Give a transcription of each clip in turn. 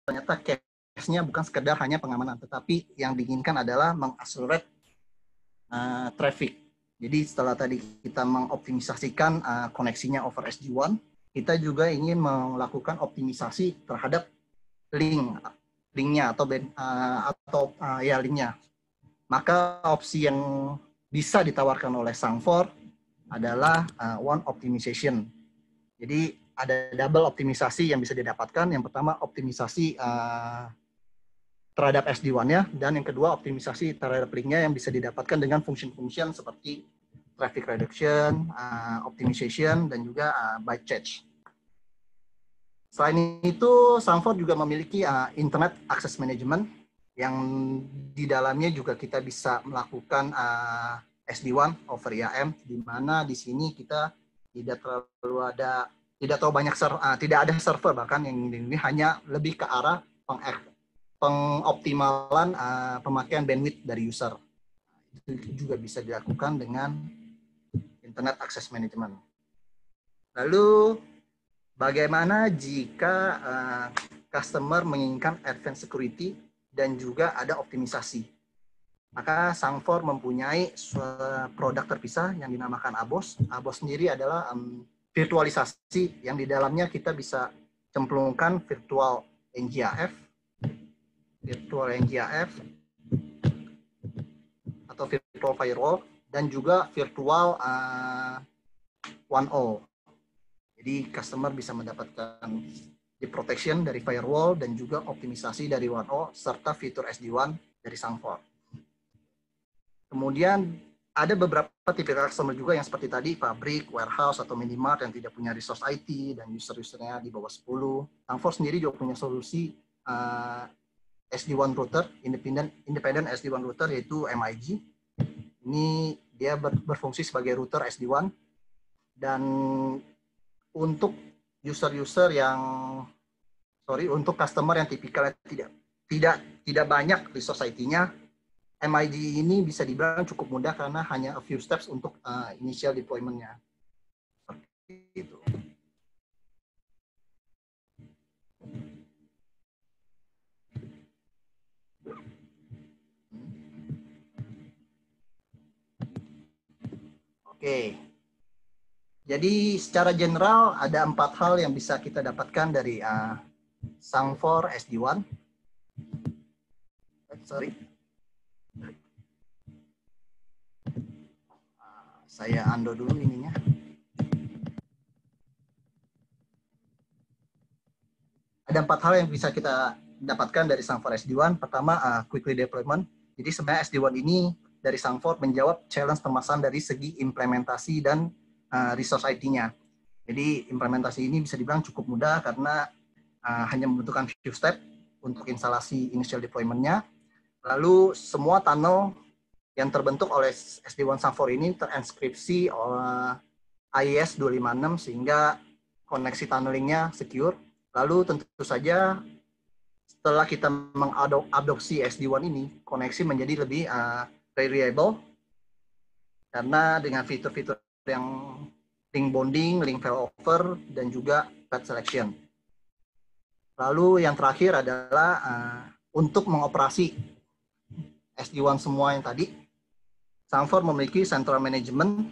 ternyata case-nya bukan sekedar hanya pengamanan, tetapi yang diinginkan adalah mengakselerate traffic. Jadi setelah tadi kita mengoptimisasikan koneksinya over SD-WAN, kita juga ingin melakukan optimisasi terhadap linknya ya linknya. Maka opsi yang bisa ditawarkan oleh Sangfor adalah one optimization. Jadi ada double optimisasi yang bisa didapatkan. Yang pertama optimisasi terhadap SD-WAN-nya, dan yang kedua optimisasi terhadap link-nya yang bisa didapatkan dengan function-function seperti traffic reduction, optimization, dan juga byte change. Selain itu, Sangfor juga memiliki Internet Access Management yang di dalamnya juga kita bisa melakukan SD-WAN over IAM, di mana di sini kita tidak ada server, bahkan yang ini hanya lebih ke arah pengoptimalan pemakaian bandwidth dari user. Itu juga bisa dilakukan dengan Internet Access Management. Lalu bagaimana jika customer menginginkan advanced security dan juga ada optimisasi? Maka Sangfor mempunyai produk terpisah yang dinamakan ABOS. ABOS sendiri adalah virtualisasi yang di dalamnya kita bisa cemplungkan virtual NGIF atau virtual firewall, dan juga virtual 1O. Jadi customer bisa mendapatkan di protection dari firewall dan juga optimisasi dari 1O serta fitur SD-WAN dari Sangfor. Kemudian ada beberapa tipe customer juga yang seperti tadi, pabrik, warehouse, atau minimart yang tidak punya resource IT dan user-usernya di bawah 10. Sangfor sendiri juga punya solusi SD-WAN router, independent SD-WAN router, yaitu MIG. Ini dia berfungsi sebagai router SD-WAN, dan untuk untuk customer yang tipikalnya tidak banyak resource IT-nya, MIG ini bisa dibilang cukup mudah karena hanya a few steps untuk initial deployment-nya. Seperti itu. Oke. Jadi secara general ada 4 hal yang bisa kita dapatkan dari Sangfor SD-WAN. Saya undo dulu ininya. Ada 4 hal yang bisa kita dapatkan dari Sangfor SD-WAN. Pertama, quickly deployment. Jadi sebenarnya SD-WAN ini dari Sangfor menjawab challenge permasalahan dari segi implementasi dan resource IT-nya. Jadi implementasi ini bisa dibilang cukup mudah karena hanya membutuhkan few step untuk instalasi initial deployment-nya. Lalu semua tunnel yang terbentuk oleh SD-WAN Sangfor ini terinskripsi oleh IES 256 sehingga koneksi tunnelingnya secure. Lalu tentu saja setelah kita mengadopsi SD-WAN ini, koneksi menjadi lebih reliable karena dengan fitur-fitur yang link bonding, link failover, dan juga path selection. Lalu yang terakhir adalah untuk mengoperasi SD-WAN semua yang tadi, Sangfor memiliki central management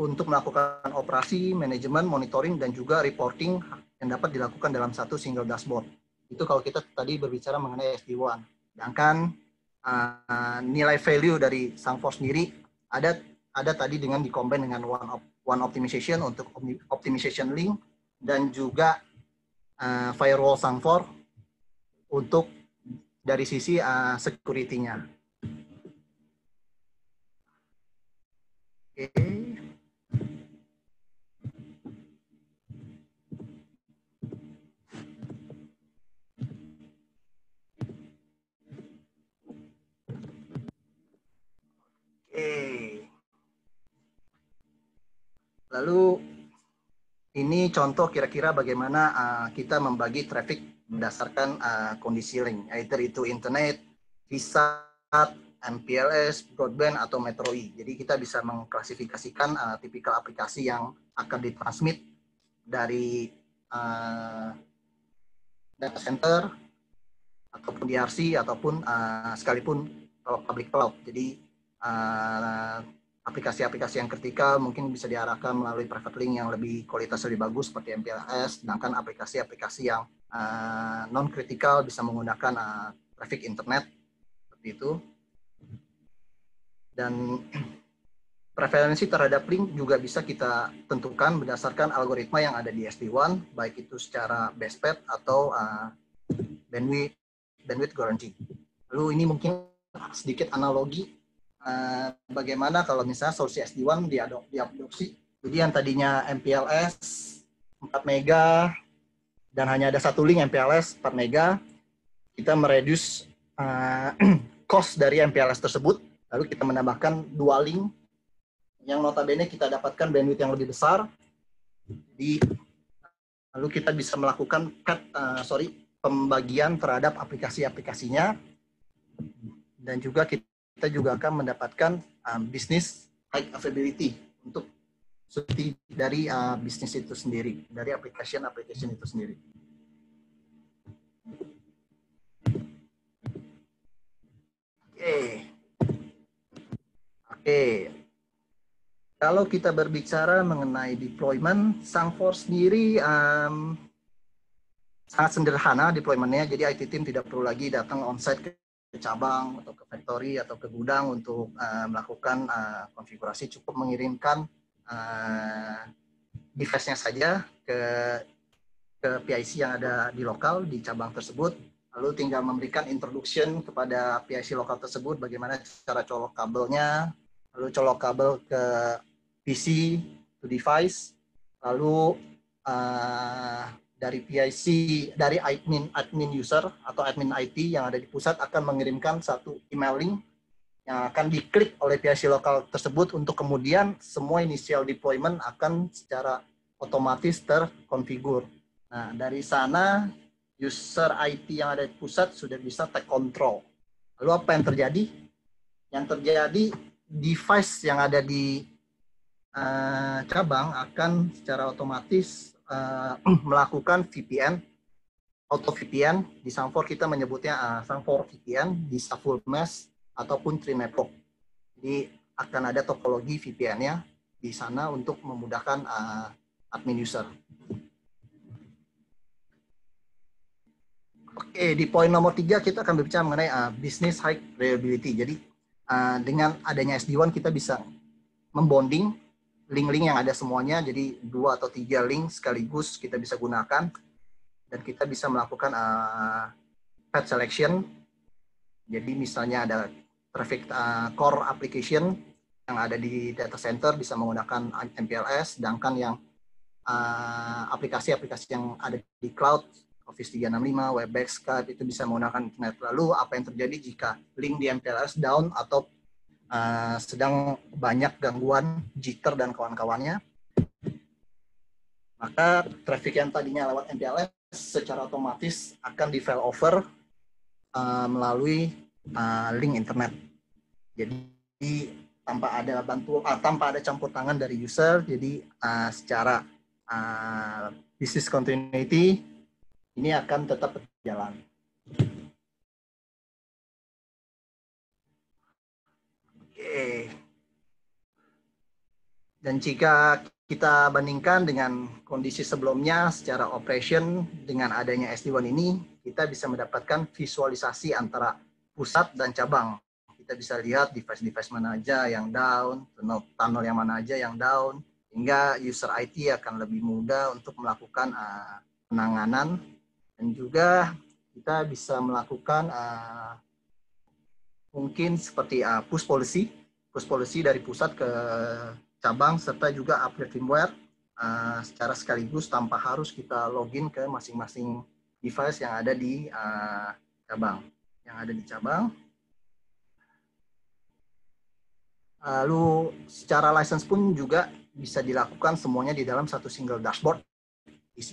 untuk melakukan operasi, manajemen, monitoring, dan juga reporting yang dapat dilakukan dalam satu single dashboard. Itu kalau kita tadi berbicara mengenai SD-WAN. Sedangkan nilai value dari Sangfor sendiri ada tadi dengan dikombin dengan one optimization untuk optimization link, dan juga firewall Sangfor untuk dari sisi security-nya. Oke. Lalu ini contoh kira-kira bagaimana kita membagi traffic berdasarkan kondisi link, either itu internet, VSAT, MPLS, broadband, atau Metro E. Jadi kita bisa mengklasifikasikan tipikal aplikasi yang akan ditransmit dari data center ataupun DRC ataupun sekalipun public cloud. Jadi aplikasi-aplikasi yang kritikal mungkin bisa diarahkan melalui private link yang lebih kualitas lebih bagus seperti MPLS, sedangkan aplikasi-aplikasi yang non kritikal bisa menggunakan traffic internet seperti itu. Dan preferensi terhadap link juga bisa kita tentukan berdasarkan algoritma yang ada di SD-WAN, baik itu secara best path atau bandwidth guarantee. Lalu ini mungkin sedikit analogi bagaimana kalau misalnya solusi SD-WAN diadopsi. Jadi yang tadinya MPLS 4 mega dan hanya ada satu link MPLS 4 mega, kita mereduce cost dari MPLS tersebut, lalu kita menambahkan 2 link yang notabene kita dapatkan bandwidth yang lebih besar. Jadi lalu kita bisa melakukan pembagian terhadap aplikasi-aplikasinya, dan juga kita juga akan mendapatkan bisnis high availability untuk seperti dari bisnis itu sendiri, dari application itu sendiri. Oke. Kalau kita berbicara mengenai deployment, Sangfor sendiri sangat sederhana deployment-nya. Jadi IT team tidak perlu lagi datang on-site ke cabang atau ke factory atau ke gudang untuk melakukan konfigurasi. Cukup mengirimkan device-nya saja ke PIC yang ada di lokal di cabang tersebut. Lalu tinggal memberikan introduction kepada PIC lokal tersebut, bagaimana cara colok kabelnya, lalu colok kabel ke PC to device, lalu dari PIC, dari admin user atau admin IT yang ada di pusat akan mengirimkan satu email link yang akan diklik oleh PIC lokal tersebut untuk kemudian semua initial deployment akan secara otomatis terkonfigur. Nah, dari sana user IT yang ada di pusat sudah bisa take control. Lalu apa yang terjadi? Yang terjadi, device yang ada di cabang akan secara otomatis melakukan VPN, auto VPN. Di Sangfor kita menyebutnya Sangfor VPN, bisa full mesh ataupun tree network. Jadi akan ada topologi VPN-nya di sana untuk memudahkan admin user. Oke, di poin nomor 3 kita akan berbicara mengenai business high reliability. Jadi dengan adanya SD-WAN kita bisa membonding link-link yang ada semuanya, jadi 2 atau 3 link sekaligus kita bisa gunakan, dan kita bisa melakukan path selection. Jadi misalnya ada traffic core application yang ada di data center bisa menggunakan MPLS, sedangkan yang aplikasi-aplikasi yang ada di cloud, Office 365, Webex, Skype, itu bisa menggunakan internet. Lalu apa yang terjadi jika link di MPLS down atau sedang banyak gangguan, jitter dan kawan-kawannya, maka traffic yang tadinya lewat MPLS secara otomatis akan di fail over melalui link internet. Jadi tanpa ada campur tangan dari user, jadi secara business continuity ini akan tetap berjalan. Dan jika kita bandingkan dengan kondisi sebelumnya secara operation, dengan adanya SD-WAN ini, kita bisa mendapatkan visualisasi antara pusat dan cabang. Kita bisa lihat device-device mana aja yang down, tunnel yang mana aja yang down, hingga user IT akan lebih mudah untuk melakukan penanganan, dan juga kita bisa melakukan mungkin seperti push policy dari pusat ke cabang, serta juga upgrade firmware secara sekaligus tanpa harus kita login ke masing-masing device yang ada di cabang. Lalu secara license pun juga bisa dilakukan semuanya di dalam satu single dashboard isi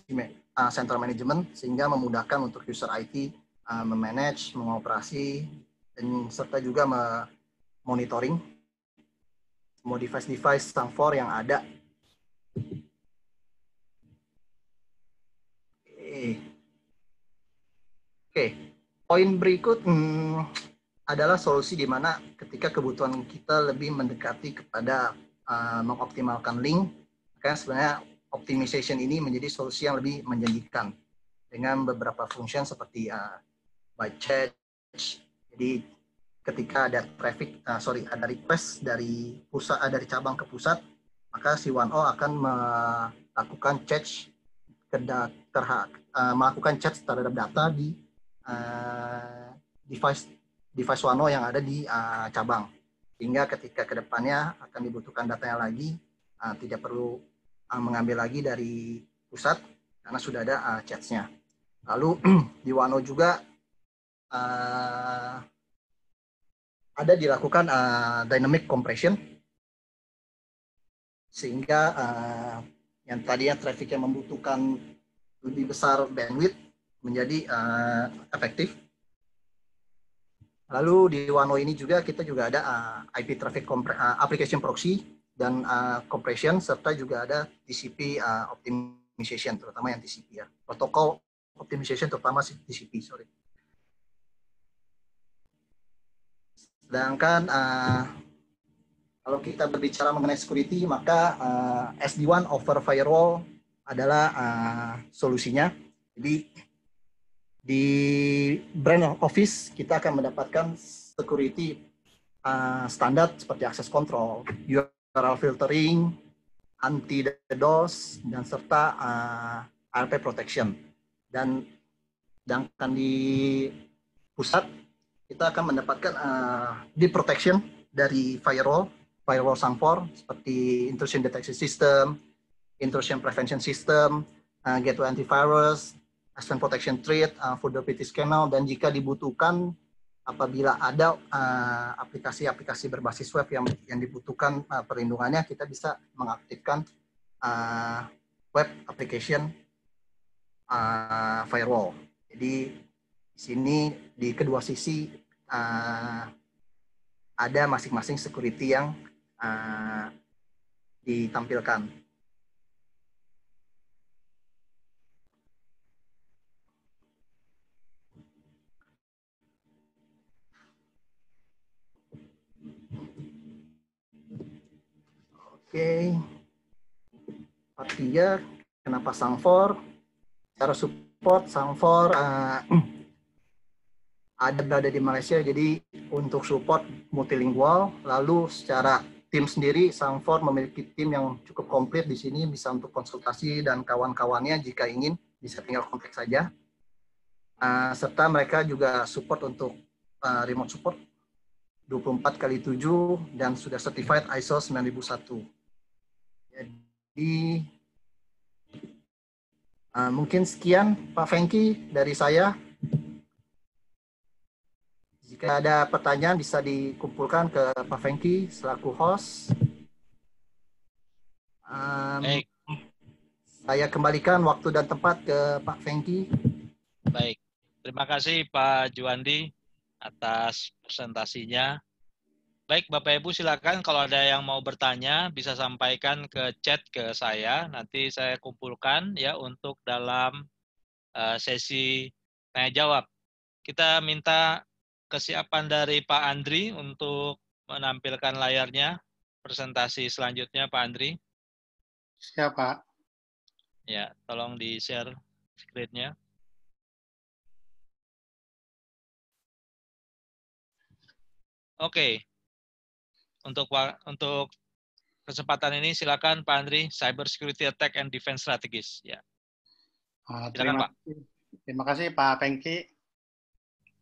central management, sehingga memudahkan untuk user IT memanage, mengoperasi, dan serta juga monitoring semua device-device Sangfor yang ada. Oke, poin berikut adalah solusi di mana ketika kebutuhan kita lebih mendekati kepada mengoptimalkan link, maka sebenarnya optimization ini menjadi solusi yang lebih menjanjikan dengan beberapa fungsi seperti by chat. Jadi ketika ada traffic, ada request dari pusat, dari cabang ke pusat, maka si 1O akan melakukan chat melakukan chat terhadap data di device 1O yang ada di cabang, sehingga ketika kedepannya akan dibutuhkan datanya lagi, tidak perlu mengambil lagi dari pusat karena sudah ada chatnya. Lalu di 1O juga ada dilakukan dynamic compression, sehingga yang tadinya traffic yang membutuhkan lebih besar bandwidth menjadi efektif. Lalu di 1O ini juga kita juga ada IP traffic application proxy dan compression, serta juga ada TCP optimization, terutama yang TCP ya. Protokol optimization terutama TCP, sorry. Sedangkan kalau kita berbicara mengenai security, maka SD-WAN over firewall adalah solusinya. Jadi di brand office kita akan mendapatkan security standar seperti access control, URL filtering, anti DDoS, dan serta ARP protection. Dan sedangkan di pusat kita akan mendapatkan deep protection dari firewall Sang4 seperti intrusion detection system, intrusion prevention system, gateway antivirus, advanced protection threat, vulnerability scanner, dan jika dibutuhkan apabila ada aplikasi-aplikasi berbasis web yang dibutuhkan perlindungannya, kita bisa mengaktifkan web application firewall. Jadi di sini di kedua sisi ada masing-masing security yang ditampilkan. Oke, part 3, kenapa Sang4? Cara support Sang4 ada berada di Malaysia, jadi untuk support multilingual. Lalu secara tim sendiri, Sang4 memiliki tim yang cukup komplit di sini, bisa untuk konsultasi dan kawan-kawannya jika ingin, bisa tinggal kontak saja. Serta mereka juga support untuk remote support 24x7 dan sudah certified ISO 9001. Jadi mungkin sekian Pak Fengki dari saya. Jika ada pertanyaan bisa dikumpulkan ke Pak Fengki selaku host. Baik. Saya kembalikan waktu dan tempat ke Pak Fengki. Baik. Terima kasih Pak Juandi atas presentasinya. Baik, Bapak Ibu silakan kalau ada yang mau bertanya bisa sampaikan ke chat ke saya. Nanti saya kumpulkan ya untuk dalam sesi tanya jawab. Kita minta kesiapan dari Pak Andri untuk menampilkan layarnya. Presentasi selanjutnya Pak Andri. Siap, Pak. Ya, tolong di-share screen-nya. Oke. Untuk kesempatan ini silakan Pak Andri, Cyber Security Attack and Defense Strategies. Ya. Silakan Pak. Terima kasih Pak Pengki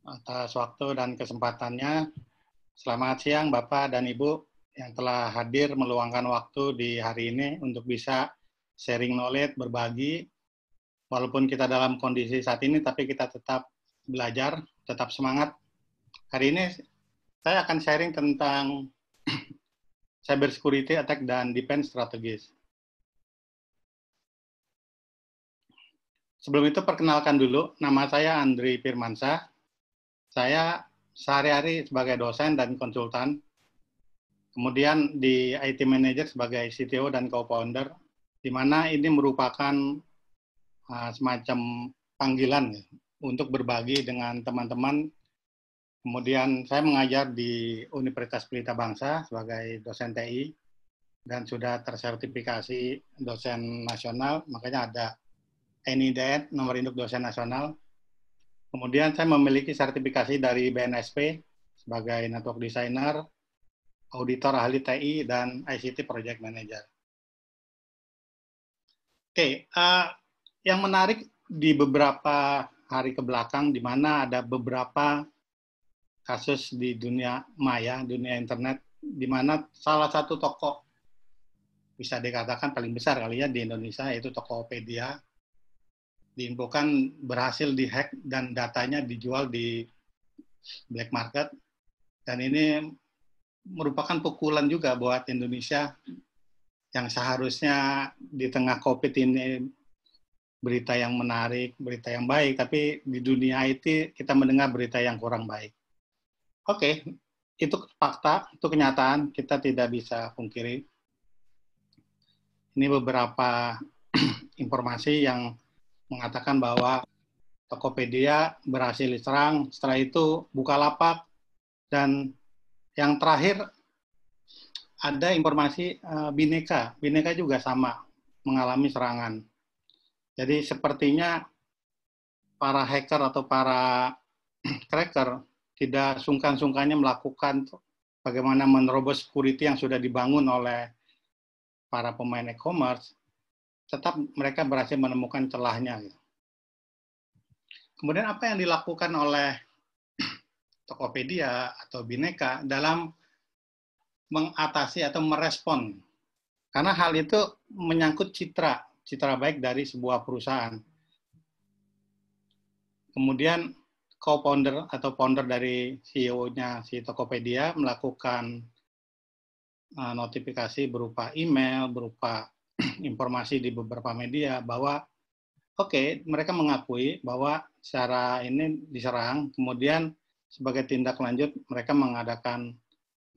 atas waktu dan kesempatannya. Selamat siang Bapak dan Ibu yang telah hadir meluangkan waktu di hari ini untuk bisa sharing knowledge, berbagi. Walaupun kita dalam kondisi saat ini, tapi kita tetap belajar, tetap semangat. Hari ini saya akan sharing tentang Cyber Security Attack dan Defense Strategies. Sebelum itu perkenalkan dulu, nama saya Andri Firmansyah. Saya sehari-hari sebagai dosen dan konsultan, kemudian di IT Manager sebagai CTO dan co-founder, di mana ini merupakan semacam panggilan untuk berbagi dengan teman-teman. Kemudian saya mengajar di Universitas Pelita Bangsa sebagai dosen TI dan sudah tersertifikasi dosen nasional, makanya ada NIDN, nomor induk dosen nasional. Kemudian saya memiliki sertifikasi dari BNSP sebagai network designer, auditor ahli TI, dan ICT project manager. Oke, yang menarik di beberapa hari ke belakang, di mana ada beberapa kasus di dunia maya, dunia internet, di mana salah satu toko bisa dikatakan paling besar kali ya di Indonesia, yaitu Tokopedia, diinfokan berhasil dihack dan datanya dijual di black market. Dan ini merupakan pukulan juga buat Indonesia yang seharusnya di tengah COVID ini berita yang menarik, berita yang baik, tapi di dunia IT kita mendengar berita yang kurang baik. Oke, itu fakta, itu kenyataan, kita tidak bisa pungkiri. Ini beberapa informasi yang mengatakan bahwa Tokopedia berhasil diserang, setelah itu Bukalapak, dan yang terakhir ada informasi Bineka. Bineka juga sama, mengalami serangan. Jadi sepertinya para hacker atau para cracker tidak sungkan-sungkannya melakukan bagaimana menerobos security yang sudah dibangun oleh para pemain e-commerce, tetap mereka berhasil menemukan celahnya. Kemudian apa yang dilakukan oleh Tokopedia atau Bineka dalam mengatasi atau merespon? Karena hal itu menyangkut citra baik dari sebuah perusahaan. Kemudian co-founder atau founder dari CEO-nya si Tokopedia melakukan notifikasi berupa email, berupa informasi di beberapa media bahwa mereka mengakui bahwa secara ini diserang, kemudian sebagai tindak lanjut mereka mengadakan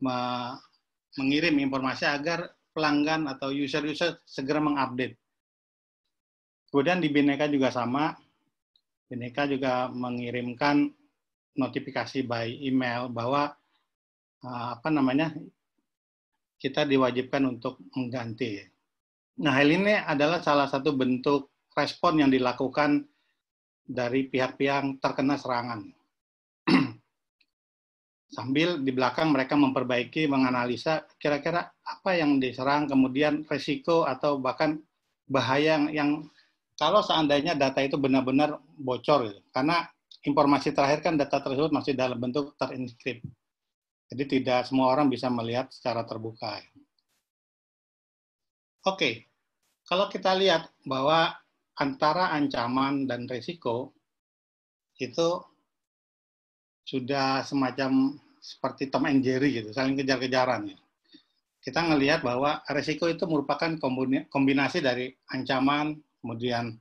mengirim informasi agar pelanggan atau user-user segera mengupdate. Kemudian di Bineka juga sama, Bineka juga mengirimkan notifikasi by email bahwa kita diwajibkan untuk mengganti. Nah, hal ini adalah salah satu bentuk respon yang dilakukan dari pihak-pihak yang terkena serangan. Sambil di belakang mereka memperbaiki, menganalisa kira-kira apa yang diserang, kemudian resiko atau bahkan bahaya yang kalau seandainya data itu benar-benar bocor, karena informasi terakhir kan data tersebut masih dalam bentuk terenkrip. Jadi tidak semua orang bisa melihat secara terbuka. Oke, kalau kita lihat bahwa antara ancaman dan risiko itu sudah semacam seperti Tom and Jerry gitu, saling kejar-kejaran. Kita ngelihat bahwa risiko itu merupakan kombinasi dari ancaman, kemudian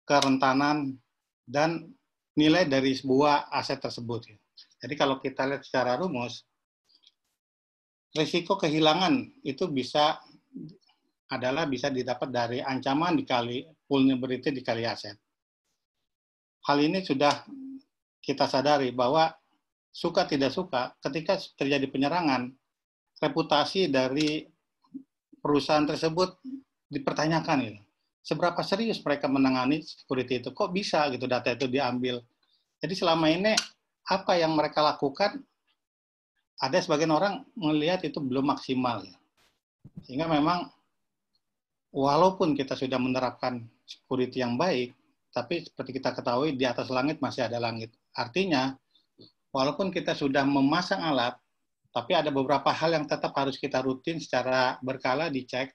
kerentanan, dan nilai dari sebuah aset tersebut. Jadi kalau kita lihat secara rumus, risiko kehilangan itu bisa didapat dari ancaman dikali vulnerability dikali aset. Hal ini sudah kita sadari bahwa suka tidak suka, ketika terjadi penyerangan, reputasi dari perusahaan tersebut dipertanyakan. Gitu. Seberapa serius mereka menangani security itu? Kok bisa gitu data itu diambil? Jadi selama ini apa yang mereka lakukan, ada sebagian orang melihat itu belum maksimal. Sehingga memang walaupun kita sudah menerapkan security yang baik, tapi seperti kita ketahui di atas langit masih ada langit. Artinya, walaupun kita sudah memasang alat, tapi ada beberapa hal yang tetap harus kita rutin secara berkala dicek.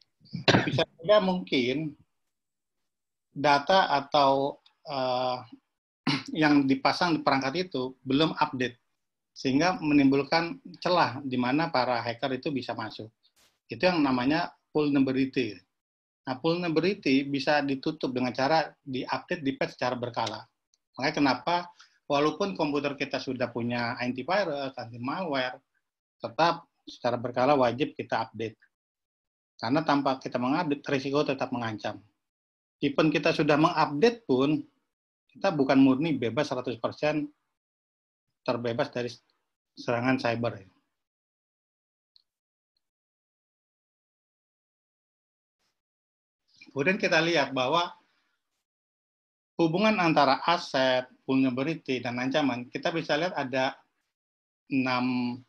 Bisa juga mungkin data atau yang dipasang di perangkat itu belum update, sehingga menimbulkan celah di mana para hacker itu bisa masuk. Itu yang namanya vulnerability. Nah, vulnerability bisa ditutup dengan cara di-update, di-patch secara berkala. Makanya kenapa walaupun komputer kita sudah punya antivirus, anti-malware, tetap secara berkala wajib kita update. Karena tanpa kita mengupdate, risiko tetap mengancam. Even kita sudah mengupdate pun, kita bukan murni bebas 100% terbebas dari serangan cyber. Kemudian kita lihat bahwa hubungan antara aset, vulnerability, dan ancaman, kita bisa lihat ada 6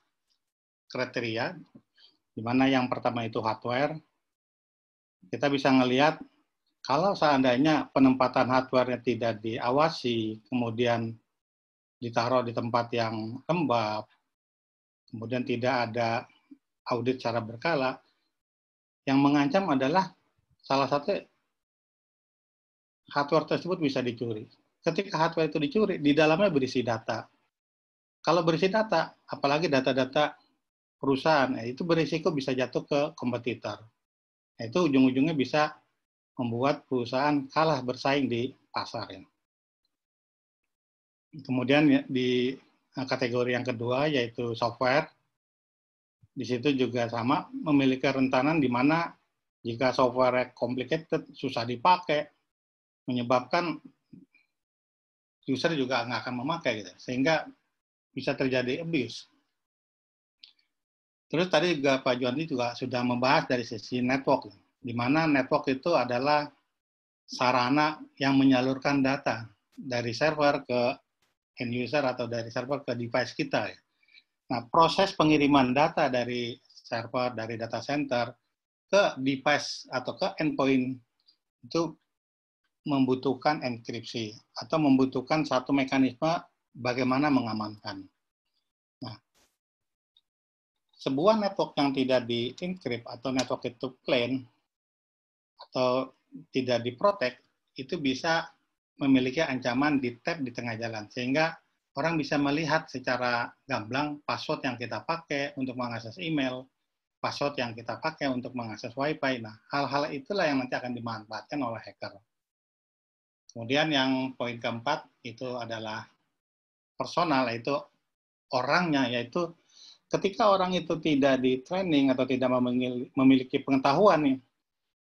kriteria, di mana yang pertama itu hardware. Kita bisa melihat kalau seandainya penempatan hardware-nya tidak diawasi, kemudian ditaruh di tempat yang lembab, kemudian tidak ada audit secara berkala, yang mengancam adalah salah satu hardware tersebut bisa dicuri. Ketika hardware itu dicuri, di dalamnya berisi data. Kalau berisi data, apalagi data-data perusahaan, itu berisiko bisa jatuh ke kompetitor. Itu ujung-ujungnya bisa membuat perusahaan kalah bersaing di pasar. Kemudian di kategori yang kedua yaitu software. Di situ juga sama, memiliki rentanan di mana jika software complicated, susah dipakai, menyebabkan user juga nggak akan memakai, gitu. Sehingga bisa terjadi abuse. Terus tadi juga Pak Juandi juga sudah membahas dari sisi network, di mana network itu adalah sarana yang menyalurkan data dari server ke end user atau dari server ke device kita. Nah, proses pengiriman data dari server, dari data center ke device atau ke endpoint itu membutuhkan enkripsi atau membutuhkan satu mekanisme bagaimana mengamankan. Nah, sebuah network yang tidak di-encrypt atau network itu plain atau tidak diprotek, itu bisa memiliki ancaman di tap di tengah jalan, sehingga orang bisa melihat secara gamblang password yang kita pakai untuk mengakses email, password yang kita pakai untuk mengakses Wi-Fi. Nah, hal-hal itulah yang nanti akan dimanfaatkan oleh hacker. Kemudian yang poin keempat itu adalah personal, yaitu orangnya, yaitu ketika orang itu tidak di training atau tidak memiliki pengetahuan nih,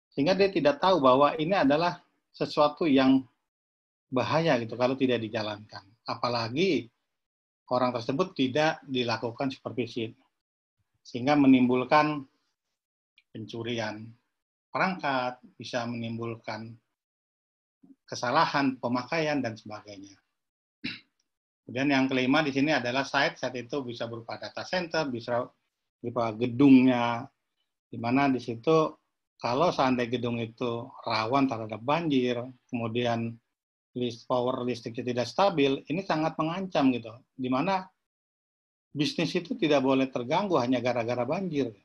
sehingga dia tidak tahu bahwa ini adalah sesuatu yang bahaya gitu kalau tidak dijalankan. Apalagi orang tersebut tidak dilakukan supervisi, sehingga menimbulkan pencurian perangkat, bisa menimbulkan kesalahan pemakaian dan sebagainya. Kemudian yang kelima di sini adalah site itu bisa berupa data center, bisa berupa gedungnya, di mana di situ kalau seandainya gedung itu rawan terhadap banjir, kemudian power listriknya tidak stabil, ini sangat mengancam gitu. Di mana bisnis itu tidak boleh terganggu hanya gara-gara banjir.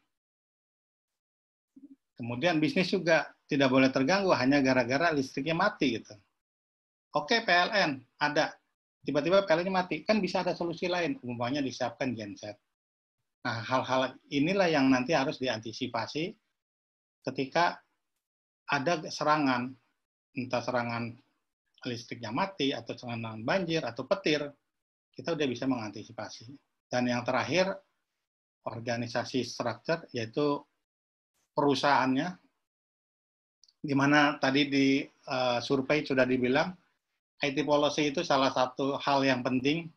Kemudian bisnis juga tidak boleh terganggu hanya gara-gara listriknya mati gitu. Oke, PLN ada, tiba-tiba PLN-nya mati, kan bisa ada solusi lain, umpamanya disiapkan genset. Nah, hal-hal inilah yang nanti harus diantisipasi ketika ada serangan, entah serangan listriknya mati, atau serangan banjir, atau petir, kita udah bisa mengantisipasi. Dan yang terakhir, organisasi structure, yaitu perusahaannya, di mana tadi di survei sudah dibilang, IT policy itu salah satu hal yang penting,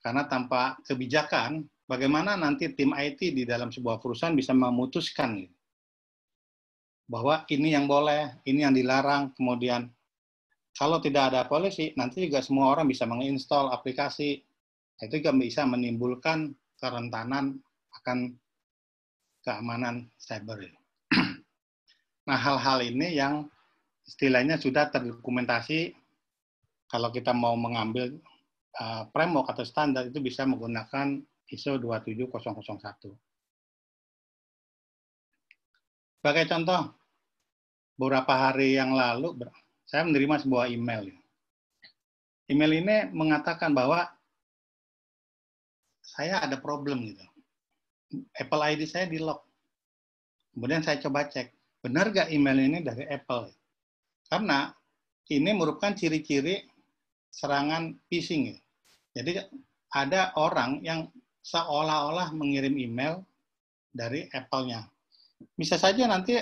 karena tanpa kebijakan, bagaimana nanti tim IT di dalam sebuah perusahaan bisa memutuskan bahwa ini yang boleh, ini yang dilarang, kemudian kalau tidak ada policy, nanti juga semua orang bisa menginstall aplikasi, itu juga bisa menimbulkan kerentanan akan keamanan cyber. Nah, hal-hal ini yang istilahnya sudah terdokumentasi. Kalau kita mau mengambil framework atau standar, itu bisa menggunakan ISO 27001. Sebagai contoh, beberapa hari yang lalu, saya menerima sebuah email. Email ini mengatakan bahwa saya ada problem gitu. Apple ID saya di-lock. Kemudian saya coba cek, benar nggak email ini dari Apple? Karena ini merupakan ciri-ciri serangan phishing. Jadi ada orang yang seolah-olah mengirim email dari Apple-nya. Bisa saja nanti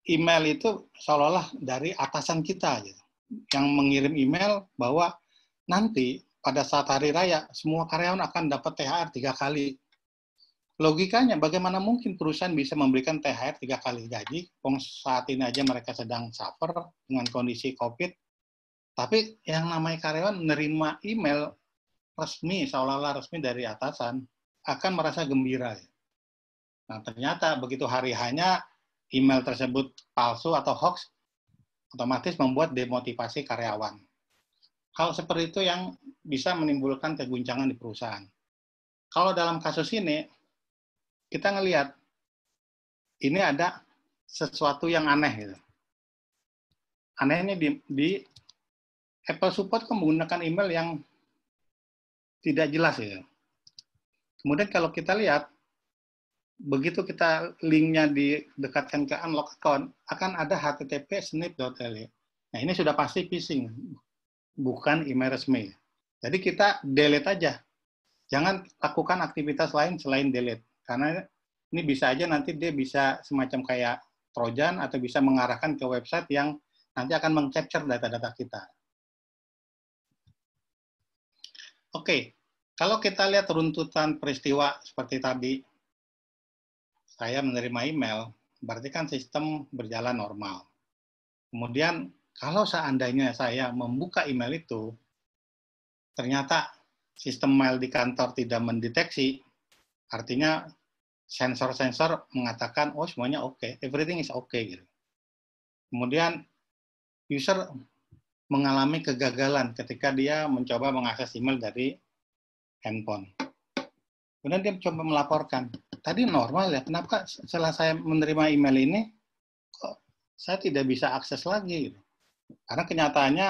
email itu seolah-olah dari atasan kita. Gitu. yang mengirim email bahwa nanti pada saat hari raya semua karyawan akan dapat THR 3 kali. Logikanya bagaimana mungkin perusahaan bisa memberikan THR 3 kali gaji? Saat ini aja mereka sedang suffer dengan kondisi COVID. Tapi yang namanya karyawan menerima email resmi, seolah-olah resmi dari atasan, akan merasa gembira. Nah, ternyata begitu hari hanya email tersebut palsu atau hoax, otomatis membuat demotivasi karyawan. Hal seperti itu yang bisa menimbulkan keguncangan di perusahaan. Kalau dalam kasus ini, kita ngelihat ini ada sesuatu yang aneh. Gitu. Anehnya di Apple Support menggunakan email yang tidak jelas. Gitu. Kemudian kalau kita lihat, begitu kita linknya didekatkan ke unlock account, akan ada http snip.ly. Nah, ini sudah pasti phishing, bukan email resmi. Jadi kita delete aja. Jangan lakukan aktivitas lain selain delete. Karena ini bisa aja nanti dia bisa semacam kayak Trojan atau bisa mengarahkan ke website yang nanti akan meng-capture data-data kita. Oke, kalau kita lihat runtutan peristiwa seperti tadi, saya menerima email, berarti kan sistem berjalan normal. Kemudian, kalau seandainya saya membuka email itu, ternyata sistem mail di kantor tidak mendeteksi, artinya sensor-sensor mengatakan, oh semuanya oke, everything is okay. Gitu. Kemudian, user mengalami kegagalan ketika dia mencoba mengakses email dari handphone. Kemudian dia coba melaporkan, tadi normal ya, kenapa setelah saya menerima email ini, kok saya tidak bisa akses lagi? Gitu. Karena kenyataannya,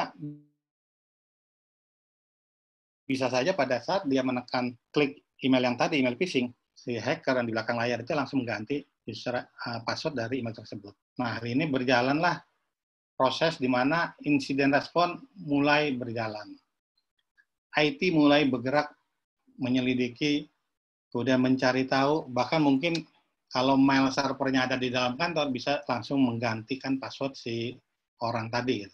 bisa saja pada saat dia menekan klik email yang tadi, email phishing, si hacker yang di belakang layar itu langsung mengganti password dari email tersebut. Nah, hari ini berjalanlah proses di mana insiden respon mulai berjalan. IT mulai bergerak menyelidiki, kemudian mencari tahu, bahkan mungkin kalau mail servernya ada di dalam kantor, bisa langsung menggantikan password si orang tadi.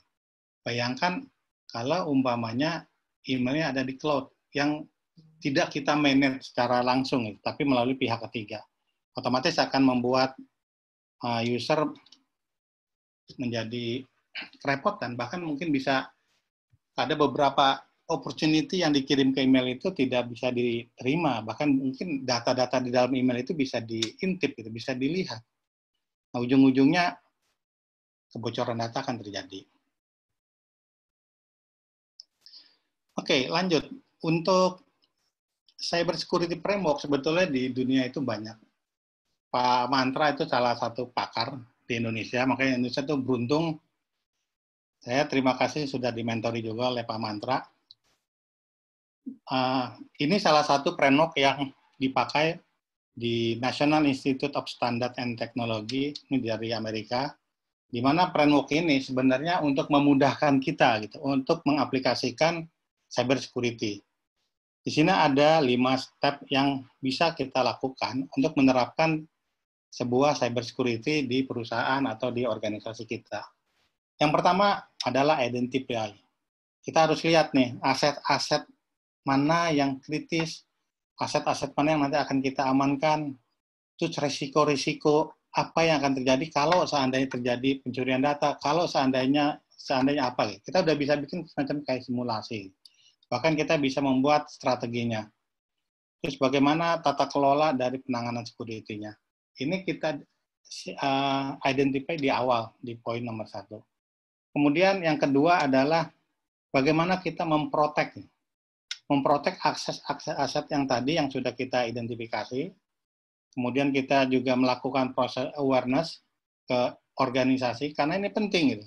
Bayangkan kalau umpamanya emailnya ada di cloud, yang tidak kita manage secara langsung, tapi melalui pihak ketiga. Otomatis akan membuat user menjadi kerepotan, bahkan mungkin bisa ada beberapa opportunity yang dikirim ke email itu tidak bisa diterima, bahkan mungkin data-data di dalam email itu bisa diintip, gitu, bisa dilihat. Nah, ujung-ujungnya kebocoran data akan terjadi. Oke, lanjut. Untuk cyber security framework sebetulnya di dunia itu banyak. Pak Mantra itu salah satu pakar di Indonesia, makanya Indonesia itu beruntung. Saya terima kasih sudah dimentori juga oleh Pak Mantra. Ini salah satu framework yang dipakai di National Institute of Standard and Technology, ini dari Amerika, di mana framework ini sebenarnya untuk memudahkan kita gitu, untuk mengaplikasikan cyber security. Di sini ada 5 step yang bisa kita lakukan untuk menerapkan sebuah cyber security di perusahaan atau di organisasi kita. Yang pertama adalah identify. Kita harus lihat nih, aset-aset mana yang kritis, aset-aset mana yang nanti akan kita amankan, terus risiko-risiko apa yang akan terjadi kalau seandainya terjadi pencurian data, kalau seandainya apa, kita udah bisa bikin semacam kayak simulasi. Bahkan kita bisa membuat strateginya. Terus bagaimana tata kelola dari penanganan security-nya. Ini kita identify di awal, di poin nomor 1. Kemudian yang kedua adalah bagaimana kita memprotek akses aset yang tadi yang sudah kita identifikasi. Kemudian kita juga melakukan proses awareness ke organisasi, karena ini penting gitu.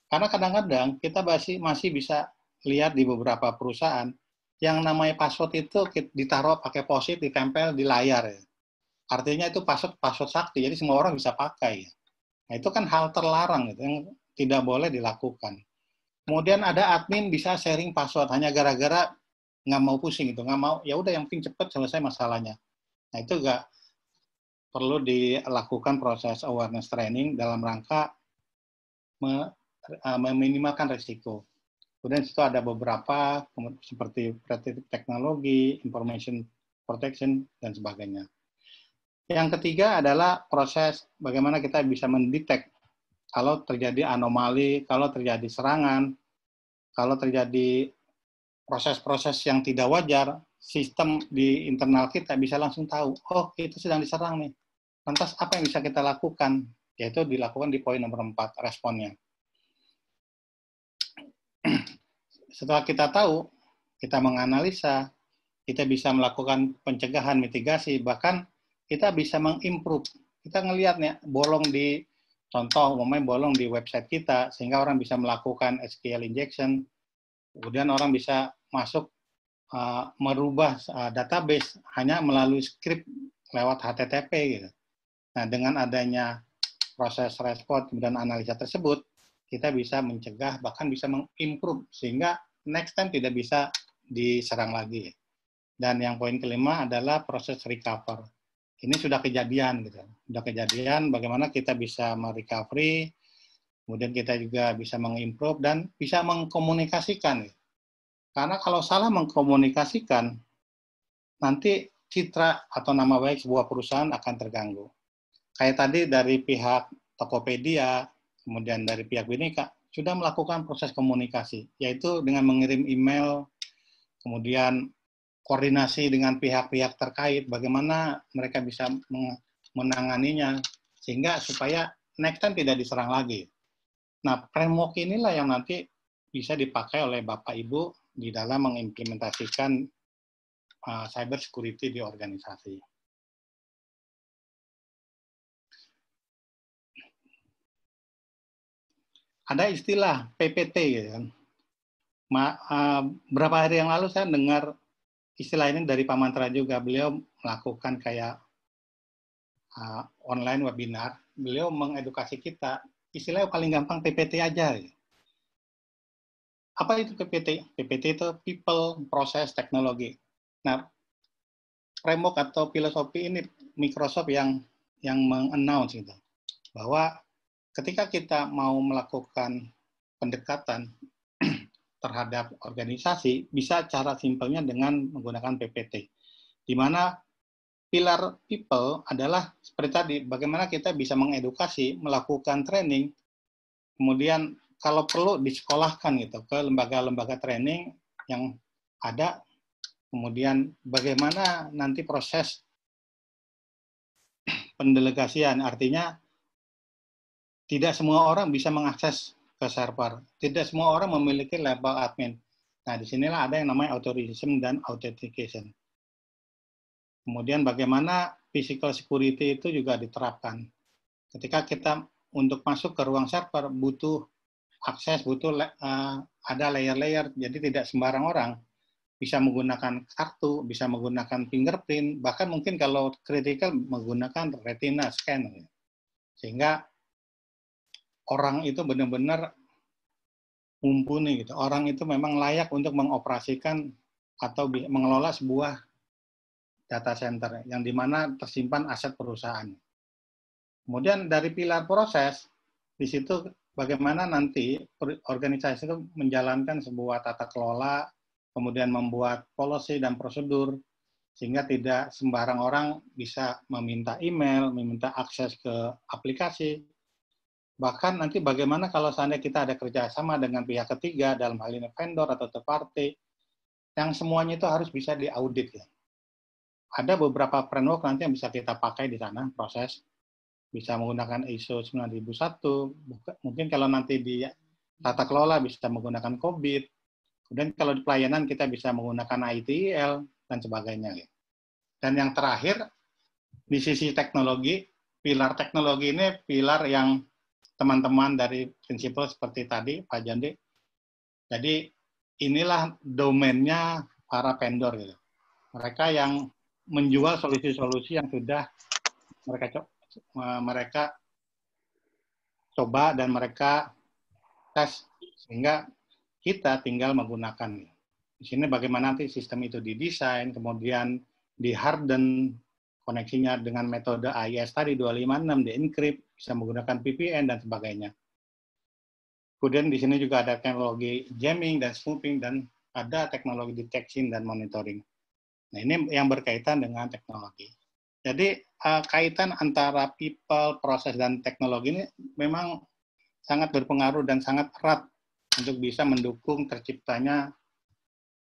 Karena kadang-kadang kita masih bisa lihat di beberapa perusahaan yang namanya password itu ditaruh pakai post-it, ditempel di layar. Ya. Artinya itu password sakti, jadi semua orang bisa pakai. Ya. Nah, itu kan hal terlarang gitu, yang tidak boleh dilakukan. Kemudian ada admin bisa sharing password hanya gara-gara nggak mau pusing gitu, nggak mau, ya udah yang penting cepat selesai masalahnya. Nah, itu juga perlu dilakukan proses awareness training dalam rangka meminimalkan risiko. Kemudian situ ada beberapa seperti predictive teknologi, information protection, dan sebagainya. Yang ketiga adalah proses bagaimana kita bisa mendetek kalau terjadi anomali, kalau terjadi serangan, kalau terjadi proses-proses yang tidak wajar, sistem di internal kita bisa langsung tahu, oh itu sedang diserang nih. Lantas apa yang bisa kita lakukan? Yaitu dilakukan di poin nomor 4, responnya. Setelah kita tahu, kita menganalisa, kita bisa melakukan pencegahan, mitigasi, bahkan kita bisa mengimprove. Kita ngelihat nih, bolong di, contoh, umumnya bolong di website kita, sehingga orang bisa melakukan SQL injection, kemudian orang bisa masuk, merubah database hanya melalui script lewat HTTP. Gitu. Nah, dengan adanya proses respon dan analisa tersebut, kita bisa mencegah, bahkan bisa mengimprove, sehingga next time tidak bisa diserang lagi. Dan yang poin kelima adalah proses recover. Ini sudah kejadian, gitu. Sudah kejadian, bagaimana kita bisa merecovery, kemudian kita juga bisa mengimprove, dan bisa mengkomunikasikan. Gitu. Karena kalau salah mengkomunikasikan, nanti citra atau nama baik sebuah perusahaan akan terganggu. Kayak tadi dari pihak Tokopedia, kemudian dari pihak Bhinneka, sudah melakukan proses komunikasi, yaitu dengan mengirim email, kemudian koordinasi dengan pihak-pihak terkait, bagaimana mereka bisa menanganinya, sehingga supaya next time tidak diserang lagi. Nah, framework inilah yang nanti bisa dipakai oleh Bapak Ibu di dalam mengimplementasikan cyber security di organisasi. Ada istilah PPT, gitu kan. Berapa hari yang lalu saya dengar istilah ini dari Pak Mantra juga. Beliau melakukan kayak online webinar. Beliau mengedukasi kita. Istilahnya paling gampang PPT aja. Gitu. Apa itu PPT? PPT itu People, Process, Technology. Nah, framework atau filosofi ini Microsoft yang meng-announce gitu, bahwa ketika kita mau melakukan pendekatan terhadap organisasi, bisa cara simpelnya dengan menggunakan PPT. Di mana pilar people adalah seperti tadi, bagaimana kita bisa mengedukasi, melakukan training, kemudian kalau perlu disekolahkan gitu ke lembaga-lembaga training yang ada, kemudian bagaimana nanti proses pendelegasian, artinya tidak semua orang bisa mengakses ke server. Tidak semua orang memiliki level admin. Nah, disinilah ada yang namanya authorization dan authentication. Kemudian bagaimana physical security itu juga diterapkan. Ketika kita untuk masuk ke ruang server butuh akses, butuh ada layer-layer, jadi tidak sembarang orang bisa menggunakan kartu, bisa menggunakan fingerprint, bahkan mungkin kalau kritikal menggunakan retina scan. Sehingga orang itu benar-benar mumpuni gitu. Orang itu memang layak untuk mengoperasikan atau mengelola sebuah data center yang dimana tersimpan aset perusahaan. Kemudian dari pilar proses, di situ bagaimana nanti organisasi itu menjalankan sebuah tata kelola, kemudian membuat policy dan prosedur, sehingga tidak sembarang orang bisa meminta email, meminta akses ke aplikasi. Bahkan nanti bagaimana kalau seandainya kita ada kerjasama dengan pihak ketiga, dalam hal ini vendor atau third party, yang semuanya itu harus bisa diaudit. Ya. Ada beberapa framework nanti yang bisa kita pakai di sana, proses. Bisa menggunakan ISO 9001, mungkin kalau nanti di tata kelola bisa menggunakan COBIT, kemudian kalau di pelayanan kita bisa menggunakan ITIL, dan sebagainya. Ya. Dan yang terakhir, di sisi teknologi, pilar teknologi ini pilar yang teman-teman dari prinsipal seperti tadi, Pak Jandi. Jadi inilah domainnya para vendor. Gitu. Mereka yang menjual solusi-solusi yang sudah mereka coba dan mereka tes, sehingga kita tinggal menggunakan. Di sini bagaimana nanti sistem itu didesain, kemudian di-harden, koneksinya dengan metode AES tadi 256, di-encrypt, bisa menggunakan VPN, dan sebagainya. Kemudian di sini juga ada teknologi jamming dan spoofing, dan ada teknologi detection dan monitoring. Nah, ini yang berkaitan dengan teknologi. Jadi, kaitan antara people, proses, dan teknologi ini memang sangat berpengaruh dan sangat erat untuk bisa mendukung terciptanya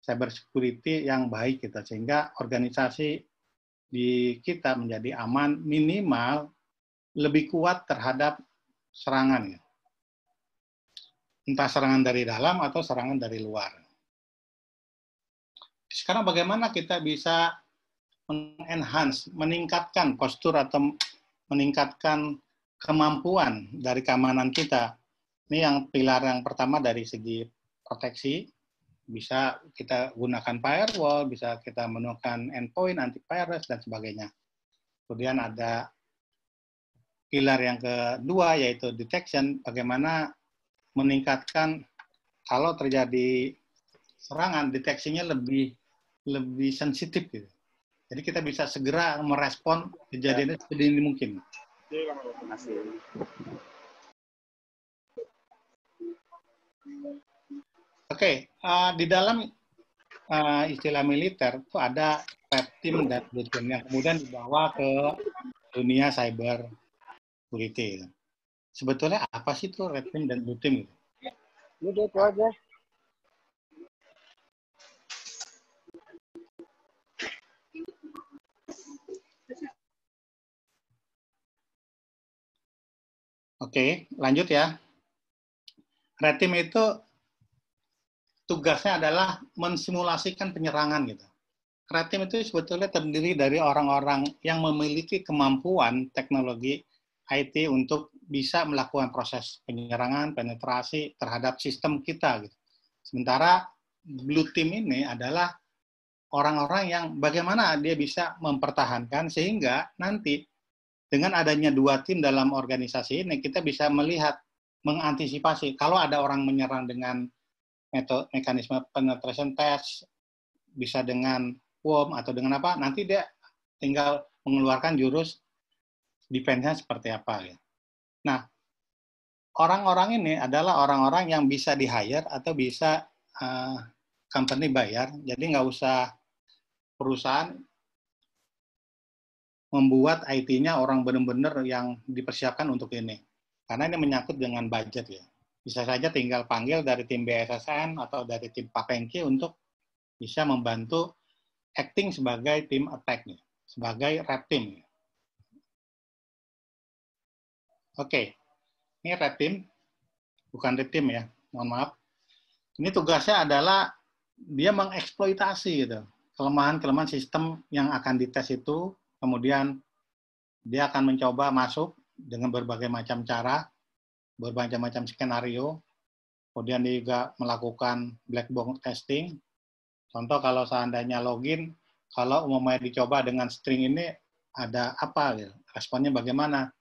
cyber security yang baik, gitu. Sehingga organisasi di kita menjadi aman, minimal lebih kuat terhadap serangan, ya. Entah serangan dari dalam atau serangan dari luar. Sekarang bagaimana kita bisa menenhance, meningkatkan postur atau meningkatkan kemampuan dari keamanan kita. Ini yang pilar yang pertama dari segi proteksi. Bisa kita gunakan firewall, bisa kita menemukan endpoint, antivirus, dan sebagainya. Kemudian ada pilar yang kedua, yaitu detection, bagaimana meningkatkan kalau terjadi serangan, deteksinya lebih sensitif, gitu. Jadi kita bisa segera merespon kejadian sedini mungkin. Oke, di dalam istilah militer itu ada red team dan blue team yang kemudian dibawa ke dunia cyber security. Sebetulnya apa sih itu red team dan blue team? Udah itu aja. Oke, lanjut ya. Red team itu tugasnya adalah mensimulasikan penyerangan, gitu. Red team itu sebetulnya terdiri dari orang-orang yang memiliki kemampuan teknologi IT untuk bisa melakukan proses penyerangan, penetrasi terhadap sistem kita, gitu. Sementara blue team ini adalah orang-orang yang bagaimana dia bisa mempertahankan sehingga nanti dengan adanya dua tim dalam organisasi ini kita bisa melihat, mengantisipasi kalau ada orang menyerang dengan mekanisme penetration test, bisa dengan worm atau dengan apa, nanti dia tinggal mengeluarkan jurus defense-nya seperti apa, ya. Nah, orang-orang ini adalah orang-orang yang bisa di-hire atau bisa company bayar, jadi nggak usah perusahaan membuat IT-nya orang benar-benar yang dipersiapkan untuk ini. Karena ini menyangkut dengan budget, ya. Bisa saja tinggal panggil dari tim BSSN atau dari tim Pak Pengki untuk bisa membantu acting sebagai tim attack, sebagai red team. Oke, ini red team, bukan red team ya, mohon maaf. Ini tugasnya adalah dia mengeksploitasi, gitu, kelemahan-kelemahan sistem yang akan dites itu, kemudian dia akan mencoba masuk dengan berbagai macam cara, berbagai macam skenario, kemudian dia juga melakukan black box testing. Contoh kalau seandainya login, kalau umumnya dicoba dengan string ini, ada apa, gitu, responnya bagaimana.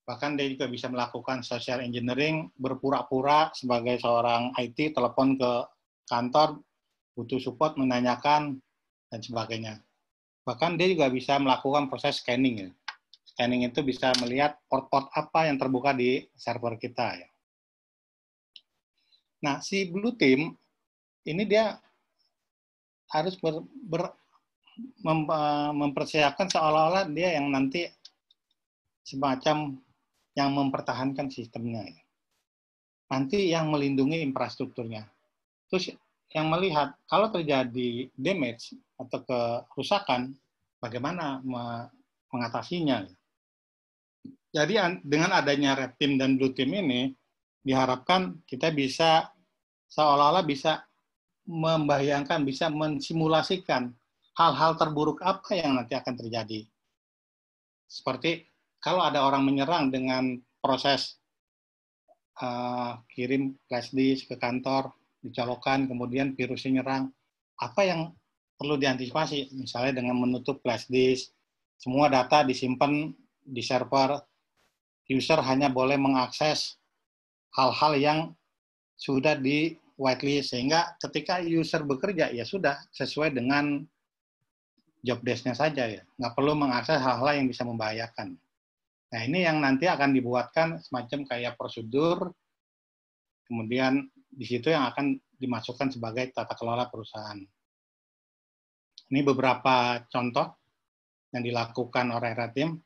Bahkan dia juga bisa melakukan social engineering, berpura-pura sebagai seorang IT, telepon ke kantor, butuh support, menanyakan, dan sebagainya. Bahkan dia juga bisa melakukan proses scanning, ya. Scanning itu bisa melihat port-port apa yang terbuka di server kita, ya. Nah, si blue team ini dia harus mempersiapkan seolah-olah dia yang nanti semacam yang mempertahankan sistemnya, ya. Nanti yang melindungi infrastrukturnya. Terus yang melihat kalau terjadi damage atau kerusakan, bagaimana mengatasinya. Jadi dengan adanya red team dan blue team ini, diharapkan kita bisa seolah-olah bisa membayangkan, bisa mensimulasikan hal-hal terburuk apa yang nanti akan terjadi. Seperti kalau ada orang menyerang dengan proses kirim flash disk ke kantor, dicolokkan, kemudian virusnya nyerang, apa yang perlu diantisipasi? Misalnya dengan menutup flash disk, semua data disimpan di server, user hanya boleh mengakses hal-hal yang sudah di whitelist, sehingga ketika user bekerja, ya sudah sesuai dengan job desk-nya saja, ya. Nggak perlu mengakses hal-hal yang bisa membahayakan. Nah, ini yang nanti akan dibuatkan semacam kayak prosedur kemudian di situ yang akan dimasukkan sebagai tata kelola perusahaan. Ini beberapa contoh yang dilakukan oleh red team.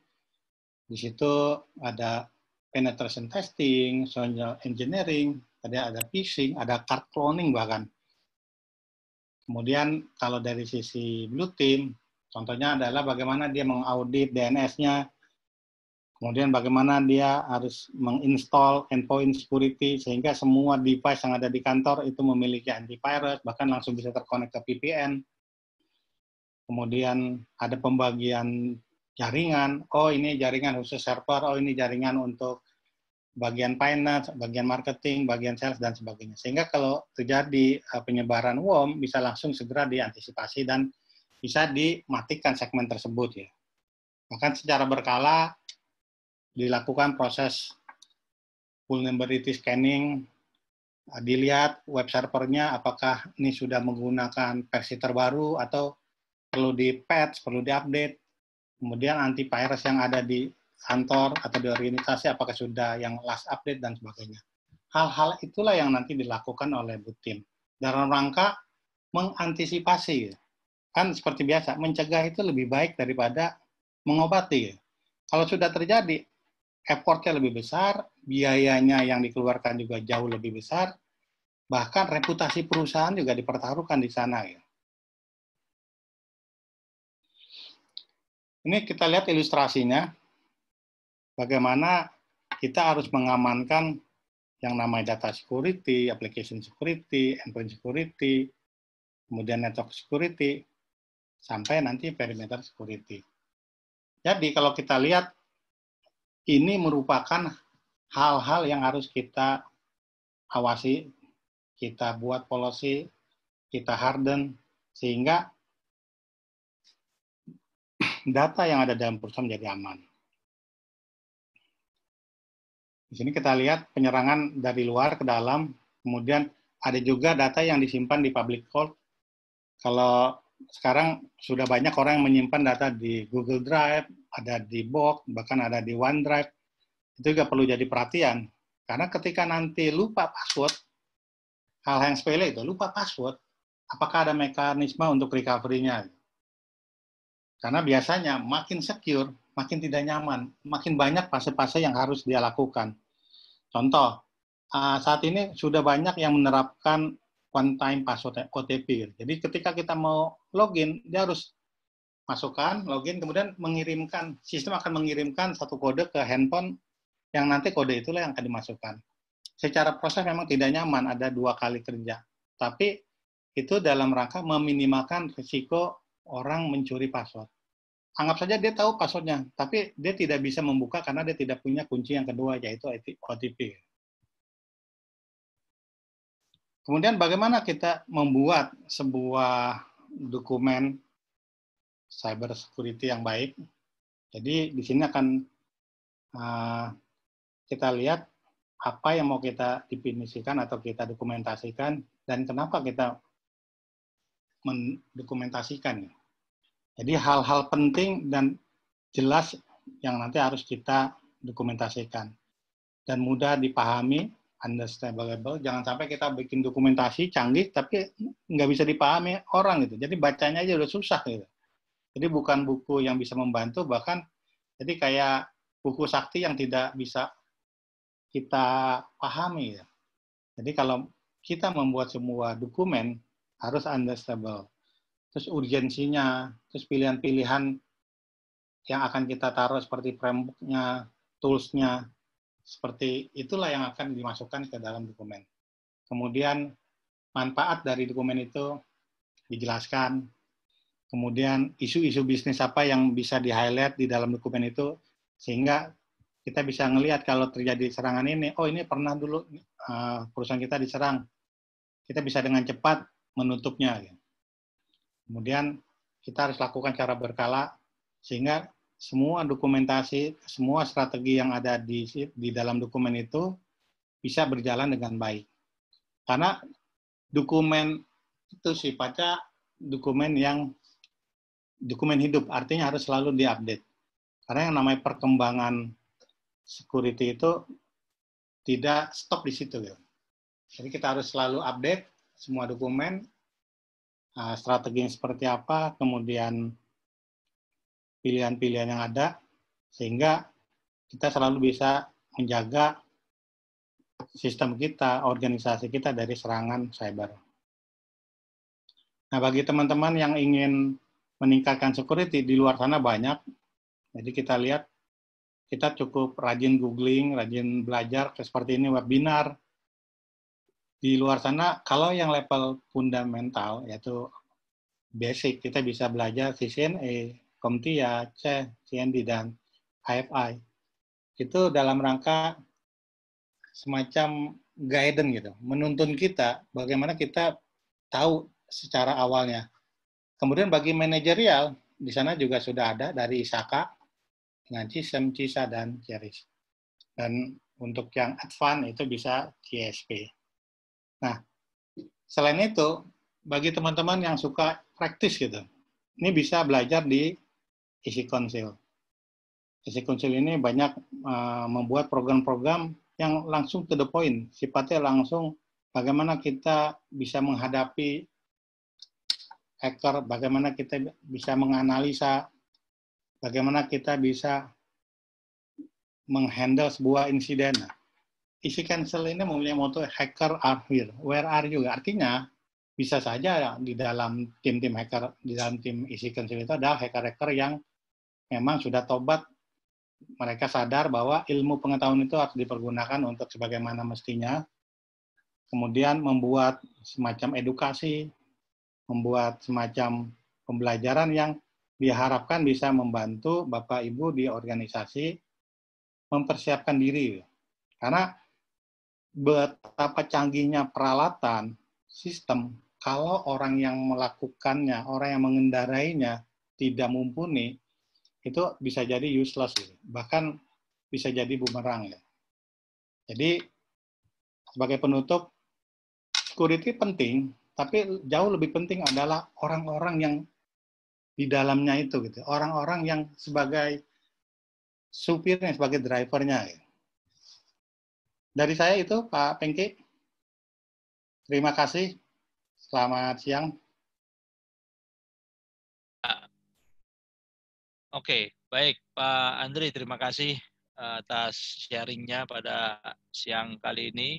Di situ ada penetration testing, social engineering, tadi ada phishing, ada card cloning bahkan. Kemudian kalau dari sisi blue team, contohnya adalah bagaimana dia mengaudit DNS-nya, kemudian bagaimana dia harus menginstall endpoint security sehingga semua device yang ada di kantor itu memiliki antivirus, bahkan langsung bisa terkonek ke VPN. Kemudian ada pembagian jaringan, oh ini jaringan khusus server, oh ini jaringan untuk bagian finance, bagian marketing, bagian sales, dan sebagainya. Sehingga kalau terjadi penyebaran worm, bisa langsung segera diantisipasi dan bisa dimatikan segmen tersebut. Ya. Bahkan secara berkala, dilakukan proses vulnerability scanning, dilihat web servernya apakah ini sudah menggunakan versi terbaru atau perlu di-patch, perlu di-update. Kemudian antivirus yang ada di kantor atau di organisasi apakah sudah yang last update dan sebagainya. Hal-hal itulah yang nanti dilakukan oleh blue team dalam rangka mengantisipasi. Kan seperti biasa, mencegah itu lebih baik daripada mengobati. Kalau sudah terjadi, effortnya lebih besar, biayanya yang dikeluarkan juga jauh lebih besar, bahkan reputasi perusahaan juga dipertaruhkan di sana. Ya. Ini kita lihat ilustrasinya, bagaimana kita harus mengamankan yang namanya data security, application security, endpoint security, kemudian network security, sampai nanti perimeter security. Jadi kalau kita lihat, ini merupakan hal-hal yang harus kita awasi, kita buat policy, kita harden, sehingga data yang ada dalam perusahaan menjadi aman. Di sini kita lihat penyerangan dari luar ke dalam, kemudian ada juga data yang disimpan di public cloud. Kalau sekarang sudah banyak orang yang menyimpan data di Google Drive, ada di Box, bahkan ada di OneDrive. Itu juga perlu jadi perhatian. Karena ketika nanti lupa password, hal yang sepele itu, lupa password, apakah ada mekanisme untuk recovery-nya? Karena biasanya makin secure, makin tidak nyaman, makin banyak fase-fase yang harus dia lakukan. Contoh, saat ini sudah banyak yang menerapkan one-time password OTP. Jadi ketika kita mau login, dia harus masukkan, login, kemudian mengirimkan, sistem akan mengirimkan satu kode ke handphone, yang nanti kode itulah yang akan dimasukkan. Secara proses memang tidak nyaman, ada 2 kali kerja. Tapi itu dalam rangka meminimalkan risiko orang mencuri password. Anggap saja dia tahu passwordnya, tapi dia tidak bisa membuka karena dia tidak punya kunci yang kedua, yaitu OTP. Kemudian bagaimana kita membuat sebuah dokumen cyber security yang baik. Jadi di sini akan kita lihat apa yang mau kita definisikan atau kita dokumentasikan dan kenapa kita mendokumentasikan. Jadi hal-hal penting dan jelas yang nanti harus kita dokumentasikan dan mudah dipahami, understandable. Jangan sampai kita bikin dokumentasi canggih tapi nggak bisa dipahami orang gitu. Jadi bacanya aja udah susah gitu. Jadi bukan buku yang bisa membantu, bahkan jadi kayak buku sakti yang tidak bisa kita pahami. Ya. Jadi kalau kita membuat semua dokumen harus understandable. Terus urgensinya, terus pilihan-pilihan yang akan kita taruh seperti framework-nya, tools-nya, seperti itulah yang akan dimasukkan ke dalam dokumen. Kemudian manfaat dari dokumen itu dijelaskan. Kemudian isu-isu bisnis apa yang bisa di-highlight di dalam dokumen itu, sehingga kita bisa ngelihat kalau terjadi serangan ini, oh ini pernah dulu perusahaan kita diserang. Kita bisa dengan cepat menutupnya. Kemudian kita harus lakukan secara berkala, sehingga semua dokumentasi, semua strategi yang ada di dalam dokumen itu bisa berjalan dengan baik. Karena dokumen itu sifatnya dokumen hidup, artinya harus selalu diupdate. Karena yang namanya perkembangan security itu tidak stop di situ. Jadi kita harus selalu update semua dokumen, strategi yang seperti apa, kemudian pilihan-pilihan yang ada, sehingga kita selalu bisa menjaga sistem kita, organisasi kita dari serangan cyber. Nah, bagi teman-teman yang ingin meningkatkan security, di luar sana banyak. Jadi kita lihat, kita cukup rajin googling, rajin belajar, seperti ini webinar. Di luar sana, kalau yang level fundamental, yaitu basic, kita bisa belajar CCNA, CompTIA, C, CND, dan IFI. Itu dalam rangka semacam guidance gitu, menuntun kita bagaimana kita tahu secara awalnya. Kemudian bagi manajerial, di sana juga sudah ada dari ISAKA, dengan CISM, CISA, dan CERIS. Dan untuk yang advance itu bisa CSP. Nah, selain itu, bagi teman-teman yang suka praktis gitu, ini bisa belajar di Easy Council. Easy Council ini banyak membuat program-program yang langsung to the point, sifatnya langsung bagaimana kita bisa menghadapi hacker, bagaimana kita bisa menganalisa, bagaimana kita bisa menghandle sebuah insiden. Easy Council ini mempunyai moto hacker are here, where are you? Artinya bisa saja di dalam tim-tim hacker, di dalam tim Easy Council itu ada hacker-hacker yang memang sudah tobat, mereka sadar bahwa ilmu pengetahuan itu harus dipergunakan untuk sebagaimana mestinya, kemudian membuat semacam edukasi, membuat semacam pembelajaran yang diharapkan bisa membantu Bapak Ibu di organisasi mempersiapkan diri. Karena betapa canggihnya peralatan, sistem, kalau orang yang melakukannya, orang yang mengendarainya tidak mumpuni, itu bisa jadi useless, bahkan bisa jadi bumerang. Jadi sebagai penutup, security penting, tapi jauh lebih penting adalah orang-orang yang di dalamnya itu, gitu. Orang-orang yang sebagai supirnya, sebagai drivernya. Dari saya itu, Pak Pengki. Terima kasih. Selamat siang. Oke, baik Pak Andri, terima kasih atas sharingnya pada siang kali ini.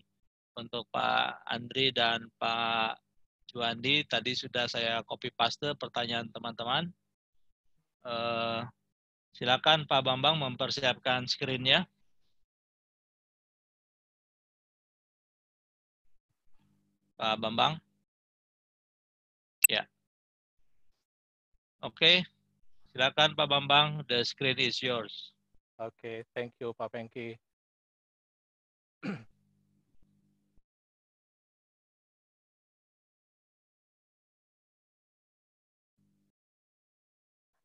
Untuk Pak Andri dan Pak Juandi, tadi sudah saya copy paste pertanyaan teman-teman. Silakan Pak Bambang mempersiapkan screen-nya. Pak Bambang. Ya. Oke. Silakan Pak Bambang, the screen is yours. Oke, thank you Pak Pengki.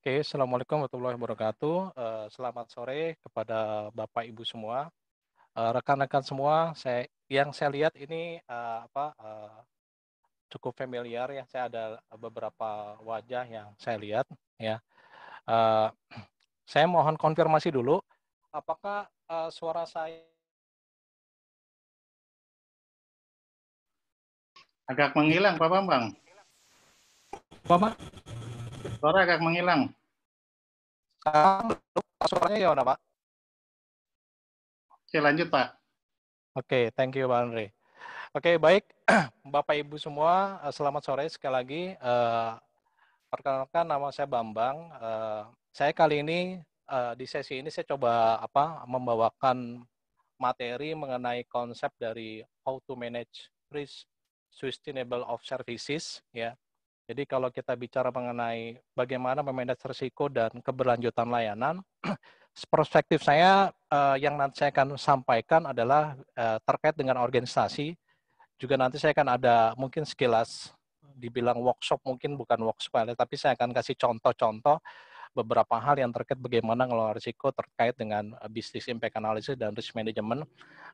Oke, Assalamualaikum warahmatullahi wabarakatuh. Selamat sore kepada Bapak Ibu semua. Rekan-rekan semua, yang saya lihat ini cukup familiar ya. Saya ada beberapa wajah yang saya lihat ya. Saya mohon konfirmasi dulu, apakah suara saya Agak menghilang, Pak Bambang. Bapak? Suara agak menghilang. Suaranya ya, Pak? Oke, lanjut, Pak. Oke, thank you, Pak Andre. Oke, baik. Bapak Ibu semua, selamat sore sekali lagi. Perkenalkan, nama saya Bambang. Saya kali ini di sesi ini saya coba membawakan materi mengenai konsep dari how to manage risk sustainable of services ya. Jadi kalau kita bicara mengenai bagaimana memanage risiko dan keberlanjutan layanan, perspektif saya yang nanti saya akan sampaikan adalah terkait dengan organisasi. Juga nanti saya akan ada mungkin sekilas dibilang workshop, mungkin bukan workshop, tapi saya akan kasih contoh-contoh beberapa hal yang terkait bagaimana ngelola risiko terkait dengan business impact analysis dan risk management.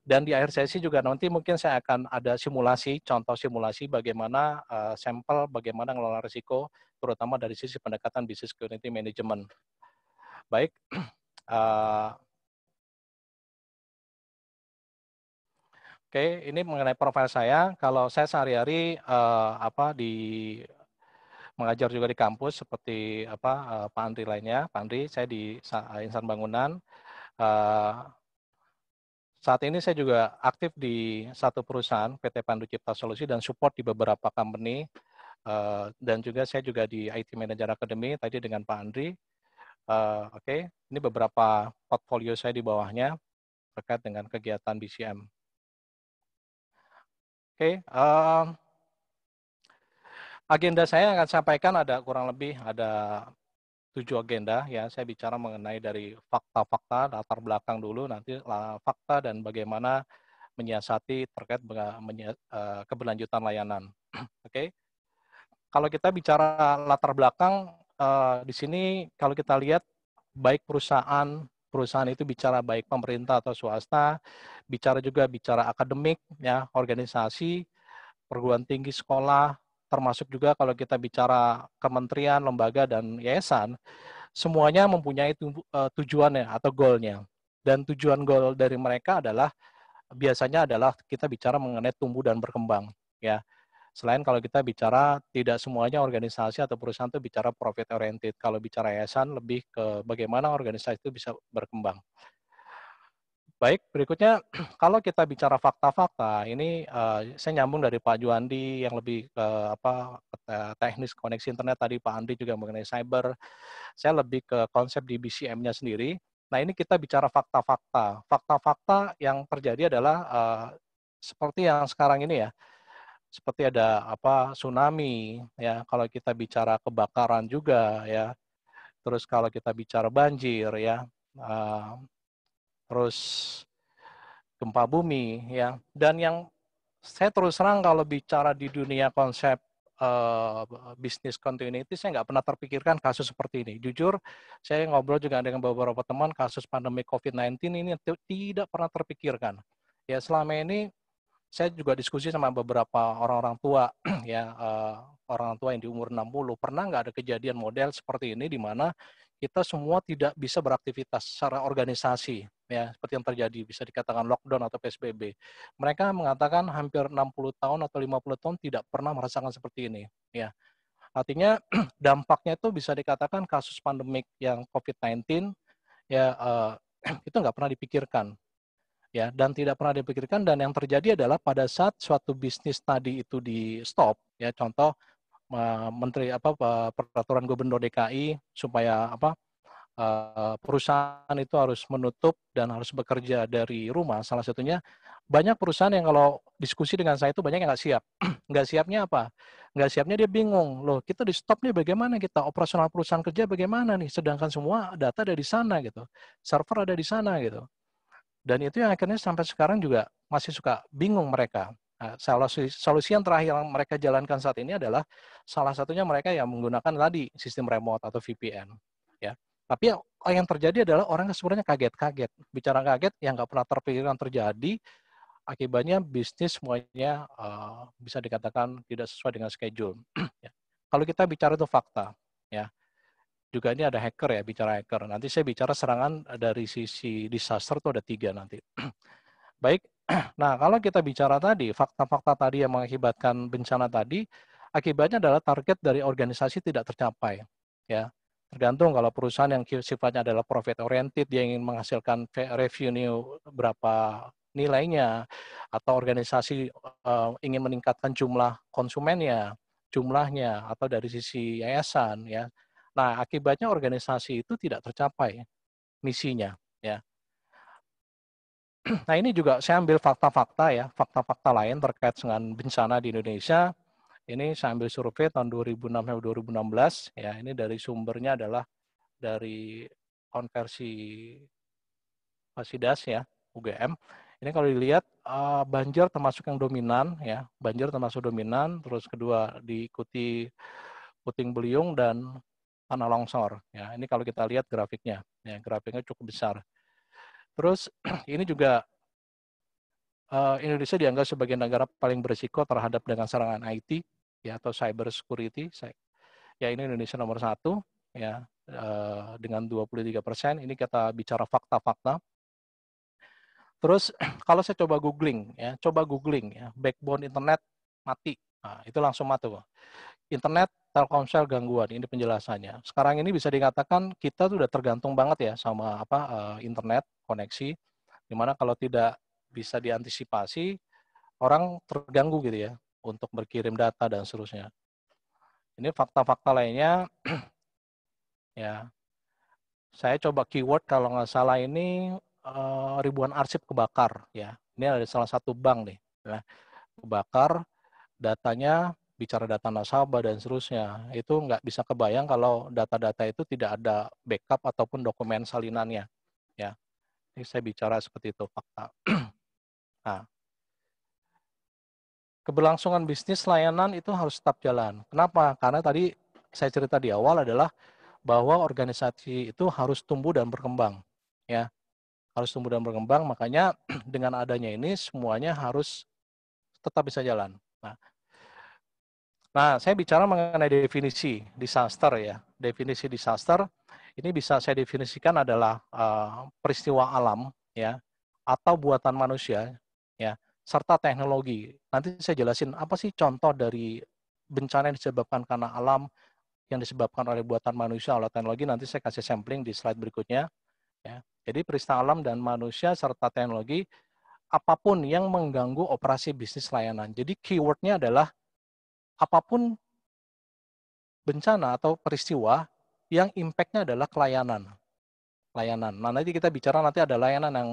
Dan di akhir sesi juga nanti mungkin saya akan ada simulasi, contoh simulasi bagaimana sampel, bagaimana ngelola risiko, terutama dari sisi pendekatan business continuity management. Baik, Oke, ini mengenai profil saya. Kalau saya sehari-hari mengajar juga di kampus seperti Pak Andri lainnya. Pak Andri, saya di Insan Bangunan. Saat ini saya juga aktif di satu perusahaan PT Pandu Cipta Solusi dan support di beberapa company, dan juga saya juga di IT Manager Academy tadi dengan Pak Andri. Oke, ini beberapa portfolio saya di bawahnya terkait dengan kegiatan BCM. Oke, agenda saya akan sampaikan ada kurang lebih ada 7 agenda ya. Saya bicara mengenai dari fakta-fakta, latar belakang dulu, nanti fakta dan bagaimana menyiasati terkait keberlanjutan layanan. Oke. Kalau kita bicara latar belakang, di sini kalau kita lihat baik perusahaan itu bicara baik pemerintah atau swasta, bicara akademik, ya, organisasi, perguruan tinggi sekolah, termasuk juga kalau kita bicara kementerian, lembaga, dan yayasan, semuanya mempunyai tujuannya atau goalnya. Dan tujuan goal dari mereka biasanya adalah kita bicara mengenai tumbuh dan berkembang. Ya, selain kalau kita bicara tidak semuanya organisasi atau perusahaan itu bicara profit oriented. Kalau bicara yayasan lebih ke bagaimana organisasi itu bisa berkembang. Baik, berikutnya kalau kita bicara fakta-fakta, ini saya nyambung dari Pak Juandi yang lebih ke teknis koneksi internet tadi, Pak Andri juga mengenai cyber. Saya lebih ke konsep di BCM-nya sendiri. Nah, ini kita bicara fakta-fakta. Fakta-fakta yang terjadi adalah seperti yang sekarang ini ya. Seperti ada tsunami ya, kalau kita bicara kebakaran juga ya. Terus kalau kita bicara banjir ya. Terus gempa bumi ya, dan yang saya terus terang kalau bicara di dunia konsep bisnis continuity, saya nggak pernah terpikirkan kasus seperti ini. Jujur, saya ngobrol juga dengan beberapa teman, kasus pandemi COVID-19 ini tidak pernah terpikirkan. Ya, selama ini saya juga diskusi sama beberapa orang-orang tua, ya, orang tua yang di umur 60, pernah nggak ada kejadian model seperti ini di mana kita semua tidak bisa beraktivitas secara organisasi, ya, seperti yang terjadi, bisa dikatakan lockdown atau PSBB. Mereka mengatakan hampir 60 tahun atau 50 tahun tidak pernah merasakan seperti ini. Ya. Artinya dampaknya itu bisa dikatakan kasus pandemik yang COVID-19, ya, itu nggak pernah dipikirkan. Ya, dan tidak pernah dipikirkan, dan yang terjadi adalah pada saat suatu bisnis tadi itu di stop, ya, contoh peraturan gubernur DKI supaya perusahaan itu harus menutup dan harus bekerja dari rumah. Salah satunya banyak perusahaan yang kalau diskusi dengan saya itu banyak yang nggak siap. Nggak siapnya apa? Nggak siapnya dia bingung. Loh, kita di stop nih, bagaimana kita operasional perusahaan kerja bagaimana nih? Sedangkan semua data ada di sana gitu, server ada di sana gitu. Dan itu yang akhirnya sampai sekarang juga masih suka bingung mereka. Nah, solusi yang terakhir yang mereka jalankan saat ini adalah salah satunya mereka yang menggunakan tadi sistem remote atau VPN. Ya. Tapi yang terjadi adalah orang sebenarnya kaget-kaget. Bicara kaget yang nggak pernah terpikirkan terjadi, akibatnya bisnis semuanya bisa dikatakan tidak sesuai dengan schedule. Ya. Kalau kita bicara itu fakta, ya. Juga ini ada hacker ya, bicara hacker. Nanti saya bicara serangan dari sisi disaster itu ada 3 nanti. Baik, nah kalau kita bicara tadi, fakta-fakta tadi yang mengakibatkan bencana tadi, akibatnya adalah target dari organisasi tidak tercapai. Ya, tergantung kalau perusahaan yang sifatnya adalah profit oriented, dia ingin menghasilkan revenue berapa nilainya, atau organisasi ingin meningkatkan jumlah konsumennya, jumlahnya, atau dari sisi yayasan, ya. Nah, akibatnya organisasi itu tidak tercapai misinya, ya. Nah, ini juga saya ambil fakta-fakta ya, fakta-fakta lain terkait dengan bencana di Indonesia. Ini saya ambil survei tahun 2006 sampai 2016, ya. Ini dari sumbernya adalah dari konversi Fasidas ya, UGM. Ini kalau dilihat banjir termasuk yang dominan ya, banjir termasuk dominan, terus kedua diikuti puting beliung dan tanah longsor. Ya, ini kalau kita lihat grafiknya, ya, grafiknya cukup besar. Terus ini juga Indonesia dianggap sebagai negara paling berisiko terhadap dengan serangan IT, ya, atau cyber security. Ya, ini Indonesia nomor 1, ya, dengan 23%. Ini kita bicara fakta-fakta. Terus kalau saya coba googling ya, backbone internet mati. Nah, itu langsung mati. Internet, Telkomsel gangguan, ini penjelasannya. Sekarang ini bisa dikatakan kita tuh udah tergantung banget ya sama internet koneksi, dimana kalau tidak bisa diantisipasi, orang terganggu gitu ya untuk berkirim data dan seterusnya. Ini fakta-fakta lainnya, ya. Saya coba keyword kalau nggak salah ini ribuan arsip kebakar ya. Ini ada salah satu bank nih, ya, kebakar, datanya bicara data nasabah dan seterusnya. Itu nggak bisa kebayang kalau data-data itu tidak ada backup ataupun dokumen salinannya. Ya, ini saya bicara seperti itu fakta. Nah, keberlangsungan bisnis layanan itu harus tetap jalan. Kenapa? Karena tadi saya cerita di awal adalah bahwa organisasi itu harus tumbuh dan berkembang. Ya, harus tumbuh dan berkembang. Makanya dengan adanya ini semuanya harus tetap bisa jalan. Nah, saya bicara mengenai definisi disaster ya. Definisi disaster ini bisa saya definisikan adalah peristiwa alam ya atau buatan manusia ya serta teknologi. Nanti saya jelasin apa sih contoh dari bencana yang disebabkan karena alam, yang disebabkan oleh buatan manusia oleh teknologi. Nanti saya kasih sampling di slide berikutnya ya. Jadi peristiwa alam dan manusia serta teknologi apapun yang mengganggu operasi bisnis layanan. Jadi keywordnya adalah apapun bencana atau peristiwa yang impact-nya adalah layanan. Nah, nanti kita bicara nanti ada layanan yang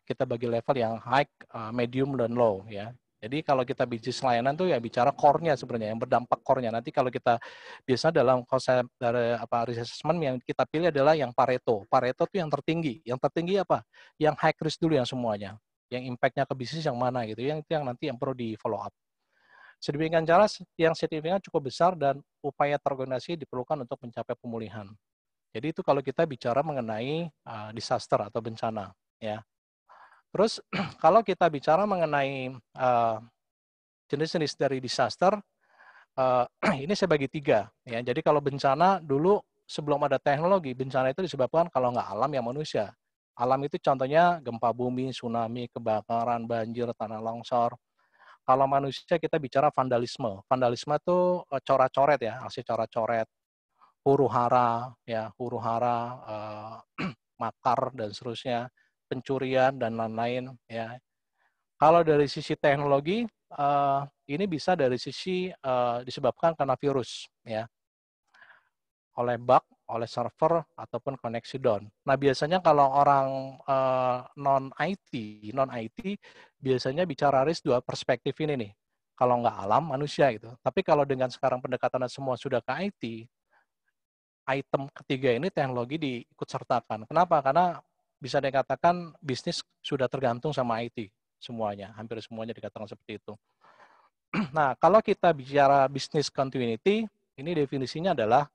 kita bagi level yang high, medium, dan low ya. Jadi kalau kita bisnis layanan tuh ya bicara core-nya sebenarnya, yang berdampak core-nya. Nanti kalau kita biasa dalam konsep dari risk assessment yang kita pilih adalah yang Pareto. Pareto itu yang tertinggi. Yang tertinggi apa? Yang high risk dulu yang semuanya. Yang impact-nya ke bisnis yang mana gitu. Yang itu yang nanti yang perlu di follow up. Sedemikian cara yang signifikan cukup besar dan upaya terorganisasi diperlukan untuk mencapai pemulihan. Jadi itu kalau kita bicara mengenai disaster atau bencana, ya. Terus kalau kita bicara mengenai jenis-jenis dari disaster, ini saya bagi 3, ya. Jadi kalau bencana dulu sebelum ada teknologi, bencana itu disebabkan kalau nggak alam ya manusia. Alam itu contohnya gempa bumi, tsunami, kebakaran, banjir, tanah longsor. Kalau manusia kita bicara vandalisme. Vandalisme itu coret-coret ya, aksi coret-coret, huru-hara, ya, huru-hara, makar dan seterusnya, pencurian dan lain-lain. Ya. Kalau dari sisi teknologi, ini bisa dari sisi disebabkan karena virus, ya, oleh bug, oleh server ataupun koneksi down. Nah biasanya kalau orang non IT biasanya bicara risk 2 perspektif ini nih. Kalau nggak alam manusia gitu. Tapi kalau dengan sekarang pendekatannya semua sudah ke IT, item ketiga ini teknologi diikut sertakan. Kenapa? Karena bisa dikatakan bisnis sudah tergantung sama IT semuanya, hampir semuanya dikatakan seperti itu. Nah, kalau kita bicara business continuity, ini definisinya adalah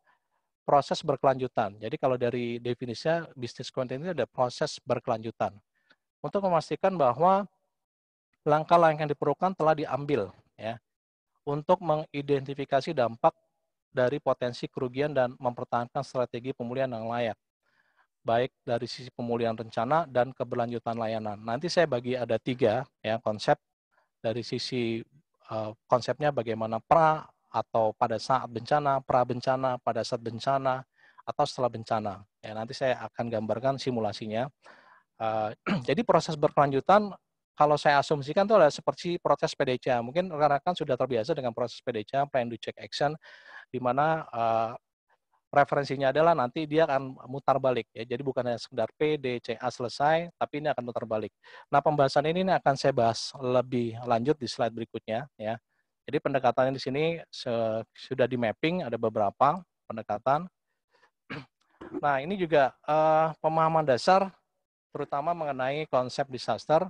proses berkelanjutan. Jadi kalau dari definisinya business continuity ada proses berkelanjutan. Untuk memastikan bahwa langkah-langkah yang diperlukan telah diambil ya untuk mengidentifikasi dampak dari potensi kerugian dan mempertahankan strategi pemulihan yang layak, baik dari sisi pemulihan rencana dan keberlanjutan layanan. Nanti saya bagi ada 3 ya konsep dari sisi konsepnya bagaimana pra atau pada saat bencana, pra bencana, pada saat bencana, atau setelah bencana. Ya, nanti saya akan gambarkan simulasinya. Jadi proses berkelanjutan kalau saya asumsikan itu adalah seperti proses PDCA. Mungkin rekan-rekan sudah terbiasa dengan proses PDCA, Plan, Do, Check, Action, di mana referensinya adalah nanti dia akan mutar balik ya. Jadi bukan hanya sekedar P, D, C, A selesai, tapi ini akan mutar balik. Nah, pembahasan ini akan saya bahas lebih lanjut di slide berikutnya ya. Jadi pendekatannya di sini sudah di mapping, ada beberapa pendekatan. Nah, ini juga pemahaman dasar terutama mengenai konsep disaster.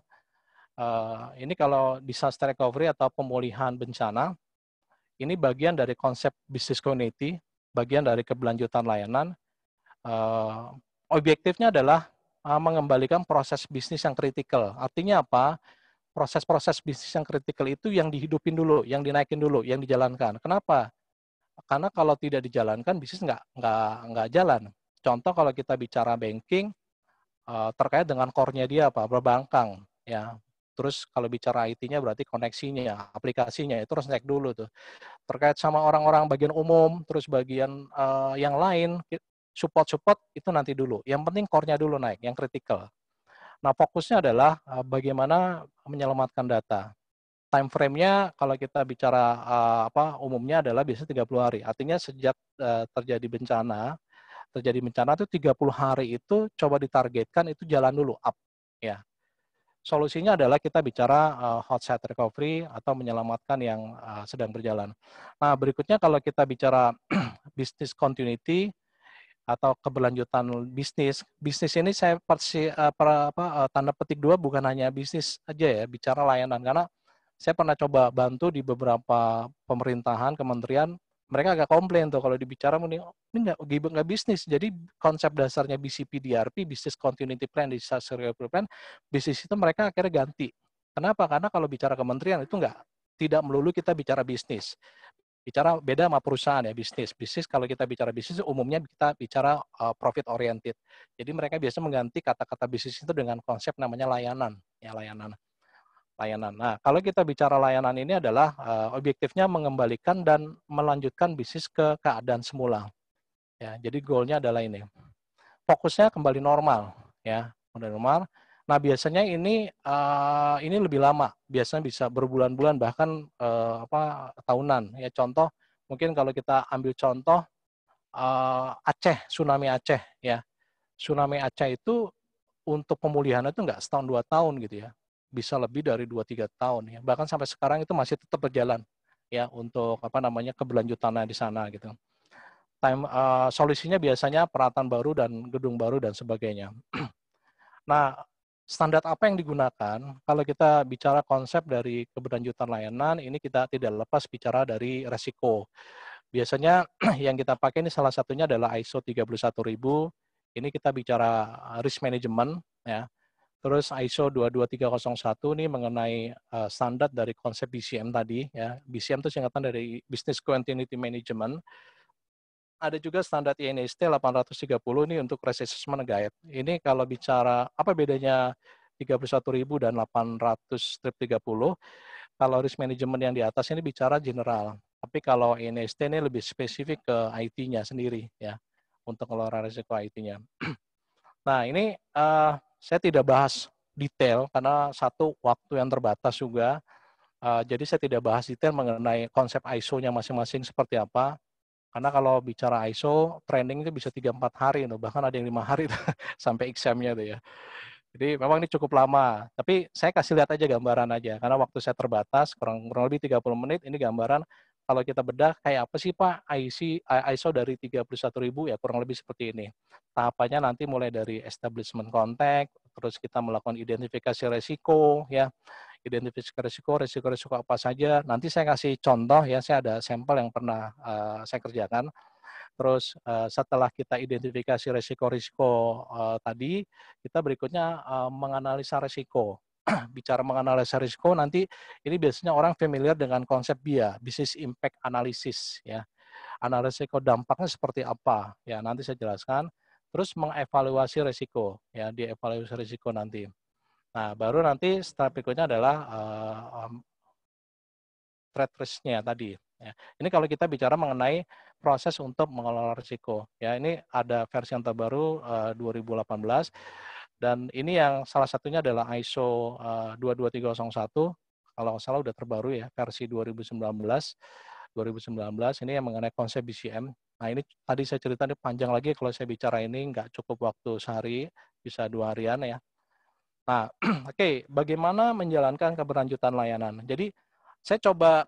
Ini kalau disaster recovery atau pemulihan bencana, ini bagian dari konsep business community, bagian dari keberlanjutan layanan. Objektifnya adalah mengembalikan proses bisnis yang kritikal. Artinya apa? Proses-proses bisnis yang kritikal itu yang dihidupin dulu, yang dinaikin dulu, yang dijalankan. Kenapa? Karena kalau tidak dijalankan, bisnis nggak jalan. Contoh kalau kita bicara banking, terkait dengan core-nya dia apa? Perbankan. ya. Terus kalau bicara IT-nya berarti koneksinya, aplikasinya itu harus naik dulu tuh. Terkait sama orang-orang bagian umum, terus bagian yang lain, support itu nanti dulu. Yang penting core-nya dulu naik, yang kritikal. Nah, fokusnya adalah bagaimana menyelamatkan data. Time frame-nya kalau kita bicara umumnya adalah biasanya 30 hari. Artinya sejak terjadi bencana itu 30 hari itu coba ditargetkan itu jalan dulu up ya. Solusinya adalah kita bicara hot site recovery atau menyelamatkan yang sedang berjalan. Nah, berikutnya kalau kita bicara business continuity atau keberlanjutan bisnis ini saya tanda petik 2 bukan hanya bisnis aja ya, bicara layanan. Karena saya pernah coba bantu di beberapa pemerintahan, kementerian, mereka agak komplain tuh kalau dibicara ini nggak bisnis. Jadi konsep dasarnya BCP DRP, Business Continuity Plan, Disaster Recovery Plan, bisnis itu mereka akhirnya ganti. Kenapa? Karena kalau bicara kementerian itu tidak melulu kita bicara bisnis. Bicara beda sama perusahaan ya, bisnis. Bisnis kalau kita bicara bisnis umumnya kita bicara profit oriented. Jadi mereka biasa mengganti kata-kata bisnis itu dengan konsep namanya layanan, ya layanan. Nah, kalau kita bicara layanan ini adalah objektifnya mengembalikan dan melanjutkan bisnis ke keadaan semula. Ya, jadi goalnya adalah ini. Fokusnya kembali normal, ya, kembali normal. Nah, biasanya ini lebih lama. Biasanya bisa berbulan-bulan bahkan tahunan. Ya, contoh mungkin kalau kita ambil contoh Aceh, tsunami Aceh, ya. Tsunami Aceh itu untuk pemulihan itu nggak setahun 2 tahun gitu ya. Bisa lebih dari 2-3 tahun ya. Bahkan sampai sekarang itu masih tetap berjalan ya untuk keberlanjutannya di sana gitu. Solusinya biasanya peralatan baru dan gedung baru dan sebagainya. Nah, standar apa yang digunakan? Kalau kita bicara konsep dari keberlanjutan layanan, ini kita tidak lepas bicara dari resiko. Biasanya yang kita pakai ini salah satunya adalah ISO 31000. Ini kita bicara risk management ya. Terus ISO 22301 ini mengenai standar dari konsep BCM tadi ya. BCM itu singkatan dari Business Continuity Management. Ada juga standar INST 830 ini untuk risk assessment guide. Ini kalau bicara apa bedanya 31.000 dan 800-30, kalau risk management yang di atas ini bicara general. Tapi kalau INST ini lebih spesifik ke IT-nya sendiri ya, untuk mengelola risiko IT-nya. Nah, ini saya tidak bahas detail karena satu waktu yang terbatas juga. Jadi saya tidak bahas detail mengenai konsep ISO-nya masing-masing seperti apa. Karena kalau bicara ISO, training itu bisa 3-4 hari, bahkan ada yang 5 hari sampai exam-nya itu ya. Jadi memang ini cukup lama. Tapi saya kasih lihat aja gambaran aja, karena waktu saya terbatas, kurang lebih 30 menit, ini gambaran kalau kita bedah kayak apa sih Pak ISO dari 31.000 ya kurang lebih seperti ini. Tahapannya nanti mulai dari establishment contact, terus kita melakukan identifikasi resiko ya. Identifikasi resiko apa saja. Nanti saya kasih contoh ya, saya ada sampel yang pernah saya kerjakan. Terus setelah kita identifikasi resiko-resiko tadi, kita berikutnya menganalisa resiko. Bicara menganalisa risiko nanti ini biasanya orang familiar dengan konsep BIA, Business Impact Analysis ya. Analisis risiko dampaknya seperti apa ya, nanti saya jelaskan. Terus mengevaluasi risiko ya, dievaluasi risiko nanti. Nah, baru nanti step berikutnya adalah threat risk-nya tadi ya. Ini kalau kita bicara mengenai proses untuk mengelola risiko ya. Ini ada versi yang terbaru 2018. Dan ini yang salah satunya adalah ISO 22301, kalau nggak salah udah terbaru ya, versi 2019 ini yang mengenai konsep BCM. Nah ini tadi saya cerita ini panjang lagi kalau saya bicara ini nggak cukup waktu sehari, bisa 2 harian ya. Nah oke, bagaimana menjalankan keberlanjutan layanan. Jadi saya coba,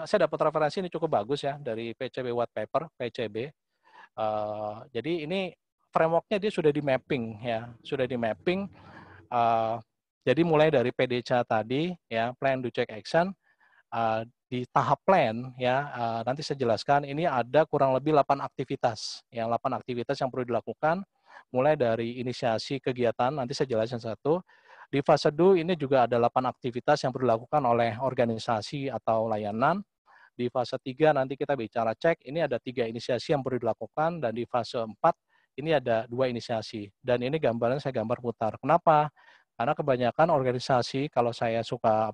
saya dapat referensi ini cukup bagus ya dari PCB White Paper, PCB. Jadi ini framework-nya dia sudah di mapping ya, sudah di mapping. Jadi mulai dari PDCA tadi ya, plan do check action, di tahap plan ya, nanti saya jelaskan ini ada kurang lebih 8 aktivitas, yang 8 aktivitas yang perlu dilakukan, mulai dari inisiasi kegiatan, nanti saya jelaskan satu. Di fase 2 ini juga ada 8 aktivitas yang perlu dilakukan oleh organisasi atau layanan. Di fase 3 nanti kita bicara cek, ini ada 3 inisiasi yang perlu dilakukan, dan di fase 4 ini ada 2 inisiasi. Dan ini gambarnya saya gambar putar. Kenapa? Karena kebanyakan organisasi, kalau saya suka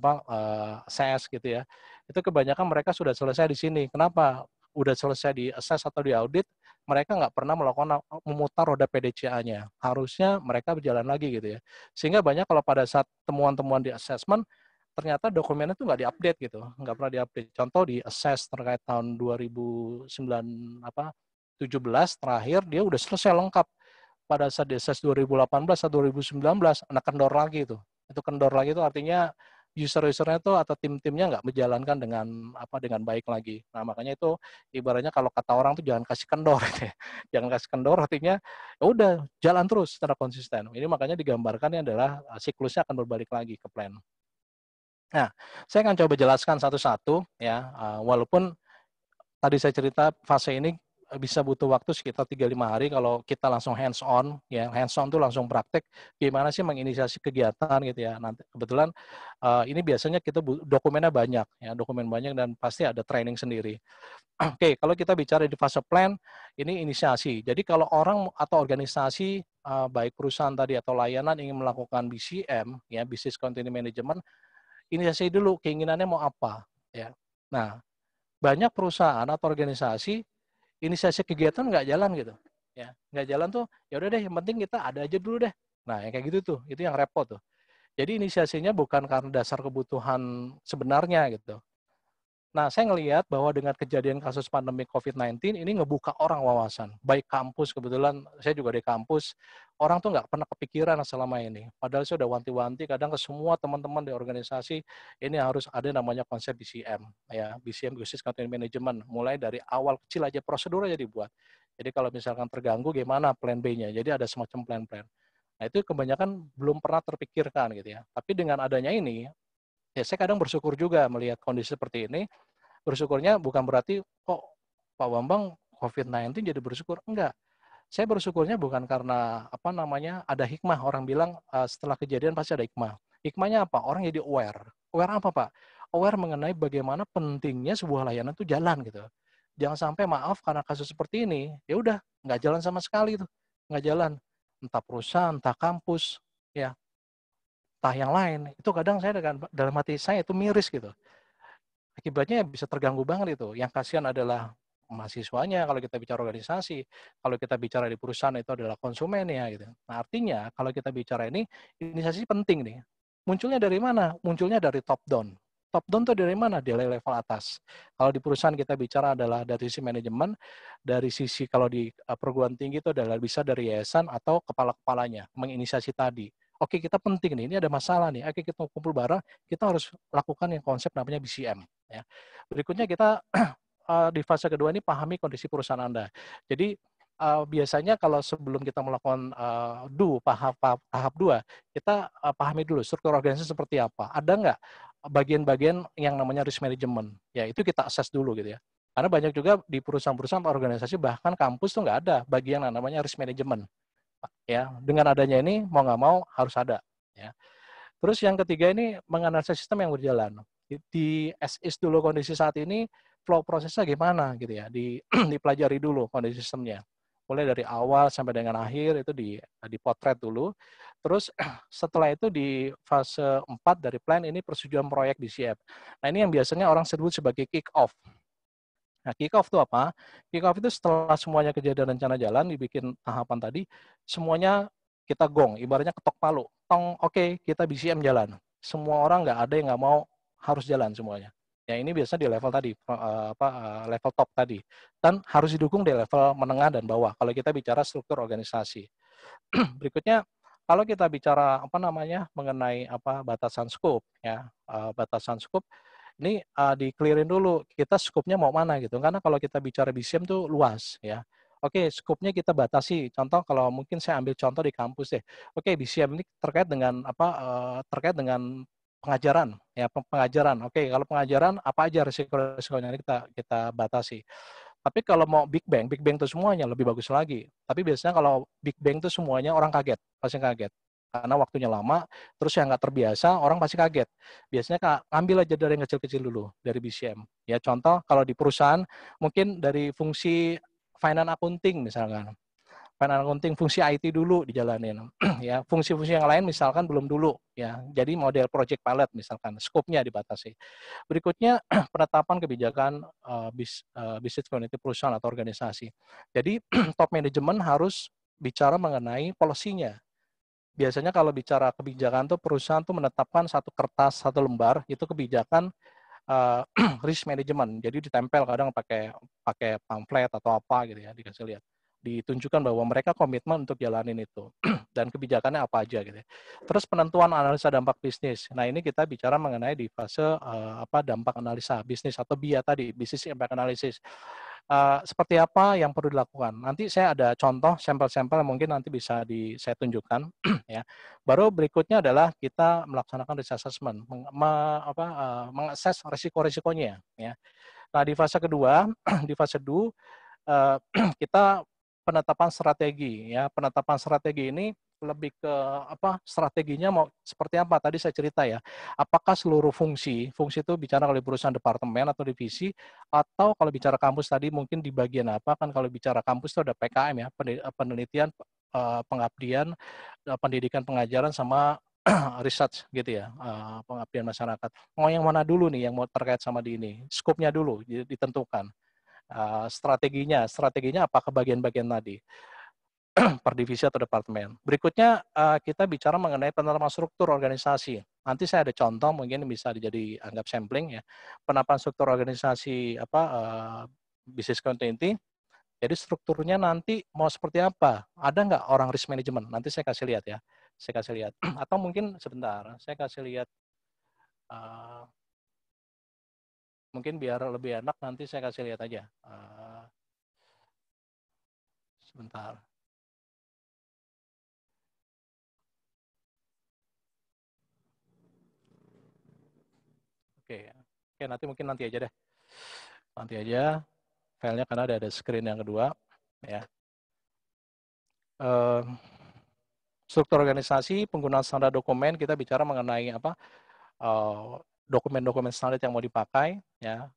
SES gitu ya, itu kebanyakan mereka sudah selesai di sini. Kenapa? Udah selesai di assess atau di audit, mereka nggak pernah melakukan memutar roda PDCA-nya. Harusnya mereka berjalan lagi gitu ya. Sehingga banyak kalau pada saat temuan-temuan di assessment, ternyata dokumennya tuh nggak diupdate gitu, nggak pernah diupdate. Contoh di assess terkait tahun 2017 terakhir, dia udah selesai lengkap. Pada saat di assess 2018 atau 2019, anak kendor lagi tuh. Itu kendor lagi itu artinya user-usernya tuh atau tim-timnya nggak menjalankan dengan baik lagi. Nah, makanya itu ibaratnya kalau kata orang tuh jangan kasih kendor gitu ya. Jangan kasih kendor artinya ya udah jalan terus secara konsisten. Ini makanya digambarkannya adalah siklusnya akan berbalik lagi ke plan. Nah, saya akan coba jelaskan satu-satu ya, walaupun tadi saya cerita fase ini bisa butuh waktu sekitar 3-5 hari kalau kita langsung hands on ya, hands on tuh langsung praktek gimana sih menginisiasi kegiatan gitu ya. Nanti kebetulan ini biasanya kita dokumennya banyak ya, dokumen banyak dan pasti ada training sendiri. Oke, kalau kita bicara di fase plan, ini inisiasi. Jadi kalau orang atau organisasi baik perusahaan tadi atau layanan ingin melakukan BCM ya, Business Continuity Management, inisiasi dulu keinginannya mau apa ya. Nah, banyak perusahaan atau organisasi inisiasi kegiatan nggak jalan gitu ya, nggak jalan tuh ya udah deh yang penting kita ada aja dulu deh. Nah yang kayak gitu tuh itu yang repot tuh. Jadi inisiasinya bukan karena dasar kebutuhan sebenarnya gitu. Nah, saya ngelihat bahwa dengan kejadian kasus pandemi COVID-19 ini ngebuka orang wawasan. Baik kampus, kebetulan saya juga di kampus, orang tuh nggak pernah kepikiran selama ini. Padahal saya udah wanti-wanti kadang ke semua teman-teman di organisasi, ini harus ada namanya konsep BCM. Ya, BCM, Business Continuity Management. Mulai dari awal kecil aja, prosedur aja dibuat. Jadi kalau misalkan terganggu, gimana plan B-nya? Jadi ada semacam plan-plan. Nah, itu kebanyakan belum pernah terpikirkan gitu ya. Tapi dengan adanya ini, ya saya kadang bersyukur juga melihat kondisi seperti ini. Bersyukurnya bukan berarti kok Pak Bambang COVID-19 jadi bersyukur. Enggak. Saya bersyukurnya bukan karena ada hikmah. Orang bilang setelah kejadian pasti ada hikmah. Hikmahnya apa? Orang jadi aware. Aware apa, Pak? Aware mengenai bagaimana pentingnya sebuah layanan itu jalan gitu. Jangan sampai maaf karena kasus seperti ini, ya udah nggak jalan sama sekali tuh. Nggak jalan. Entah perusahaan, entah kampus, ya, entah yang lain. Itu kadang saya dalam hati saya itu miris gitu. Akibatnya bisa terganggu banget itu. Yang kasihan adalah mahasiswanya kalau kita bicara organisasi, kalau kita bicara di perusahaan itu adalah konsumen ya gitu. Nah, artinya kalau kita bicara ini inisiasi penting nih. Munculnya dari mana? Munculnya dari top down. Top down itu dari mana? Dari level atas. Kalau di perusahaan kita bicara adalah dari sisi manajemen, dari sisi kalau di perguruan tinggi itu adalah bisa dari yayasan atau kepala-kepalanya menginisiasi tadi. Oke, kita penting nih, ini ada masalah nih. Oke, kita kumpul bareng, kita harus lakukan yang konsep namanya BCM. Ya. Berikutnya kita di fase kedua ini pahami kondisi perusahaan Anda. Jadi biasanya kalau sebelum kita melakukan tahap 2, kita pahami dulu struktur organisasi seperti apa. Ada nggak bagian-bagian yang namanya risk management? Ya itu kita assess dulu gitu ya. Karena banyak juga di perusahaan-perusahaan organisasi bahkan kampus tuh nggak ada bagian yang namanya risk management. Ya, dengan adanya ini mau nggak mau harus ada. Ya. Terus yang ketiga ini menganalisis sistem yang berjalan. Di as-is dulu kondisi saat ini, flow prosesnya gimana gitu ya, dipelajari dulu kondisi sistemnya. Mulai dari awal sampai dengan akhir itu dipotret dulu. Terus setelah itu di fase 4 dari plan ini persetujuan proyek BCM. Nah ini yang biasanya orang sebut sebagai kick off. Nah, kick off itu apa? Kick off itu setelah semuanya kejadian rencana jalan, dibikin tahapan tadi, semuanya kita gong, ibaratnya ketok palu. Tong, oke, kita BCM jalan. Semua orang nggak ada yang nggak mau harus jalan semuanya. Ya ini biasa di level tadi, level top tadi. Dan harus didukung di level menengah dan bawah, kalau kita bicara struktur organisasi. Berikutnya, kalau kita bicara mengenai batasan scope, ya, batasan scope, ini di-clearin dulu, kita skopnya mau mana gitu. Karena kalau kita bicara BCM tuh luas ya. Oke, skopnya kita batasi. Contoh kalau mungkin saya ambil contoh di kampus deh. Oke, BCM ini terkait dengan terkait dengan pengajaran ya, pengajaran. Oke, kalau pengajaran apa aja risiko-risikonya ini kita batasi. Tapi kalau mau Big Bang itu semuanya lebih bagus lagi. Tapi biasanya kalau Big Bang itu semuanya orang kaget, pasti kaget. Karena waktunya lama, terus yang nggak terbiasa, orang pasti kaget. Biasanya ambil aja dari yang kecil-kecil dulu, dari BCM. Ya, contoh kalau di perusahaan, mungkin dari fungsi finance accounting misalkan. Finance accounting fungsi IT dulu dijalanin ya. Fungsi-fungsi yang lain misalkan belum dulu ya. Jadi model project pilot misalkan skopnya dibatasi. Berikutnya penetapan kebijakan business community perusahaan atau organisasi. Jadi top management harus bicara mengenai polisinya. Biasanya kalau bicara kebijakan tuh perusahaan tuh menetapkan satu kertas, satu lembar, itu kebijakan risk management. Jadi ditempel kadang pakai pamflet atau apa gitu ya, dikasih lihat. Ditunjukkan bahwa mereka komitmen untuk jalanin itu dan kebijakannya apa aja gitu. Terus penentuan analisa dampak bisnis. Nah, ini kita bicara mengenai di fase dampak analisa bisnis atau BIA tadi, business impact analysis. Seperti apa yang perlu dilakukan. Nanti saya ada contoh sampel-sampel yang mungkin nanti bisa saya tunjukkan ya. Baru berikutnya adalah kita melaksanakan risk assessment, mengakses risiko-risikonya ya. Nah, di fase kedua, di fase 2 kita penetapan strategi ya. Penetapan strategi ini lebih ke strateginya mau seperti apa, tadi saya cerita ya, apakah seluruh fungsi itu bicara kalau di perusahaan departemen atau divisi, atau kalau bicara kampus tadi mungkin di bagian apa, kan kalau bicara kampus itu ada PKM ya, penelitian, pengabdian, pendidikan pengajaran sama research gitu ya, pengabdian masyarakat. Mau yang mana dulu nih yang mau terkait sama di ini, skopnya dulu ditentukan. Strateginya apakah bagian-bagian tadi per divisi atau departemen. Berikutnya kita bicara mengenai penerapan struktur organisasi. Nanti saya ada contoh mungkin bisa anggap sampling ya. Penerapan struktur organisasi business continuity. Jadi strukturnya nanti mau seperti apa? Ada nggak orang risk management? Nanti saya kasih lihat ya. Saya kasih lihat. Atau mungkin sebentar, saya kasih lihat. Mungkin biar lebih enak nanti saya kasih lihat aja. Sebentar. Oke, nanti mungkin nanti aja deh. Nanti aja filenya karena ada screen yang kedua ya. Struktur organisasi, penggunaan standar dokumen, kita bicara mengenai dokumen-dokumen standar yang mau dipakai ya.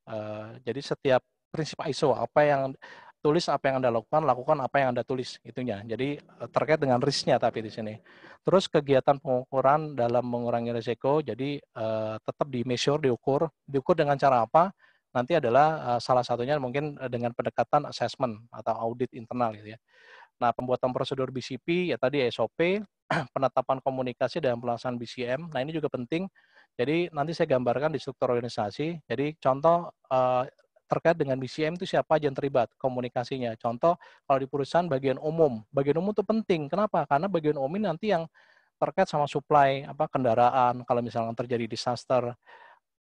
Jadi setiap prinsip ISO apa yang tulis, apa yang Anda lakukan apa yang Anda tulis itunya. Jadi terkait dengan risknya tapi di sini. Terus kegiatan pengukuran dalam mengurangi risiko, jadi tetap diukur dengan cara apa? Nanti adalah salah satunya mungkin dengan pendekatan assessment atau audit internal gitu ya. Nah, pembuatan prosedur BCP ya tadi SOP, penetapan komunikasi dan pelaksanaan BCM. Nah, ini juga penting. Jadi nanti saya gambarkan di struktur organisasi. Jadi contoh terkait dengan BCM itu siapa aja yang terlibat komunikasinya. Contoh kalau di perusahaan bagian umum itu penting. Kenapa? Karena bagian umum ini nanti yang terkait sama supply kendaraan kalau misalnya terjadi disaster.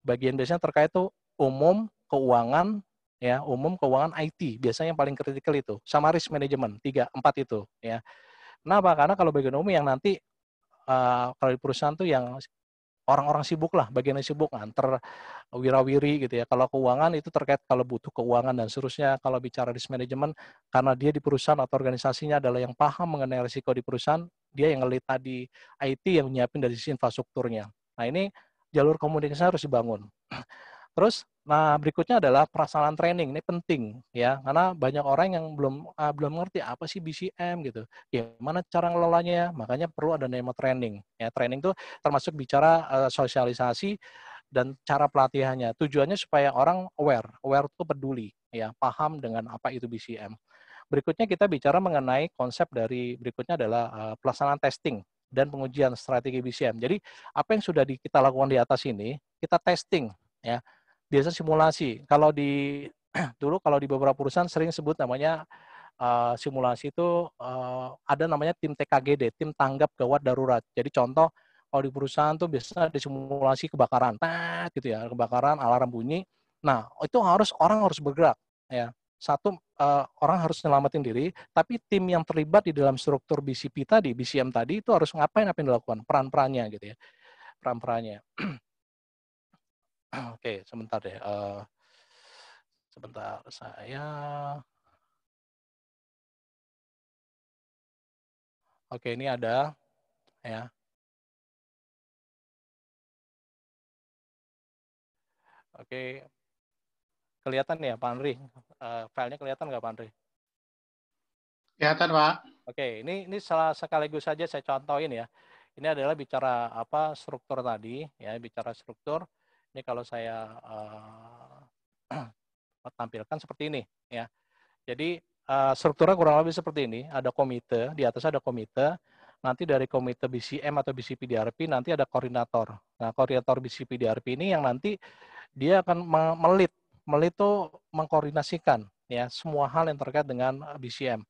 Bagian biasanya terkait itu umum, keuangan, ya umum, keuangan, IT biasanya yang paling kritikal itu, sama risk management 3-4 itu ya. Kenapa? Karena kalau bagian umum yang nanti kalau di perusahaan tuh yang orang-orang sibuk lah, bagian yang sibuk nganter wirawiri gitu ya. Kalau keuangan itu terkait kalau butuh keuangan dan seterusnya. Kalau bicara risk management, karena dia di perusahaan atau organisasinya adalah yang paham mengenai risiko di perusahaan, dia yang ngelit tadi IT yang nyiapin dari sisi infrastrukturnya. Nah, ini jalur komunikasi harus dibangun. Terus, nah berikutnya adalah pelaksanaan training. Ini penting ya, karena banyak orang yang belum ngerti apa sih BCM gitu. Gimana cara ngelolanya? Makanya perlu ada nama training. Ya, training itu termasuk bicara sosialisasi dan cara pelatihannya. Tujuannya supaya orang aware itu peduli, ya paham dengan apa itu BCM. Berikutnya kita bicara mengenai konsep dari berikutnya adalah pelaksanaan testing dan pengujian strategi BCM. Jadi apa yang sudah kita lakukan di atas ini kita testing ya. Biasa simulasi. Kalau dulu kalau di beberapa perusahaan sering sebut namanya simulasi itu ada namanya tim TKGD, tim tanggap gawat darurat. Jadi contoh kalau di perusahaan tuh biasanya ada simulasi kebakaran, gitu ya, kebakaran, alarm bunyi. Nah itu orang harus bergerak ya. Satu orang harus nyelamatin diri, tapi tim yang terlibat di dalam struktur BCM tadi itu harus ngapain apa yang dilakukan, peran-perannya gitu ya, peran-perannya. Oke, sebentar deh. Sebentar, Oke, ini ada ya. Oke, kelihatan ya Pak Andri? Filenya kelihatan nggak Pak Andri? Kelihatan, Pak. Oke, ini sekaligus saja saya contohin ya. Ini adalah bicara struktur tadi ya, bicara struktur. Ini kalau saya tampilkan seperti ini ya. Jadi strukturnya kurang lebih seperti ini. Ada komite, di atas ada komite. Nanti dari komite BCM atau BCPDRP nanti ada koordinator. Nah, koordinator BCPDRP ini yang nanti dia akan melit itu mengkoordinasikan ya semua hal yang terkait dengan BCM.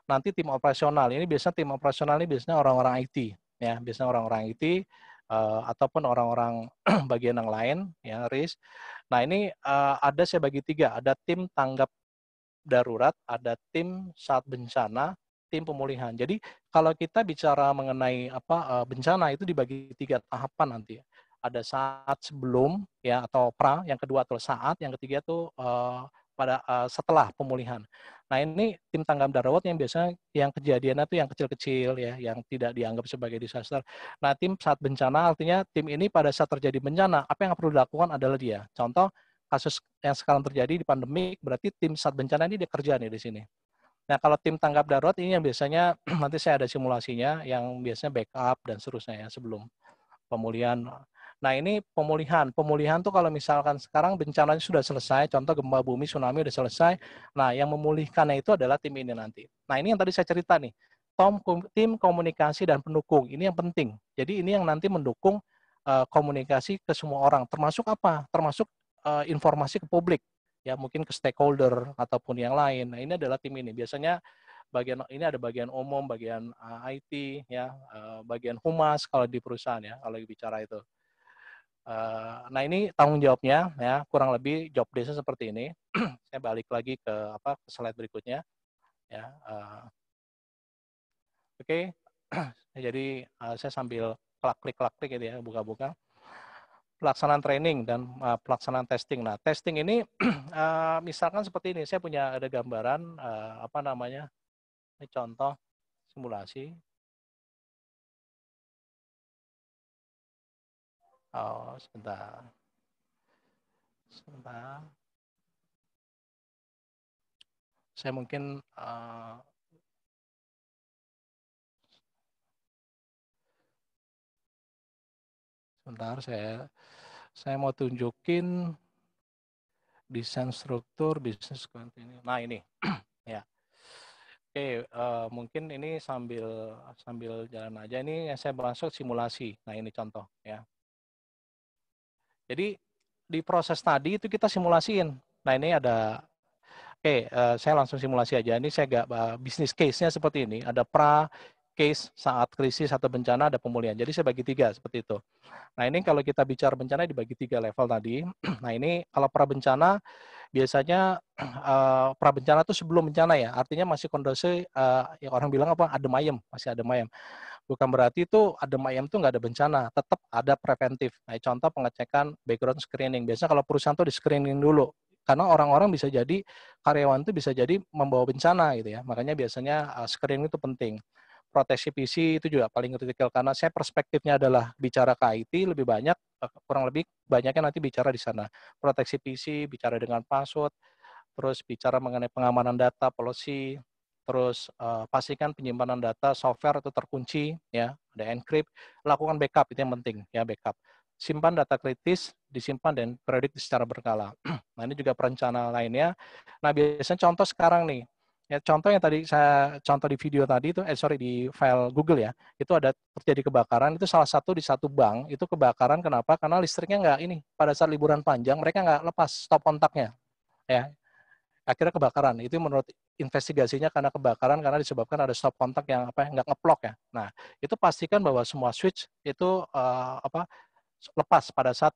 Nanti tim operasional ini biasanya orang-orang IT ya, biasanya orang-orang IT ataupun orang-orang bagian yang lain ya, risk. Nah, ini ada saya bagi 3, ada tim tanggap darurat, ada tim saat bencana, tim pemulihan. Jadi kalau kita bicara mengenai bencana itu dibagi 3 tahapan nanti. Ada saat sebelum ya atau pra, yang kedua adalah saat, yang ketiga itu setelah pemulihan. Nah, ini tim tanggap darurat yang biasanya yang kejadiannya itu yang kecil-kecil ya, yang tidak dianggap sebagai disaster. Nah, tim saat bencana artinya tim ini pada saat terjadi bencana, apa yang perlu dilakukan adalah dia. Contoh kasus yang sekarang terjadi di pandemi, berarti tim saat bencana ini dia kerja nih di sini. Nah, kalau tim tanggap darurat ini yang biasanya nanti saya ada simulasinya, yang biasanya backup dan seterusnya ya sebelum pemulihan. Nah, ini pemulihan. Pemulihan tuh kalau misalkan sekarang bencananya sudah selesai, contoh gempa bumi, tsunami sudah selesai. Nah, yang memulihkannya itu adalah tim ini nanti. Nah, ini yang tadi saya cerita nih. Tim komunikasi dan pendukung. Ini yang penting. Jadi ini yang nanti mendukung komunikasi ke semua orang. Termasuk apa? Termasuk informasi ke publik. Ya, mungkin ke stakeholder ataupun yang lain. Nah, ini adalah tim ini. Biasanya bagian ini ada bagian umum, bagian IT, ya, bagian humas kalau di perusahaan ya, kalau bicara itu. Nah, ini tanggung jawabnya ya, kurang lebih job desk seperti ini. Saya balik lagi ke ke slide berikutnya ya. Oke. Jadi saya sambil klik-klik gitu ya, buka-buka. Pelaksanaan training dan pelaksanaan testing. Nah, testing ini misalkan seperti ini, saya punya ada gambaran ini contoh simulasi. Oh, sebentar. Saya mungkin sebentar, saya mau tunjukin desain struktur bisnis continuity. Nah, ini ya. Oke, mungkin ini sambil jalan aja. Ini yang saya masuk simulasi. Nah, ini contoh ya. Jadi di proses tadi itu kita simulasiin. Nah, ini ada. Oke, saya langsung simulasi aja. Ini saya bisnis case-nya seperti ini. Ada pra, case saat krisis atau bencana, ada pemulihan. Jadi saya bagi 3 seperti itu. Nah, ini kalau kita bicara bencana dibagi 3 level tadi. Nah, ini kalau pra bencana biasanya pra bencana itu sebelum bencana ya. Artinya masih kondisi yang orang bilang adem ayem, masih adem ayem. Bukan berarti itu adem ayem itu nggak ada bencana, tetap ada preventif. Nah, contoh pengecekan background screening. Biasanya kalau perusahaan tuh di screening dulu. Karena orang-orang bisa jadi, karyawan itu bisa jadi membawa bencana gitu ya. Makanya biasanya screening itu penting. Proteksi PC itu juga paling kritikal karena saya perspektifnya adalah bicara ke IT lebih banyak, kurang lebih banyaknya nanti bicara di sana. Proteksi PC, bicara dengan password, terus bicara mengenai pengamanan data, policy, terus pastikan penyimpanan data software itu terkunci ya, ada encrypt, lakukan backup itu yang penting ya, backup. Simpan data kritis, disimpan dan prediksi secara berkala. Nah, ini juga perencanaan lainnya. Nah, biasanya contoh sekarang nih, ya, contoh yang tadi saya contoh di video tadi itu, di file Google ya, itu ada terjadi kebakaran, itu salah satu di satu bank, itu kebakaran kenapa? Karena listriknya nggak ini, pada saat liburan panjang, mereka nggak lepas stop kontaknya. Ya, akhirnya kebakaran. Itu menurut investigasinya karena kebakaran karena disebabkan ada stop kontak yang nggak ngeplok ya. Nah, itu pastikan bahwa semua switch itu lepas pada saat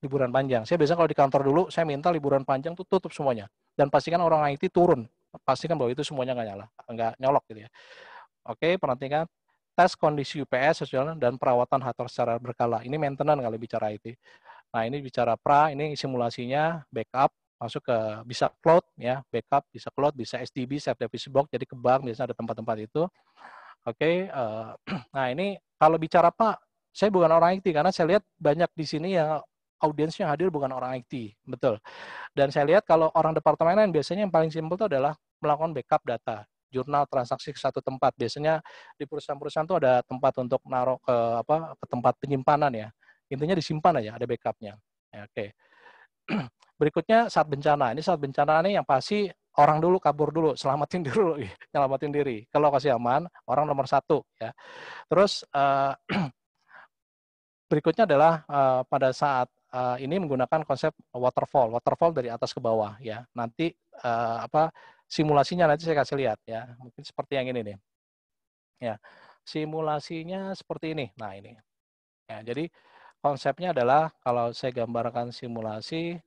liburan panjang. Saya biasanya kalau di kantor dulu, saya minta liburan panjang tuh tutup semuanya dan pastikan orang IT turun, pastikan bahwa itu semuanya nggak nyolok gitu ya. Oke, perhatikan tes kondisi UPS dan perawatan hardware secara berkala. Ini maintenance kalau bicara IT. Nah, ini bicara pra, ini simulasinya backup masuk ke bisa cloud ya, backup bisa cloud, bisa SDB, Save Device Box, jadi ke bank biasanya ada tempat-tempat itu. Oke, nah ini kalau bicara Pak, saya bukan orang IT karena saya lihat banyak di sini yang audiensnya hadir bukan orang IT, betul. Dan saya lihat kalau orang departemen lain biasanya yang paling simpel itu adalah melakukan backup data. jurnal transaksi ke satu tempat. Biasanya di perusahaan-perusahaan tuh ada tempat untuk naruh ke tempat penyimpanan ya. Intinya disimpan aja, ada backupnya. Ya, oke. Berikutnya saat bencana. Ini saat bencana nih yang pasti orang dulu kabur dulu, selamatin diri dulu, nyelamatin diri. Kalau kasih aman, orang nomor satu ya. Terus berikutnya adalah pada saat ini menggunakan konsep waterfall dari atas ke bawah ya. Nanti simulasinya nanti saya kasih lihat ya. Mungkin seperti yang ini nih. Ya. Simulasinya seperti ini. Nah, ini. Ya, jadi konsepnya adalah kalau saya gambarkan simulasi.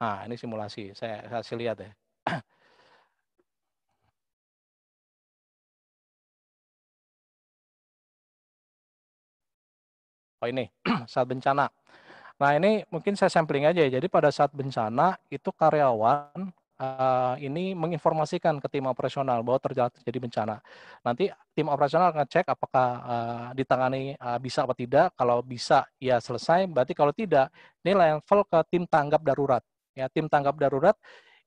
Nah, ini simulasi. Saya kasih lihat ya. Oh ini, saat bencana. Nah ini mungkin saya sampling aja ya. Jadi pada saat bencana itu karyawan ini menginformasikan ke tim operasional bahwa terjadi bencana. Nanti tim operasional ngecek apakah ditangani bisa apa tidak. Kalau bisa ya selesai. Berarti kalau tidak ini level ke tim tanggap darurat. Ya tim tanggap darurat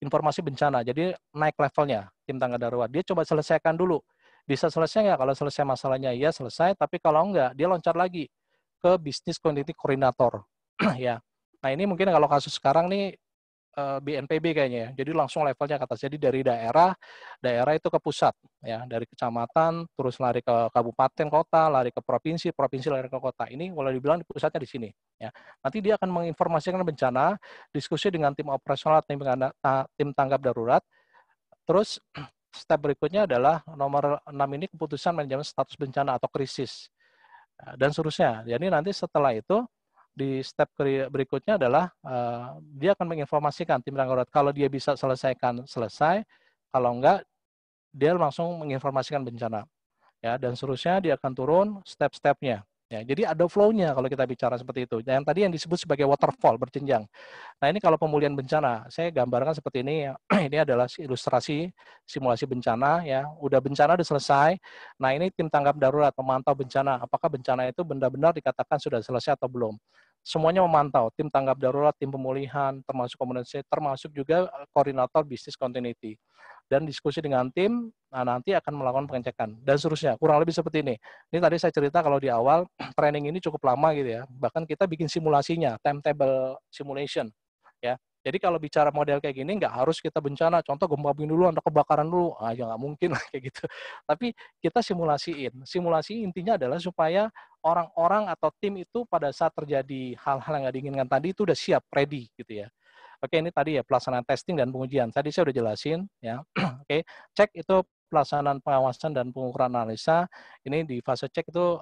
informasi bencana. Jadi naik levelnya tim tanggap darurat. Dia coba selesaikan dulu. Bisa selesai nggak? Kalau selesai masalahnya ya selesai. Tapi kalau enggak dia loncat lagi ke bisnis continuity koordinator ya. Nah ini mungkin kalau kasus sekarang nih BNPB kayaknya ya. Jadi langsung levelnya ke atas. Jadi dari daerah itu ke pusat ya, dari kecamatan terus lari ke kabupaten kota, lari ke provinsi lari ke kota. Ini boleh dibilang di pusatnya di sini ya. Nanti dia akan menginformasikan bencana, diskusi dengan tim operasional, tim tanggap darurat. Terus step berikutnya adalah nomor 6 ini keputusan manajemen status bencana atau krisis. Dan seterusnya. Jadi nanti setelah itu di step berikutnya adalah dia akan menginformasikan tim tanggap darurat kalau dia bisa selesaikan selesai, kalau enggak dia langsung menginformasikan bencana. Ya, dan seterusnya dia akan turun step-stepnya. Ya, jadi ada flow-nya kalau kita bicara seperti itu. Yang tadi yang disebut sebagai waterfall berjenjang. Nah, ini kalau pemulihan bencana, saya gambarkan seperti ini. Ini adalah ilustrasi simulasi bencana ya. Udah bencana udah selesai. Nah, ini tim tanggap darurat memantau bencana. Apakah bencana itu benar-benar dikatakan sudah selesai atau belum? Semuanya memantau, tim tanggap darurat, tim pemulihan, termasuk komunikasi, termasuk juga koordinator bisnis continuity. Dan diskusi dengan tim, nah nanti akan melakukan pengecekan dan seterusnya. Kurang lebih seperti ini. Ini tadi saya cerita kalau di awal training ini cukup lama gitu ya. Bahkan kita bikin simulasinya, timetable simulation ya. Jadi kalau bicara model kayak gini nggak harus kita bencana, contoh gempa bumi dulu atau kebakaran dulu, ya nggak mungkin lah kayak gitu. Tapi kita simulasiin. Simulasi intinya adalah supaya orang-orang atau tim itu pada saat terjadi hal-hal yang nggak diinginkan tadi itu udah siap, ready gitu ya. Oke, ini tadi ya pelaksanaan testing dan pengujian. Tadi saya udah jelasin ya. Oke, cek itu pelaksanaan pengawasan dan pengukuran analisa. Ini di fase cek itu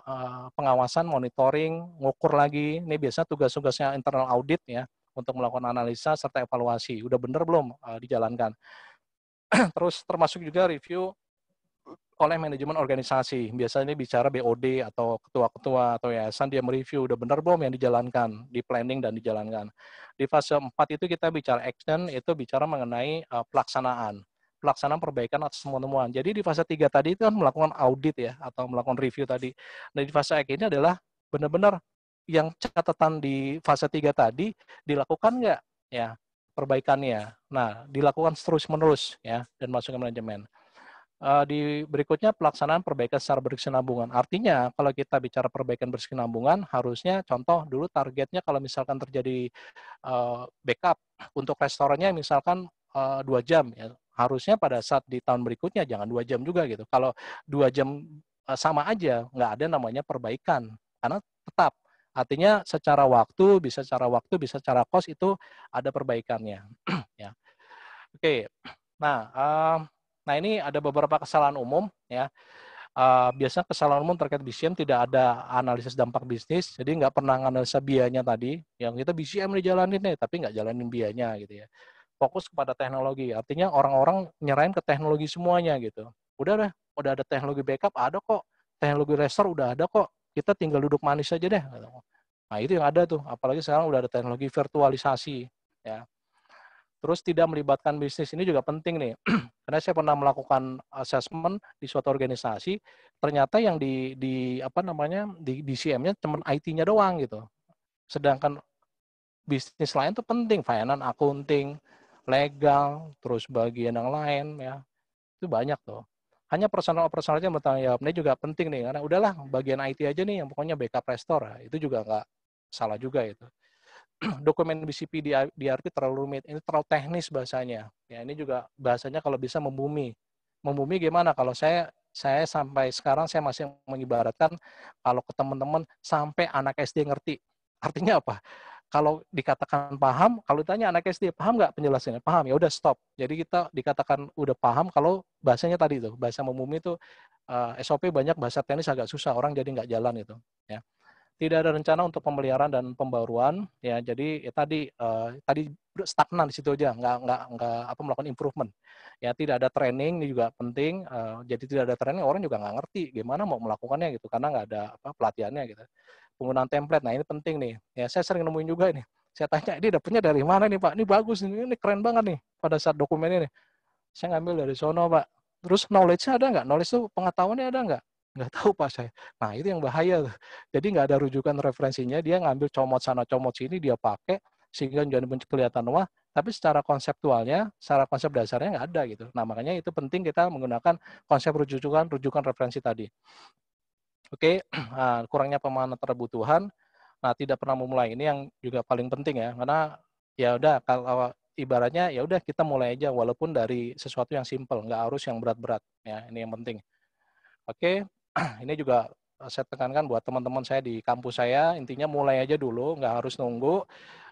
pengawasan, monitoring, ngukur lagi. Ini biasa tugas-tugasnya internal audit ya untuk melakukan analisa serta evaluasi. Udah bener belum dijalankan? Terus termasuk juga review oleh manajemen organisasi. Biasanya bicara BOD atau ketua-ketua atau yayasan, dia mereview udah benar belum yang dijalankan, di planning dan dijalankan. Di fase 4 itu kita bicara action, itu bicara mengenai pelaksanaan perbaikan atas semua temuan. Jadi di fase 3 tadi itu kan melakukan audit ya, atau melakukan review tadi. Nah di fase action ini adalah benar-benar yang catatan di fase 3 tadi dilakukan nggak ya perbaikannya. Nah dilakukan terus-menerus ya, dan masuk ke manajemen. Di berikutnya pelaksanaan perbaikan secara berkesinambungan. Artinya kalau kita bicara perbaikan berkesinambungan, harusnya contoh dulu targetnya kalau misalkan terjadi backup untuk restorannya misalkan 2 jam ya. Harusnya pada saat di tahun berikutnya jangan 2 jam juga gitu. Kalau 2 jam sama aja, nggak ada namanya perbaikan. Karena tetap artinya secara waktu, bisa secara cost itu ada perbaikannya. Ya. Oke. Nah, ini ada beberapa kesalahan umum ya. Biasanya kesalahan umum terkait BCM tidak ada analisis dampak bisnis, jadi nggak pernah analisa biayanya tadi. Yang kita BCM dijalanin nih, tapi nggak jalanin biayanya gitu ya. Fokus kepada teknologi, artinya orang-orang nyerahin ke teknologi semuanya gitu. Udah ada teknologi backup, ada kok. Teknologi restore udah ada kok. Kita tinggal duduk manis aja deh. Nah itu yang ada tuh, apalagi sekarang udah ada teknologi virtualisasi ya. Terus tidak melibatkan bisnis ini juga penting nih. Karena saya pernah melakukan assessment di suatu organisasi, ternyata yang di BCM-nya cuma IT-nya doang gitu. Sedangkan bisnis lain tuh penting, finance, accounting, legal, terus bagian yang lain ya. Itu banyak tuh. Hanya personal aja yang bertanggung jawab. Ini juga penting nih, karena udahlah bagian IT aja nih yang pokoknya backup restore. Itu juga nggak salah juga itu. Dokumen BCP di DRP terlalu rumit, ini terlalu teknis bahasanya. Ya ini juga bahasanya kalau bisa membumi. Membumi gimana? Kalau saya sampai sekarang saya masih mengibaratkan kalau ke teman-teman sampai anak SD ngerti. Artinya apa? Kalau dikatakan paham, kalau ditanya anak SD paham nggak penjelasannya? Paham, ya udah stop. Jadi kita dikatakan udah paham kalau bahasanya tadi tuh, bahasa membumi itu SOP banyak bahasa teknis agak susah, orang jadi nggak jalan itu. Ya. Tidak ada rencana untuk pemeliharaan dan pembaruan, ya jadi ya tadi stagnan di situ aja, nggak melakukan improvement. Ya tidak ada training, ini juga penting. Jadi tidak ada training, orang juga nggak ngerti gimana mau melakukannya gitu, karena nggak ada pelatihannya gitu. Penggunaan template, nah ini penting nih. Ya saya sering nemuin juga ini. Saya tanya, ini dapetnya dari mana nih Pak? Ini bagus, ini keren banget nih pada saat dokumen ini. Saya ngambil dari sono Pak. Terus knowledge-nya ada nggak? Knowledge itu pengetahuannya ada nggak? Nggak tahu Pak saya. Nah itu yang bahaya tuh. Jadi nggak ada rujukan referensinya, dia ngambil comot sana comot sini, dia pakai sehingga jadi kelihatan wah, tapi secara konseptualnya, secara konsep dasarnya nggak ada gitu. Nah makanya itu penting kita menggunakan konsep rujukan referensi tadi. Oke, nah, kurangnya pemahaman kebutuhan, nah tidak pernah memulai ini yang juga paling penting ya, karena ya udah kalau ibaratnya ya udah kita mulai aja walaupun dari sesuatu yang simple, nggak harus yang berat-berat ya, ini yang penting. Oke, ini juga saya tekankan buat teman-teman saya di kampus saya, intinya mulai aja dulu, nggak harus nunggu,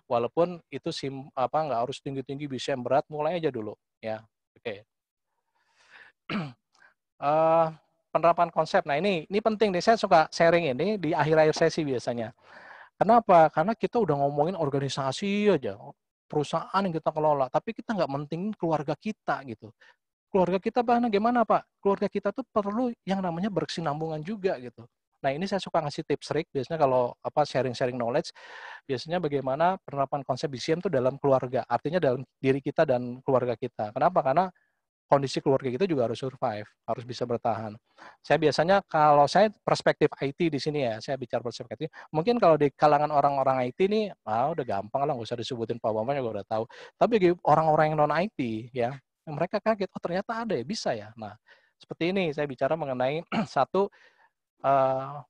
walaupun itu nggak harus tinggi-tinggi bisa yang berat, mulai aja dulu ya. Oke. Penerapan konsep. Nah ini penting nih, saya suka sharing ini di akhir-akhir sesi biasanya. Kenapa? Karena kita udah ngomongin organisasi aja, perusahaan yang kita kelola, tapi kita nggak mentingin keluarga kita gitu. Keluarga kita bagaimana Pak? Keluarga kita tuh perlu yang namanya berkesinambungan juga gitu. Nah ini saya suka ngasih tips trik, biasanya kalau sharing-sharing knowledge, biasanya bagaimana penerapan konsep BCM itu dalam keluarga, artinya dalam diri kita dan keluarga kita. Kenapa? Karena kondisi keluarga kita juga harus survive, harus bisa bertahan. Saya biasanya kalau saya perspektif IT di sini ya, saya bicara perspektif IT. Mungkin kalau di kalangan orang-orang IT nih, udah gampang lah, nggak usah disebutin Pak Bambang juga udah tahu. Tapi bagi orang-orang yang non IT ya, mereka kaget, oh ternyata ada ya, bisa ya. Nah, seperti ini saya bicara mengenai satu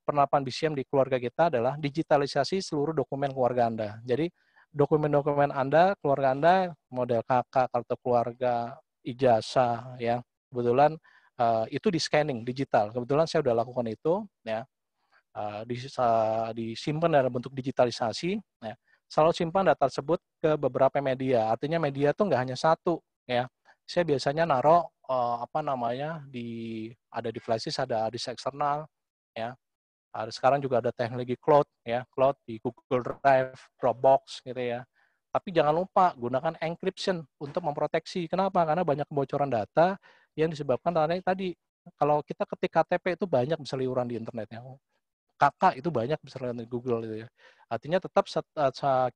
penerapan BCM di keluarga kita adalah digitalisasi seluruh dokumen keluarga Anda. Jadi dokumen-dokumen Anda, keluarga Anda, model kakak, kartu keluarga, ijazah ya, kebetulan itu di scanning digital. Kebetulan saya sudah lakukan itu ya, disimpan dalam bentuk digitalisasi ya. Selalu simpan data tersebut ke beberapa media. Artinya media itu nggak hanya satu ya. Saya biasanya naruh ada di flash disk, ada disk eksternal ya. Sekarang juga ada teknologi cloud ya, cloud di Google Drive, Dropbox gitu ya. Tapi jangan lupa gunakan encryption untuk memproteksi. Kenapa? Karena banyak kebocoran data yang disebabkan tadi kalau kita ketik KTP itu banyak berseliweran di internet ya. Kakak itu banyak berseliweran di Google gitu ya. Artinya tetap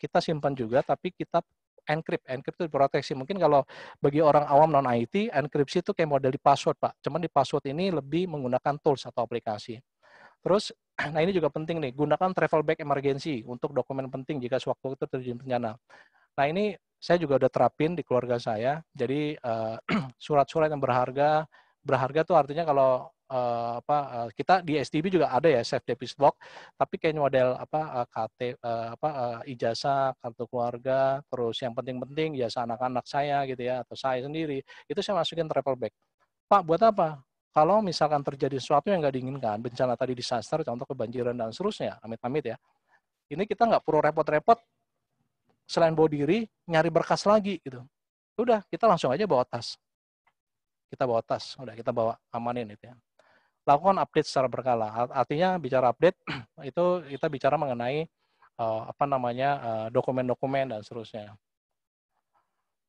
kita simpan juga, tapi kita encrypt itu proteksi. Mungkin kalau bagi orang awam non IT, enkripsi itu kayak model di password Pak. Cuman di password ini lebih menggunakan tools atau aplikasi. Terus, nah ini juga penting nih, gunakan travel bag emergency untuk dokumen penting jika sewaktu itu terjadi bencana. Nah ini saya juga udah terapin di keluarga saya. Jadi surat-surat yang berharga itu artinya kalau kita di STB juga ada ya safe deposit box, tapi kayak model ijazah, kartu keluarga, terus yang penting-penting ijazah anak-anak saya gitu ya, atau saya sendiri, itu saya masukin travel bag. Pak, buat apa? Kalau misalkan terjadi sesuatu yang nggak diinginkan, bencana tadi disaster, contoh kebanjiran dan seterusnya, amit-amit ya, ini kita nggak perlu repot-repot selain bawa diri, nyari berkas lagi gitu. Udah, kita langsung aja bawa tas. Kita bawa tas, udah kita bawa amanin itu ya. Lakukan update secara berkala. Artinya bicara update itu kita bicara mengenai dokumen-dokumen dan seterusnya.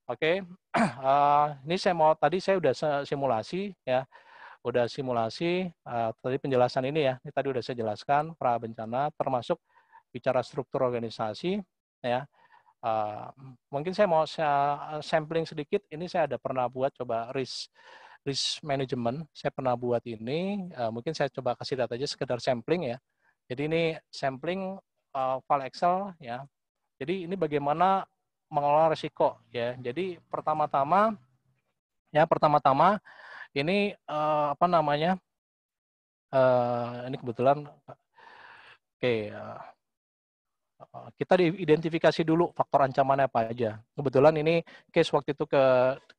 Oke, ini tadi saya udah simulasi ya. Udah simulasi, tadi penjelasan ini ya, ini tadi udah saya jelaskan pra bencana, termasuk bicara struktur organisasi, ya. Mungkin saya mau sampling sedikit, ini saya ada pernah buat coba risk management, saya pernah buat ini, mungkin saya coba kasih data aja sekedar sampling ya. Jadi ini sampling file Excel ya. Jadi ini bagaimana mengelola risiko ya. Jadi pertama-tama ini apa namanya? Ini kebetulan oke, kita identifikasi dulu faktor ancamannya apa aja. Kebetulan ini case waktu itu ke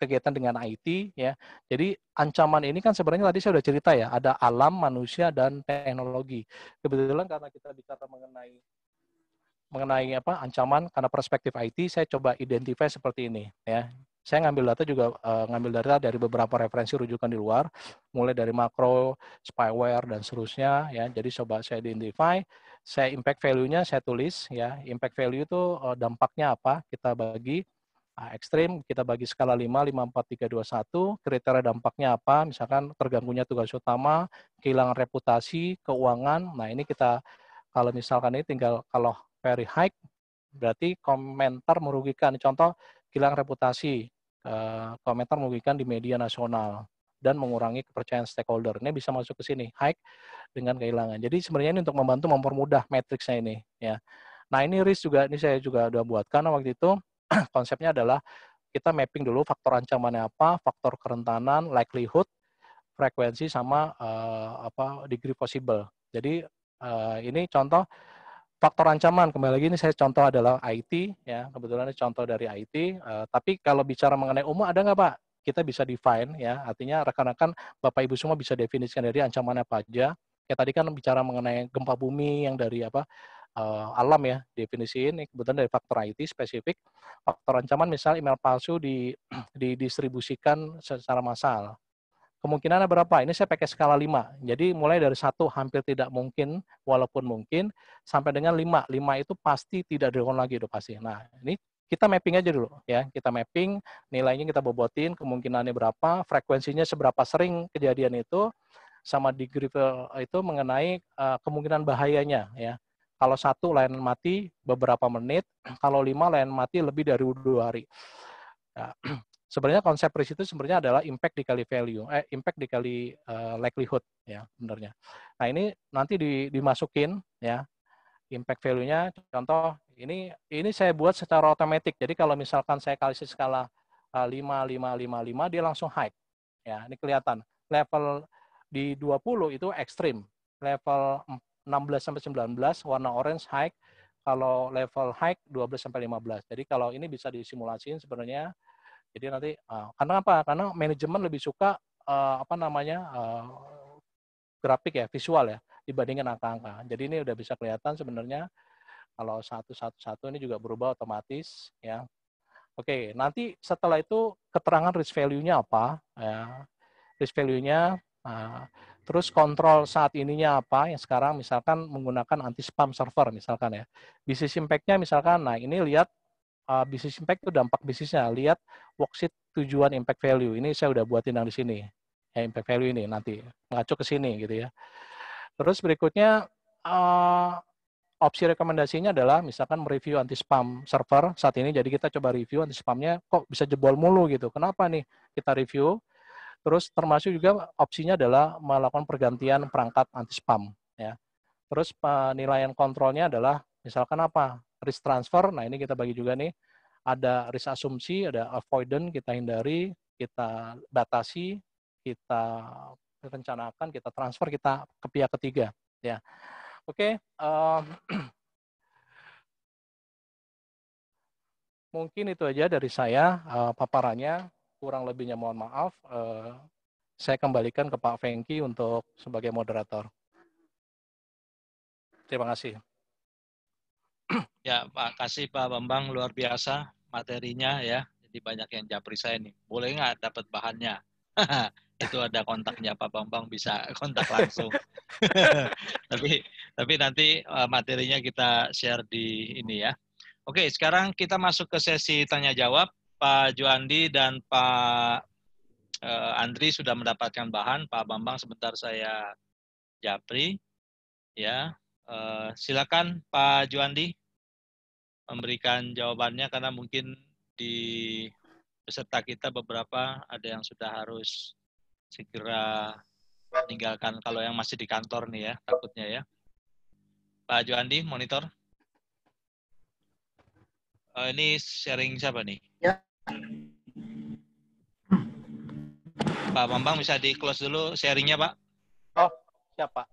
kegiatan dengan IT ya. Jadi ancaman ini kan sebenarnya tadi saya sudah cerita ya, ada alam, manusia dan teknologi. Kebetulan karena kita bicara mengenai apa ancaman karena perspektif IT, saya coba identify seperti ini ya. Saya ngambil data juga ngambil data dari beberapa referensi rujukan di luar, mulai dari makro, spyware dan seterusnya ya. Jadi coba saya identify, saya impact value-nya saya tulis ya. Impact value itu dampaknya apa? Kita bagi ekstrim, kita bagi skala 5, 5, 4, 3, 2, 1. Kriteria dampaknya apa? Misalkan terganggunya tugas utama, kehilangan reputasi, keuangan. Nah, ini kita kalau misalkan ini tinggal kalau very high berarti komentar merugikan. Contoh kehilangan reputasi, komentar merugikan di media nasional dan mengurangi kepercayaan stakeholder. Ini bisa masuk ke sini, high dengan kehilangan. Jadi sebenarnya ini untuk membantu mempermudah matriksnya ini ya. Nah, ini risk juga ini saya juga udah buatkan waktu itu konsepnya adalah kita mapping dulu faktor ancamannya apa, faktor kerentanan, likelihood, frekuensi sama degree possible. Jadi ini contoh faktor ancaman, kembali lagi ini saya contoh adalah IT ya, kebetulan ini contoh dari IT. Tapi kalau bicara mengenai umum ada nggak Pak? Kita bisa define ya, artinya rekan-rekan Bapak Ibu semua bisa definisikan dari ancaman apa aja. Ya tadi kan bicara mengenai gempa bumi yang dari alam ya, definisiin kebetulan dari faktor IT spesifik. Faktor ancaman misal email palsu didistribusikan secara massal. Kemungkinannya berapa? Ini saya pakai skala 5. Jadi mulai dari 1 hampir tidak mungkin, walaupun mungkin, sampai dengan 5. 5 itu pasti tidak dilakukan lagi, itu pasti. Nah, ini kita mapping aja dulu ya. Kita mapping, nilainya kita bobotin, kemungkinannya berapa, frekuensinya seberapa sering kejadian itu, sama degree itu mengenai kemungkinan bahayanya ya. Kalau 1 layanan mati beberapa menit, kalau 5 layanan mati lebih dari 2 hari. Ya, sebenarnya konsep risk itu sebenarnya adalah impact dikali value, impact dikali likelihood ya sebenarnya. Nah ini nanti dimasukin ya impact value-nya. Contoh ini saya buat secara otomatis. Jadi kalau misalkan saya kasih skala 5, 5, 5, 5, dia langsung high. Ya ini kelihatan. Level di 20 itu ekstrim. Level 16 sampai 19 warna orange high. Kalau level high 12 sampai 15. Jadi kalau ini bisa disimulasiin sebenarnya. Jadi nanti karena apa? Karena manajemen lebih suka grafik ya, visual ya dibandingkan angka-angka. Jadi ini udah bisa kelihatan sebenarnya kalau satu ini juga berubah otomatis ya. Oke, nanti setelah itu keterangan risk value-nya apa ya. Risk value-nya terus kontrol saat ininya apa yang sekarang misalkan menggunakan anti spam server misalkan ya. Business impact-nya misalkan nah ini lihat business impact itu dampak bisnisnya. Lihat worksheet tujuan impact value. Ini saya udah buatin yang di sini. Ya, impact value ini nanti mengacu ke sini gitu ya. Terus berikutnya opsi rekomendasinya adalah misalkan mereview anti spam server saat ini. Jadi kita coba review anti spamnya kok bisa jebol mulu gitu. Kenapa nih kita review? Terus termasuk juga opsinya adalah melakukan pergantian perangkat anti spam ya. Terus penilaian kontrolnya adalah misalkan apa? Risk transfer. Nah, ini kita bagi juga nih. Ada risk asumsi, ada avoidance, kita hindari, kita batasi, kita rencanakan, kita transfer, kita ke pihak ketiga. Ya, oke. Mungkin itu aja dari saya paparannya. Kurang lebihnya mohon maaf. Saya kembalikan ke Pak Fengki untuk sebagai moderator. Terima kasih. Ya, Pak, kasih Pak Bambang, luar biasa materinya ya. Jadi banyak yang japri saya nih. Boleh nggak dapat bahannya? Itu ada kontaknya Pak Bambang, bisa kontak langsung. tapi nanti materinya kita share di ini ya. Oke, sekarang kita masuk ke sesi tanya jawab. Pak Juandi dan Pak Andri sudah mendapatkan bahan. Pak Bambang sebentar saya japri. Ya, silakan Pak Juandi memberikan jawabannya karena mungkin di peserta kita beberapa ada yang sudah harus segera meninggalkan kalau yang masih di kantor nih ya, takutnya ya. Pak Juandi, monitor. Ini sharing siapa nih? Ya. Pak Bambang bisa di close dulu sharingnya Pak. Oh, siapa?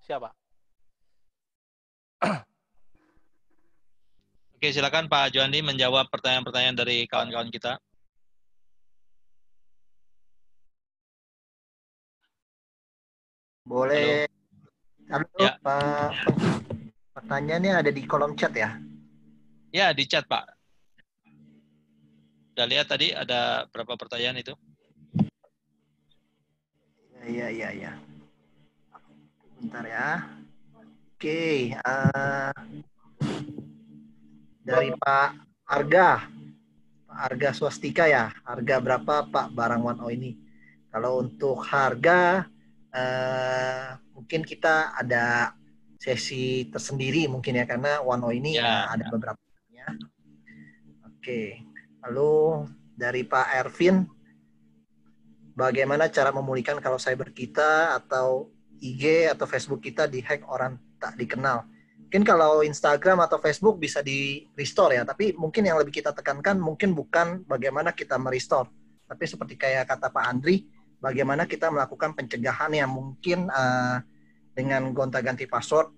Oke, silakan Pak Juandi menjawab pertanyaan-pertanyaan dari kawan-kawan kita. Boleh. Halo, Ya. Pak. Pertanyaannya ada di kolom chat ya? Ya, di chat Pak. Udah lihat tadi ada berapa pertanyaan itu? Iya. Bentar ya. Oke, dari Pak Arga. Pak Arga Swastika ya. Harga berapa Pak barang One ini? Kalau untuk harga, mungkin kita ada sesi tersendiri mungkin ya, karena One ini Ya. ada beberapa. Oke, lalu dari Pak Ervin, bagaimana cara memulihkan kalau cyber kita atau IG atau Facebook kita dihack orang tak dikenal? Mungkin kalau Instagram atau Facebook bisa di restore ya, tapi mungkin yang lebih kita tekankan mungkin bukan bagaimana kita merestore, tapi seperti kayak kata Pak Andri, bagaimana kita melakukan pencegahan yang mungkin dengan gonta-ganti password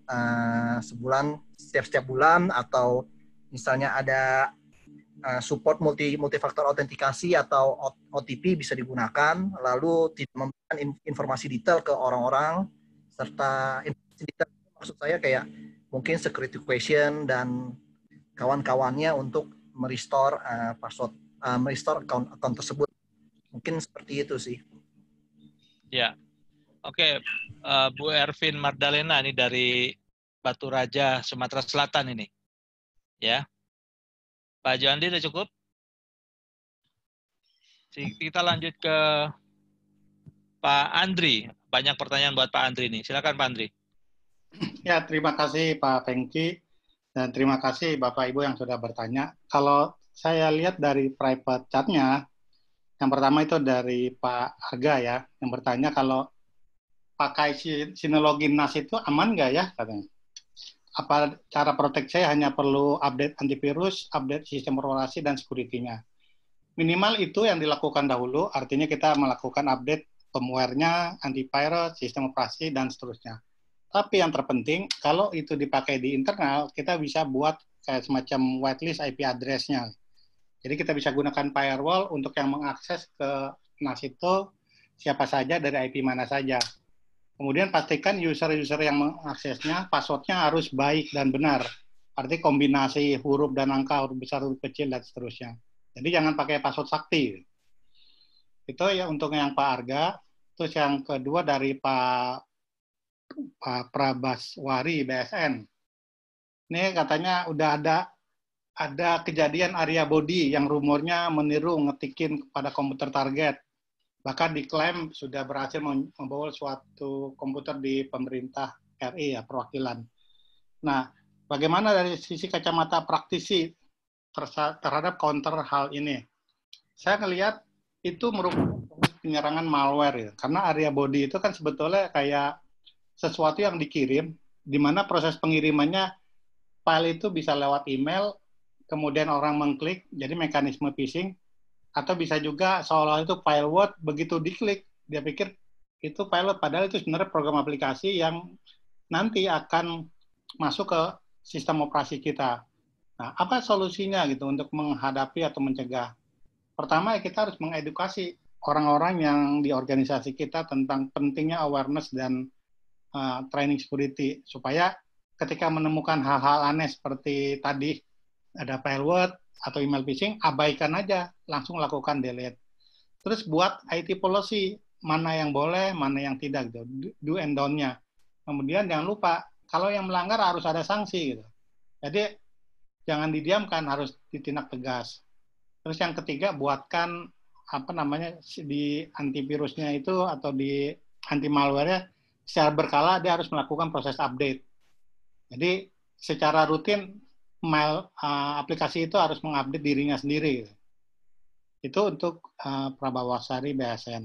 setiap bulan, atau misalnya ada support multifaktor autentikasi atau OTP bisa digunakan, lalu tidak memberikan informasi detail ke orang-orang, serta informasi detail maksud saya kayak mungkin security question dan kawan-kawannya untuk merestore password, merestore account tersebut. Mungkin seperti itu sih. Ya. Oke, Bu Ervin Mardalena ini dari Batu Raja, Sumatera Selatan ini. Ya. Pak Juandi udah cukup? Kita lanjut ke Pak Andri. Banyak pertanyaan buat Pak Andri nih. Silakan Pak Andri. Ya, terima kasih Pak Pengki, dan terima kasih Bapak Ibu yang sudah bertanya. Kalau saya lihat dari private chat-nya, yang pertama itu dari Pak Arga ya, yang bertanya kalau pakai sinologi NAS itu aman nggak ya, katanya. Apa cara protek saya hanya perlu update antivirus, update sistem operasi, dan security-nya. Minimal itu yang dilakukan dahulu, artinya kita melakukan update firmware-nya, antivirus, sistem operasi, dan seterusnya. Tapi yang terpenting, kalau itu dipakai di internal, kita bisa buat kayak semacam whitelist IP address-nya. Jadi kita bisa gunakan firewall untuk yang mengakses ke NAS itu siapa saja dari IP mana saja. Kemudian pastikan user-user yang mengaksesnya, password-nya harus baik dan benar. Artinya kombinasi huruf dan angka, huruf besar, huruf kecil, dan seterusnya. Jadi jangan pakai password sakti. Itu ya untuk yang Pak Arga. Terus yang kedua dari Pak Prabaswari BSN. Ini katanya udah ada kejadian Arya Bodi yang rumornya meniru ngetikin kepada komputer target. Bahkan diklaim sudah berhasil membobol suatu komputer di pemerintah RI ya, perwakilan. Nah, bagaimana dari sisi kacamata praktisi terhadap counter hal ini? Saya melihat itu merupakan penyerangan malware ya. Karena Arya Bodi itu kan sebetulnya kayak sesuatu yang dikirim, di mana proses pengirimannya file itu bisa lewat email, kemudian orang mengklik, jadi mekanisme phishing, atau bisa juga seolah itu file Word, begitu diklik, dia pikir itu file Word, padahal itu sebenarnya program aplikasi yang nanti akan masuk ke sistem operasi kita. Nah, apa solusinya gitu untuk menghadapi atau mencegah? Pertama, kita harus mengedukasi orang-orang yang di organisasi kita tentang pentingnya awareness dan training security, supaya ketika menemukan hal-hal aneh seperti tadi ada file Word atau email phishing, abaikan aja, langsung lakukan delete. Terus buat IT policy, mana yang boleh, mana yang tidak, gitu. Do and don't-nya. Kemudian jangan lupa, kalau yang melanggar harus ada sanksi. Gitu. Jadi jangan didiamkan, harus ditindak tegas. Terus yang ketiga, buatkan di antivirusnya itu atau di anti malware-nya secara berkala dia harus melakukan proses update. Jadi secara rutin aplikasi itu harus mengupdate dirinya sendiri. Itu untuk Prabawasari BSN.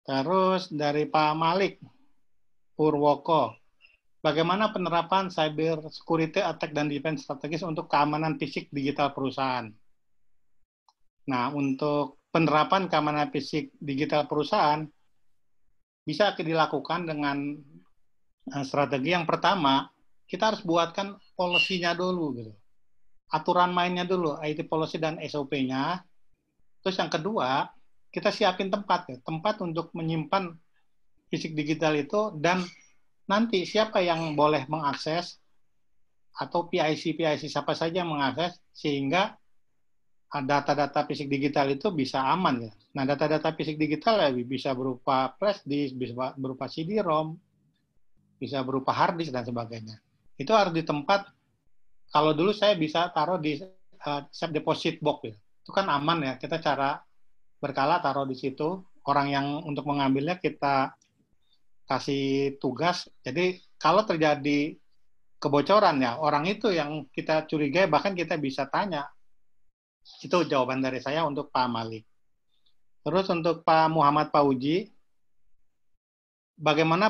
Terus dari Pak Malik Purwoko, bagaimana penerapan cyber security attack dan defense strategis untuk keamanan fisik digital perusahaan. Nah, untuk penerapan keamanan fisik digital perusahaan bisa dilakukan dengan strategi yang pertama, kita harus buatkan policy-nya dulu, gitu. Aturan mainnya dulu, IT policy dan SOP-nya. Terus yang kedua, kita siapin tempat, ya. Tempat untuk menyimpan fisik digital itu, dan nanti siapa yang boleh mengakses, atau PIC siapa saja yang mengakses, sehingga data-data fisik digital itu bisa aman, ya. Nah, data-data fisik digital ya bisa berupa flash disk, bisa berupa CD-ROM, bisa berupa hard disk dan sebagainya. Itu harus di tempat, kalau dulu saya bisa taruh di safe deposit box, ya. Itu kan aman, ya. Kita cara berkala taruh di situ, orang yang untuk mengambilnya kita kasih tugas. Jadi kalau terjadi kebocoran, ya orang itu yang kita curigai, bahkan kita bisa tanya. Itu jawaban dari saya untuk Pak Malik. Terus untuk Pak Muhammad Fauji, bagaimana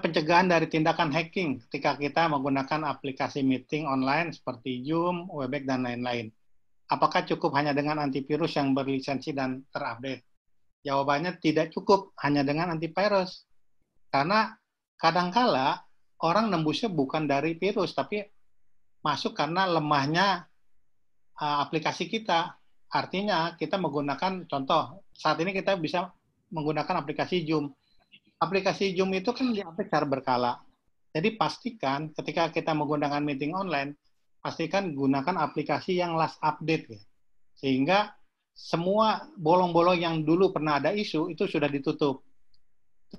pencegahan dari tindakan hacking ketika kita menggunakan aplikasi meeting online seperti Zoom, Webex, dan lain-lain? Apakah cukup hanya dengan antivirus yang berlisensi dan terupdate? Jawabannya tidak cukup hanya dengan antivirus. Karena kadangkala orang nembusnya bukan dari virus, tapi masuk karena lemahnya aplikasi kita. Artinya kita menggunakan, contoh, saat ini kita bisa menggunakan aplikasi Zoom. Aplikasi Zoom itu kan diupdate secara berkala. Jadi pastikan ketika kita menggunakan meeting online, pastikan gunakan aplikasi yang last update, ya. Sehingga semua bolong-bolong yang dulu pernah ada isu itu sudah ditutup.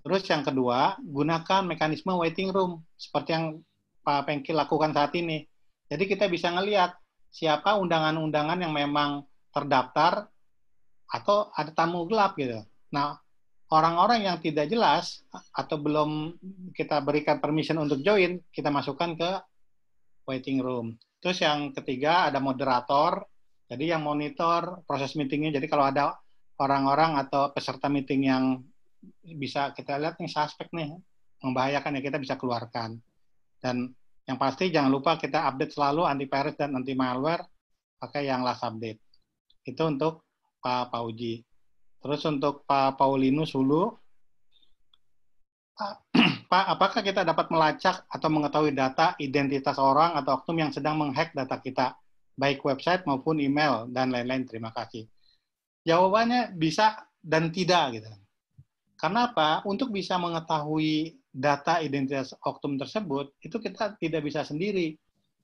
Terus yang kedua, gunakan mekanisme waiting room seperti yang Pak Pengki lakukan saat ini. Jadi kita bisa ngelihat siapa undangan-undangan yang memang terdaftar atau ada tamu gelap, gitu. Nah, orang-orang yang tidak jelas atau belum kita berikan permission untuk join, kita masukkan ke waiting room. Terus yang ketiga ada moderator, jadi yang monitor proses meetingnya. Jadi kalau ada orang-orang atau peserta meeting yang bisa kita lihat nih suspek nih, membahayakan, ya kita bisa keluarkan. Dan yang pasti jangan lupa kita update selalu antivirus dan anti malware pakai yang last update. Itu untuk Pak Fauji. Terus untuk Pak Paulinus dulu, Pak, apakah kita dapat melacak atau mengetahui data identitas orang atau oknum yang sedang menghack data kita, baik website maupun email dan lain-lain? Terima kasih. Jawabannya bisa dan tidak, gitu. Karena apa? Untuk bisa mengetahui data identitas oknum tersebut, itu kita tidak bisa sendiri.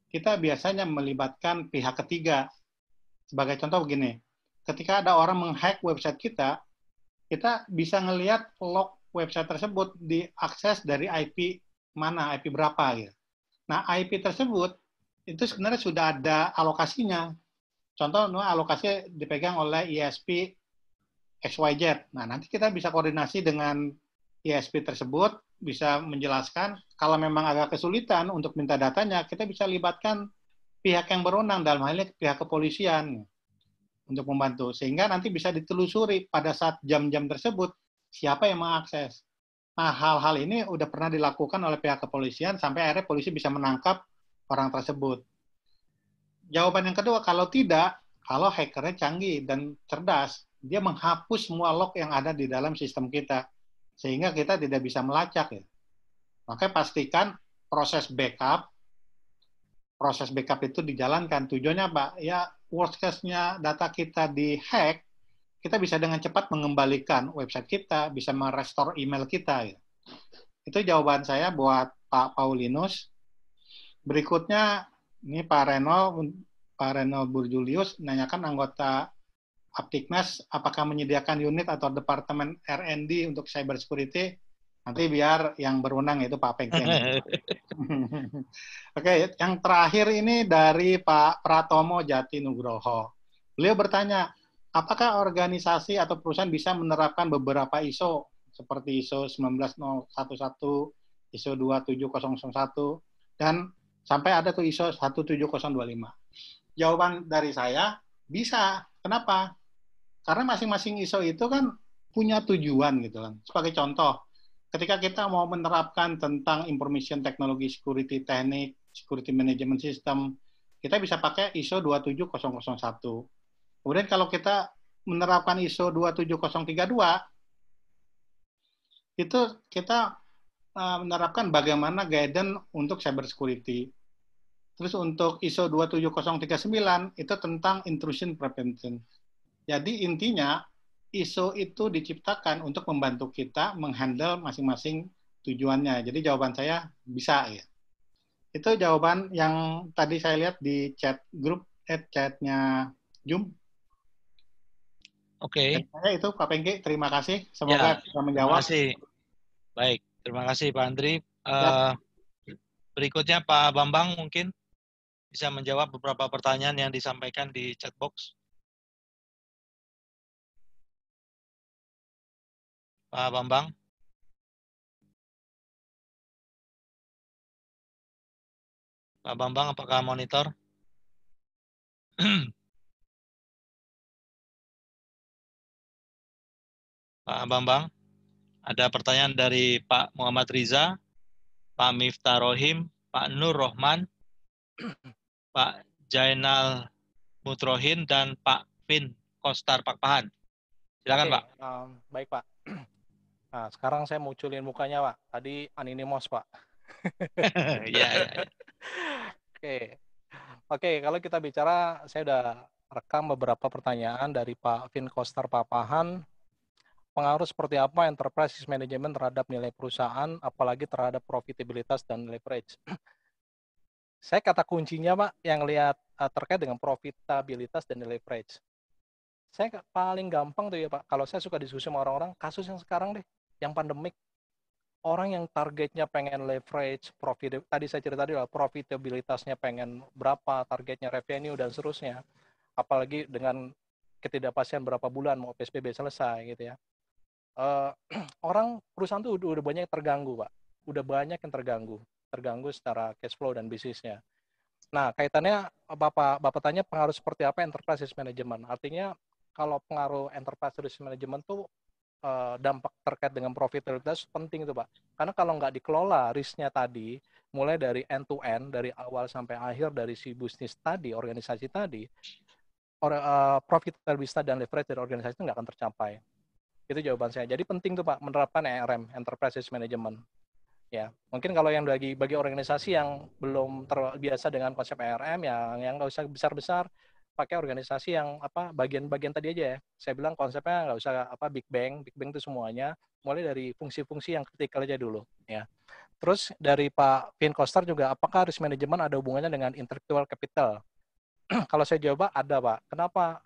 Kita biasanya melibatkan pihak ketiga. Sebagai contoh begini, ketika ada orang menghack website kita bisa ngelihat log website tersebut diakses dari IP mana, IP berapa, gitu. Nah, IP tersebut itu sebenarnya sudah ada alokasinya. Contoh, alokasi dipegang oleh ISP XYZ. Nah, nanti kita bisa koordinasi dengan ISP tersebut, bisa menjelaskan. Kalau memang agak kesulitan untuk minta datanya, kita bisa libatkan pihak yang berwenang, dalam hal ini pihak kepolisian, untuk membantu. Sehingga nanti bisa ditelusuri pada saat jam-jam tersebut, siapa yang mengakses. Nah, hal-hal ini udah pernah dilakukan oleh pihak kepolisian, sampai akhirnya polisi bisa menangkap orang tersebut. Jawaban yang kedua, kalau tidak, kalau hackernya canggih dan cerdas, dia menghapus semua log yang ada di dalam sistem kita, sehingga kita tidak bisa melacak, ya. Makanya pastikan proses backup itu dijalankan. Tujuannya apa? Ya, worst case-nya data kita di-hack, kita bisa dengan cepat mengembalikan website kita, bisa merestore email kita, ya. Itu jawaban saya buat Pak Paulinus. Berikutnya, ini Pak Reno Burjulius nanyakan anggota Aptiknas apakah menyediakan unit atau departemen R&D untuk cyber security. Nanti biar yang berwenang itu Pak Pengki. Oke, yang terakhir ini dari Pak Pratomo Jati Nugroho. Beliau bertanya, apakah organisasi atau perusahaan bisa menerapkan beberapa ISO seperti ISO 19011, ISO 27001, dan sampai ada tuh ISO 17025. Jawaban dari saya, bisa. Kenapa? Karena masing-masing ISO itu kan punya tujuan, gitu kan. Sebagai contoh, ketika kita mau menerapkan tentang information technology security teknik, security management system, kita bisa pakai ISO 27001. Kemudian kalau kita menerapkan ISO 27032, itu kita menerapkan bagaimana guidance untuk cyber security. Terus untuk ISO 27039 itu tentang intrusion prevention. Jadi intinya ISO itu diciptakan untuk membantu kita menghandle masing-masing tujuannya. Jadi jawaban saya bisa ya. Itu jawaban yang tadi saya lihat di chat grup, chatnya Zoom. Oke. Saya itu Pak Pengki, terima kasih. Semoga bisa menjawab. Terima kasih. Baik, terima kasih Pak Andri. Ya. Berikutnya Pak Bambang mungkin bisa menjawab beberapa pertanyaan yang disampaikan di chat box. Pak Bambang. Pak Bambang, apakah monitor? Pak Bambang, ada pertanyaan dari Pak Muhammad Riza, Pak Miftah Rohim, Pak Nur Rohman, Pak Jainal Mutrohin, dan Pak Vin Kostar Pakpahan. Silakan Pak. Baik Pak. Nah, sekarang saya munculin mukanya Pak. Tadi anonymous Pak. Ya. Oke, kalau kita bicara, saya udah rekam beberapa pertanyaan dari Pak Vin Kostar Papahan. Pengaruh seperti apa enterprise management terhadap nilai perusahaan, apalagi terhadap profitabilitas dan leverage. Saya kata kuncinya Pak, yang lihat terkait dengan profitabilitas dan leverage. Saya paling gampang tuh ya Pak, kalau saya suka diskusi sama orang-orang, kasus yang sekarang deh, yang pandemik. Orang yang targetnya pengen leverage, profit, tadi saya cerita tadi lah, profitabilitasnya pengen berapa, targetnya revenue dan seterusnya. Apalagi dengan ketidakpastian berapa bulan mau PSBB selesai gitu ya. Orang perusahaan tuh udah banyak yang terganggu Pak. Udah banyak yang terganggu secara cash flow dan bisnisnya. Nah, kaitannya Bapak tanya pengaruh seperti apa enterprise risk management. Artinya kalau pengaruh enterprise risk management tuh dampak terkait dengan profitabilitas penting itu Pak. Karena kalau nggak dikelola risknya tadi, mulai dari end to end, dari awal sampai akhir dari si bisnis tadi, organisasi tadi, profitabilitas dan leverage dari organisasi itu nggak akan tercapai. Itu jawaban saya. Jadi penting tuh Pak menerapkan ERM, Enterprise Risk Management. Ya, mungkin kalau yang bagi organisasi yang belum terbiasa dengan konsep ERM, yang nggak usah besar-besar, pakai organisasi yang bagian-bagian tadi aja ya. Saya bilang konsepnya nggak usah big bang itu semuanya, mulai dari fungsi-fungsi yang kritikal aja dulu ya. Terus dari Pak Vin Kostar juga, apakah risk management ada hubungannya dengan intellectual capital? Kalau saya jawab ada Pak. Kenapa?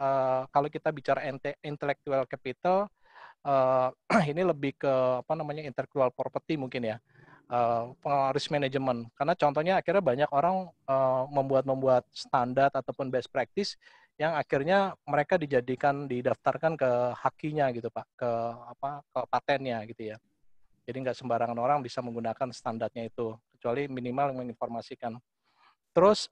Kalau kita bicara intellectual capital, ini lebih ke intellectual property mungkin ya. Risk management, karena contohnya akhirnya banyak orang membuat standar ataupun best practice yang akhirnya mereka didaftarkan ke hakinya gitu Pak, ke patennya gitu ya. Jadi nggak sembarangan orang bisa menggunakan standarnya itu, kecuali minimal menginformasikan. Terus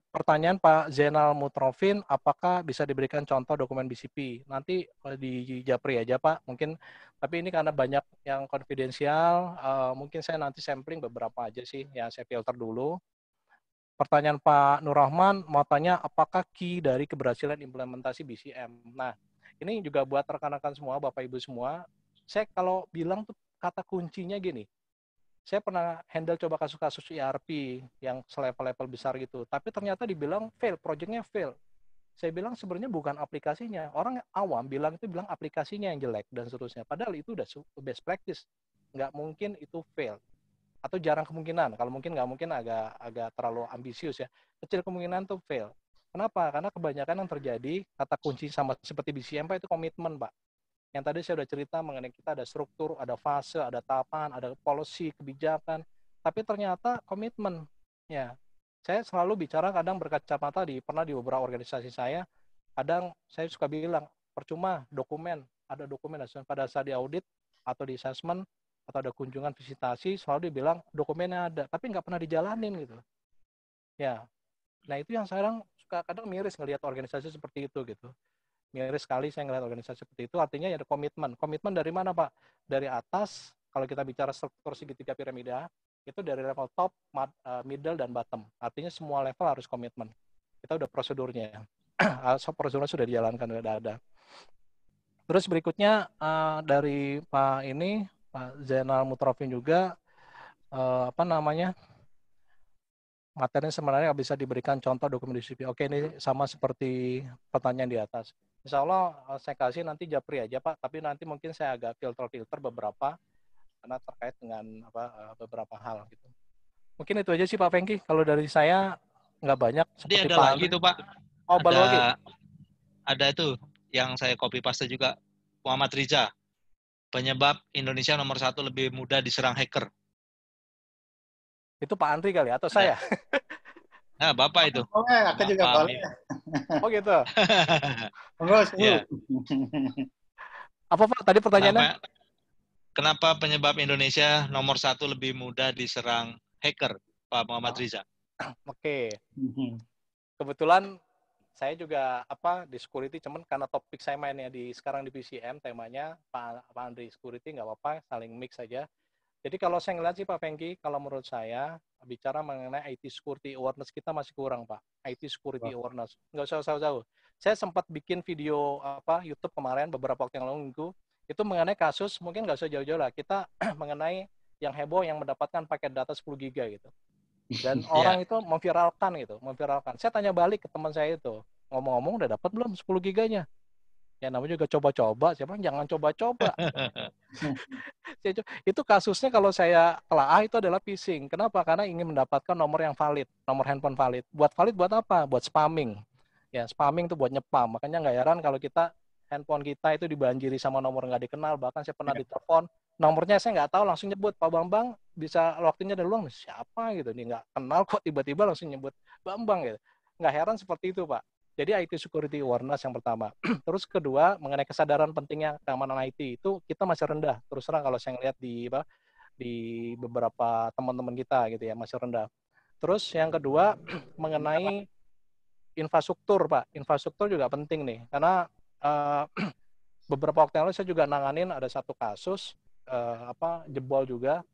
pertanyaan Pak Zainal Mutrofin, apakah bisa diberikan contoh dokumen BCP? Nanti di Japri aja Pak, mungkin. Tapi ini karena banyak yang konfidensial, mungkin saya nanti sampling beberapa aja sih, ya saya filter dulu. Pertanyaan Pak Nur Rahman, mau tanya apakah key dari keberhasilan implementasi BCM? Nah, ini juga buat rekan-rekan semua, Bapak Ibu semua, saya kalau bilang tuh kata kuncinya gini, saya pernah handle coba kasus-kasus ERP yang selevel-level besar gitu, tapi ternyata dibilang fail, projectnya fail. Saya bilang sebenarnya bukan aplikasinya. Orang awam bilang aplikasinya yang jelek dan seterusnya. Padahal itu udah best practice. Nggak mungkin itu fail. Atau jarang kemungkinan. Kalau mungkin nggak mungkin agak terlalu ambisius ya. Kecil kemungkinan tuh fail. Kenapa? Karena kebanyakan yang terjadi, kata kunci sama seperti BCM Pak, itu komitmen Pak. Yang tadi saya sudah cerita mengenai kita ada struktur, ada fase, ada tahapan, ada policy, kebijakan, tapi ternyata komitmen. Ya, saya selalu bicara kadang berkacamata pernah di beberapa organisasi saya, kadang saya suka bilang, percuma ada dokumen pada saat di audit atau di assessment atau ada kunjungan visitasi, selalu dibilang dokumennya ada, tapi nggak pernah dijalanin gitu. Ya, nah itu yang sekarang suka kadang miris ngelihat organisasi seperti itu gitu. Miris sekali saya ngelihat organisasi seperti itu, artinya ya ada komitmen. Komitmen dari mana Pak? Dari atas kalau kita bicara struktur segitiga piramida, itu dari level top, middle, dan bottom. Artinya semua level harus komitmen. Kita udah prosedurnya. Prosedurnya sudah dijalankan, udah ada. Terus berikutnya dari Pak Zainal Mutrofin juga, materinya sebenarnya bisa diberikan contoh dokumen DCP. Oke, ini sama seperti pertanyaan di atas. Insya Allah saya kasih nanti japri aja Pak, tapi nanti mungkin saya agak filter beberapa karena terkait dengan beberapa hal gitu. Mungkin itu aja sih Pak Fengki. Kalau dari saya nggak banyak. Jadi ada lagi tuh Pak. Oh, baru lagi? Ada itu yang saya copy paste juga. Muhammad Riza, penyebab Indonesia nomor 1 lebih mudah diserang hacker. Itu Pak Andri kali atau saya? Nah, Bapak itu. Boleh, aku juga boleh. Oh gitu. Ya. Apa Pak tadi pertanyaannya? Kenapa penyebab Indonesia nomor 1 lebih mudah diserang hacker, Pak Muhammad Riza? Oke. Kebetulan saya juga di security, cuman karena topik saya mainnya sekarang di PCM, temanya Pak Andri security, nggak apa-apa, saling mix saja. Jadi kalau saya ngeliat sih Pak Fengki, kalau menurut saya bicara mengenai IT security awareness kita masih kurang Pak. IT security awareness nggak usah jauh-jauh. Saya sempat bikin video YouTube kemarin beberapa waktu yang lalu itu mengenai kasus, mungkin nggak usah jauh-jauh lah. Kita mengenai yang heboh yang mendapatkan paket data 10 giga gitu. Dan orang itu memviralkan gitu, Saya tanya balik ke teman saya itu, ngomong-ngomong udah dapat belum 10 giganya? Ya namanya juga coba-coba, siapa jangan coba-coba. Itu kasusnya kalau saya telaah itu adalah phishing. Kenapa? Karena ingin mendapatkan nomor yang valid, nomor handphone valid. Buat valid buat apa? Buat spamming. Ya, spamming itu buat nyepam. Makanya nggak heran kalau handphone kita itu dibanjiri sama nomor nggak dikenal. Bahkan saya pernah ditelepon, nomornya saya nggak tahu, langsung nyebut, Pak Bambang, bisa waktunya ada luang, siapa gitu. Dia nggak kenal kok tiba-tiba langsung nyebut Bambang gitu. Nggak heran seperti itu, Pak. Jadi IT security awareness yang pertama. Terus kedua, mengenai kesadaran pentingnya keamanan IT itu kita masih rendah. Terus terang kalau saya lihat di beberapa teman-teman kita gitu ya, masih rendah. Terus yang kedua, mengenai infrastruktur, Pak. Infrastruktur juga penting nih, karena beberapa waktu yang lalu saya juga nanganin ada satu kasus jebol juga.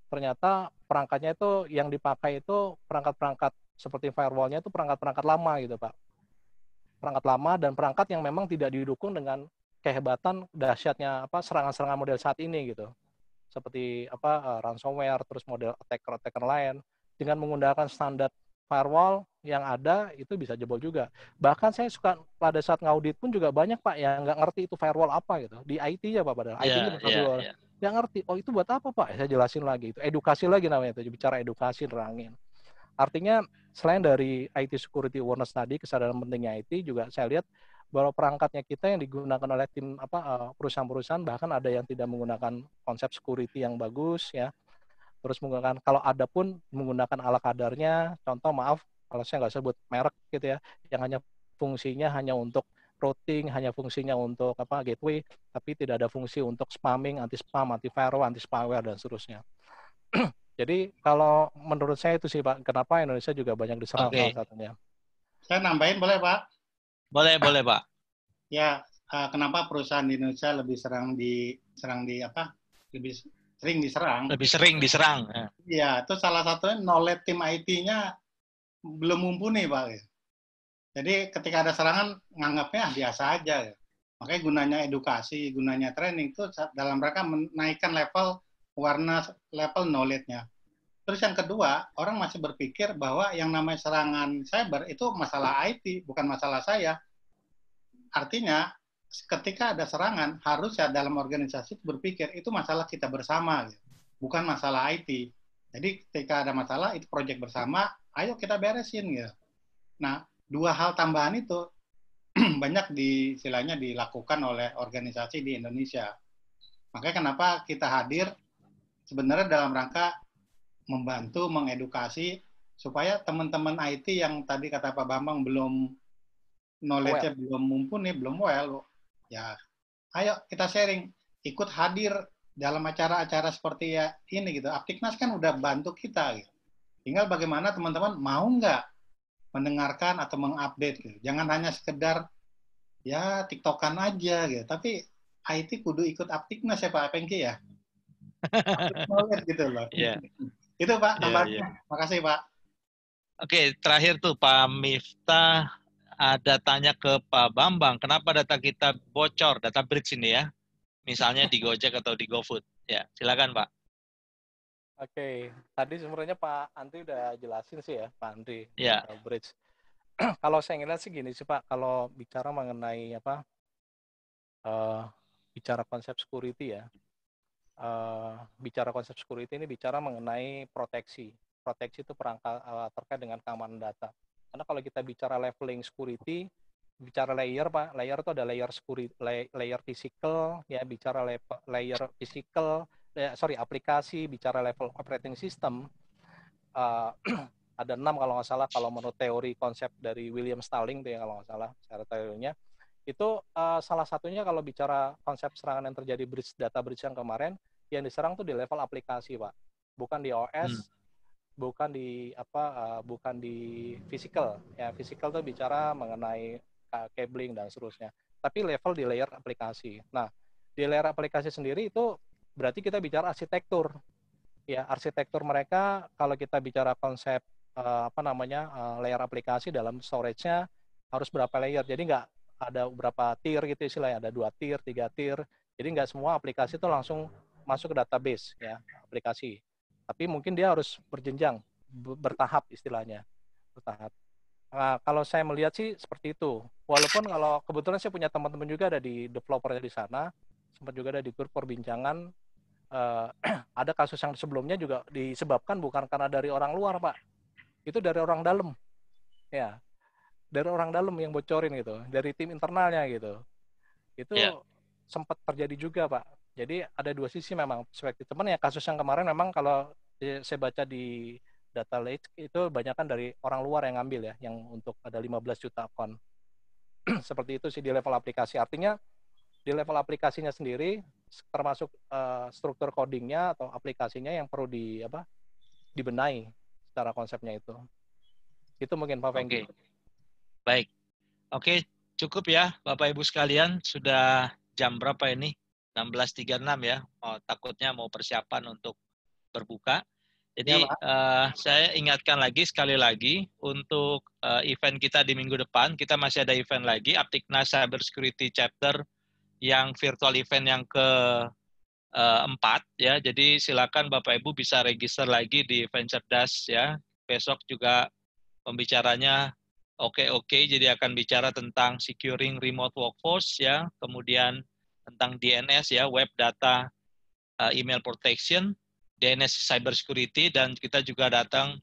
Ternyata perangkatnya itu yang dipakai itu perangkat-perangkat seperti firewall-nya itu perangkat-perangkat lama gitu, Pak. Perangkat lama dan perangkat yang memang tidak didukung dengan kehebatan dahsyatnya serangan-serangan model saat ini gitu. Seperti ransomware, terus model attacker lain dengan menggunakan standar firewall yang ada itu bisa jebol juga. Bahkan saya suka pada saat ngaudit pun juga banyak Pak yang nggak ngerti itu firewall apa gitu. Di IT ya Pak, padahal IT-nya nggak ngerti. Oh itu buat apa Pak? Saya jelasin lagi itu. Edukasi lagi namanya itu. Bicara edukasi, nerangin. Artinya selain dari IT security awareness tadi, kesadaran pentingnya IT, juga saya lihat bahwa perangkatnya kita yang digunakan oleh tim perusahaan-perusahaan bahkan ada yang tidak menggunakan konsep security yang bagus ya. Terus menggunakan, kalau ada pun menggunakan ala kadarnya, contoh maaf kalau saya nggak sebut merek gitu ya, yang hanya fungsinya hanya untuk routing, hanya fungsinya untuk gateway, tapi tidak ada fungsi untuk spamming, anti spam, anti firewall, anti spyware dan seterusnya. Jadi kalau menurut saya itu sih Pak, kenapa Indonesia juga banyak diserang salah satunya. Saya nambahin boleh Pak? Boleh Pak. Ya, kenapa perusahaan di Indonesia lebih lebih sering diserang? Iya, itu salah satunya knowledge tim IT-nya belum mumpuni Pak. Jadi ketika ada serangan nganggapnya biasa aja. Makanya gunanya edukasi, gunanya training itu dalam rangka menaikkan level awareness, level knowledge-nya. Terus yang kedua, orang masih berpikir bahwa yang namanya serangan cyber itu masalah IT, bukan masalah saya. Artinya, ketika ada serangan, harus ya dalam organisasi berpikir itu masalah kita bersama, bukan masalah IT. Jadi ketika ada masalah, itu proyek bersama, ayo kita beresin. Gitu. Nah, dua hal tambahan itu banyak istilahnya dilakukan oleh organisasi di Indonesia. Makanya kenapa kita hadir sebenarnya dalam rangka membantu, mengedukasi, supaya teman-teman IT yang tadi kata Pak Bambang belum knowledge-nya belum mumpuni, belum ya ayo kita sharing, ikut hadir dalam acara-acara seperti ini gitu. Aptiknas kan udah bantu kita gitu. Tinggal bagaimana teman-teman mau nggak mendengarkan atau mengupdate gitu. Jangan hanya sekedar ya tiktokan aja gitu. Tapi IT kudu ikut Aptiknas ya Pak Pengki ya. Knowledge gitu loh. Iya. Itu Pak Iya, tambahnya. iya. Makasih Pak. Oke, terakhir tuh Pak Miftah ada tanya ke Pak Bambang, kenapa data kita bocor, data breach ini ya, misalnya di Gojek atau di GoFood. Ya, silakan Pak. Oke, tadi sebenarnya Pak Andri udah jelasin sih ya, Pak Andri, Ya. bridge. Kalau saya ngeliat sih gini sih Pak, kalau bicara mengenai apa, bicara konsep security ya, bicara konsep security ini bicara mengenai proteksi. Proteksi itu perangkat terkait dengan keamanan data. Karena kalau kita bicara leveling security, bicara layer Pak, layer itu ada layer security, layer physical, ya bicara layer physical, aplikasi, bicara level operating system. Ada 6 kalau nggak salah, kalau menurut teori konsep dari William Stalling itu ya kalau nggak salah, secara teorinya. Itu salah satunya kalau bicara konsep serangan yang terjadi data breach yang kemarin, yang diserang tuh di level aplikasi Pak, bukan di OS, bukan di bukan di physical. Ya physical tuh bicara mengenai cabling dan seterusnya. Tapi level di layer aplikasi. Nah, di layer aplikasi sendiri itu berarti kita bicara arsitektur. Ya, arsitektur mereka kalau kita bicara konsep layer aplikasi dalam storage-nya harus berapa layer. Jadi nggak ada berapa tier gitu istilahnya, ada 2 tier, 3 tier. Jadi nggak semua aplikasi itu langsung masuk ke database ya, aplikasi. Tapi mungkin dia harus berjenjang, bertahap istilahnya. Bertahap. Nah, kalau saya melihat sih seperti itu. Walaupun kalau kebetulan saya punya teman-teman juga ada di developer di sana, sempat juga ada di grup perbincangan, ada kasus yang sebelumnya juga disebabkan bukan karena dari orang luar Pak, itu dari orang dalam, ya dari orang dalam yang bocorin gitu, dari tim internalnya gitu, itu sempat terjadi juga Pak. Jadi ada dua sisi memang perspektif teman ya. Kasus yang kemarin memang kalau saya baca di data lake itu banyakkan dari orang luar yang ngambil ya, yang untuk ada 15 juta akun. Seperti itu sih di level aplikasi. Artinya di level aplikasinya sendiri termasuk struktur codingnya atau aplikasinya yang perlu dibenahi secara konsepnya itu. Itu mungkin Pak Fengki. Baik. Oke, cukup ya Bapak Ibu sekalian. Sudah jam berapa ini? 16.36 ya. Takutnya mau persiapan untuk berbuka. Jadi saya ingatkan lagi sekali lagi untuk event kita di minggu depan. Kita masih ada event lagi, Aptiknas Cybersecurity Chapter yang virtual event yang ke-4 ya. Jadi silakan Bapak Ibu bisa register lagi di Event Cerdas ya. Besok juga pembicaranya oke, jadi akan bicara tentang securing remote workforce ya, kemudian tentang DNS ya, web data email protection, DNS cybersecurity, dan kita juga datang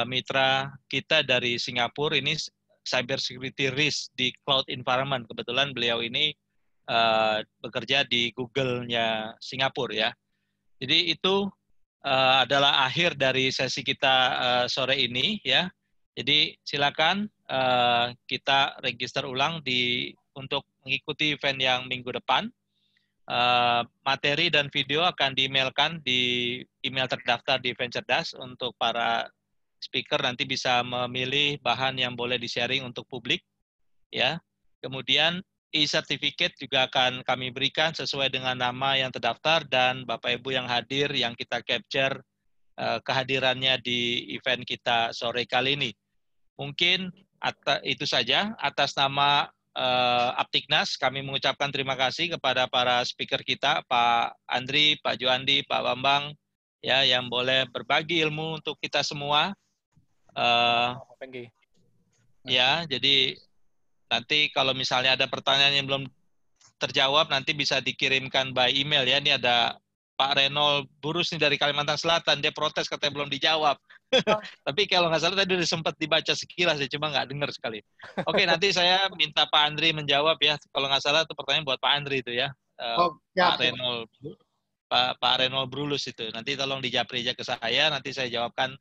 mitra kita dari Singapura ini cybersecurity risk di cloud environment. Kebetulan beliau ini bekerja di Google-nya Singapura ya. Jadi itu adalah akhir dari sesi kita sore ini ya. Jadi silakan kita register ulang untuk mengikuti event yang minggu depan. Materi dan video akan di-emailkan di email terdaftar di Event Cerdas untuk para speaker nanti bisa memilih bahan yang boleh di-sharing untuk publik ya. Kemudian e-certificate juga akan kami berikan sesuai dengan nama yang terdaftar dan Bapak Ibu yang hadir yang kita capture kehadirannya di event kita sore kali ini. Mungkin itu saja atas nama Aptiknas, kami mengucapkan terima kasih kepada para speaker kita, Pak Andri, Pak Juandi, Pak Bambang, ya yang boleh berbagi ilmu untuk kita semua. Ya, jadi nanti kalau misalnya ada pertanyaan yang belum terjawab, nanti bisa dikirimkan by email ya. Ini ada Pak Renold Burus nih dari Kalimantan Selatan, dia protes katanya belum dijawab. Tapi kalau nggak salah tadi udah sempat dibaca sekilas ya, cuma nggak dengar sekali. Oke, nanti saya minta Pak Andri menjawab ya. Kalau nggak salah itu pertanyaan buat Pak Andri itu ya. Pak Renold Brulus itu. Nanti tolong dijapri aja ke saya, nanti saya jawabkan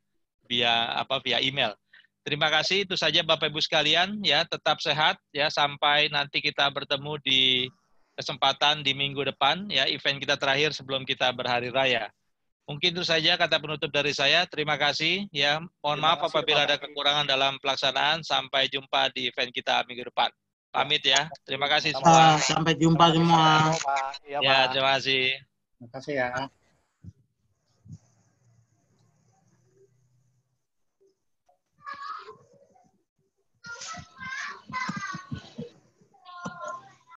via email. Terima kasih, itu saja Bapak Ibu sekalian ya, tetap sehat ya sampai nanti kita bertemu di kesempatan di minggu depan ya, event kita terakhir sebelum kita berhari raya. Mungkin itu saja kata penutup dari saya. Terima kasih ya. Mohon maaf apabila ada kekurangan dalam pelaksanaan. Sampai jumpa di event kita minggu depan. Pamit ya. Terima kasih semua. Sampai jumpa semua. Ya, terima kasih. Terima kasih ya.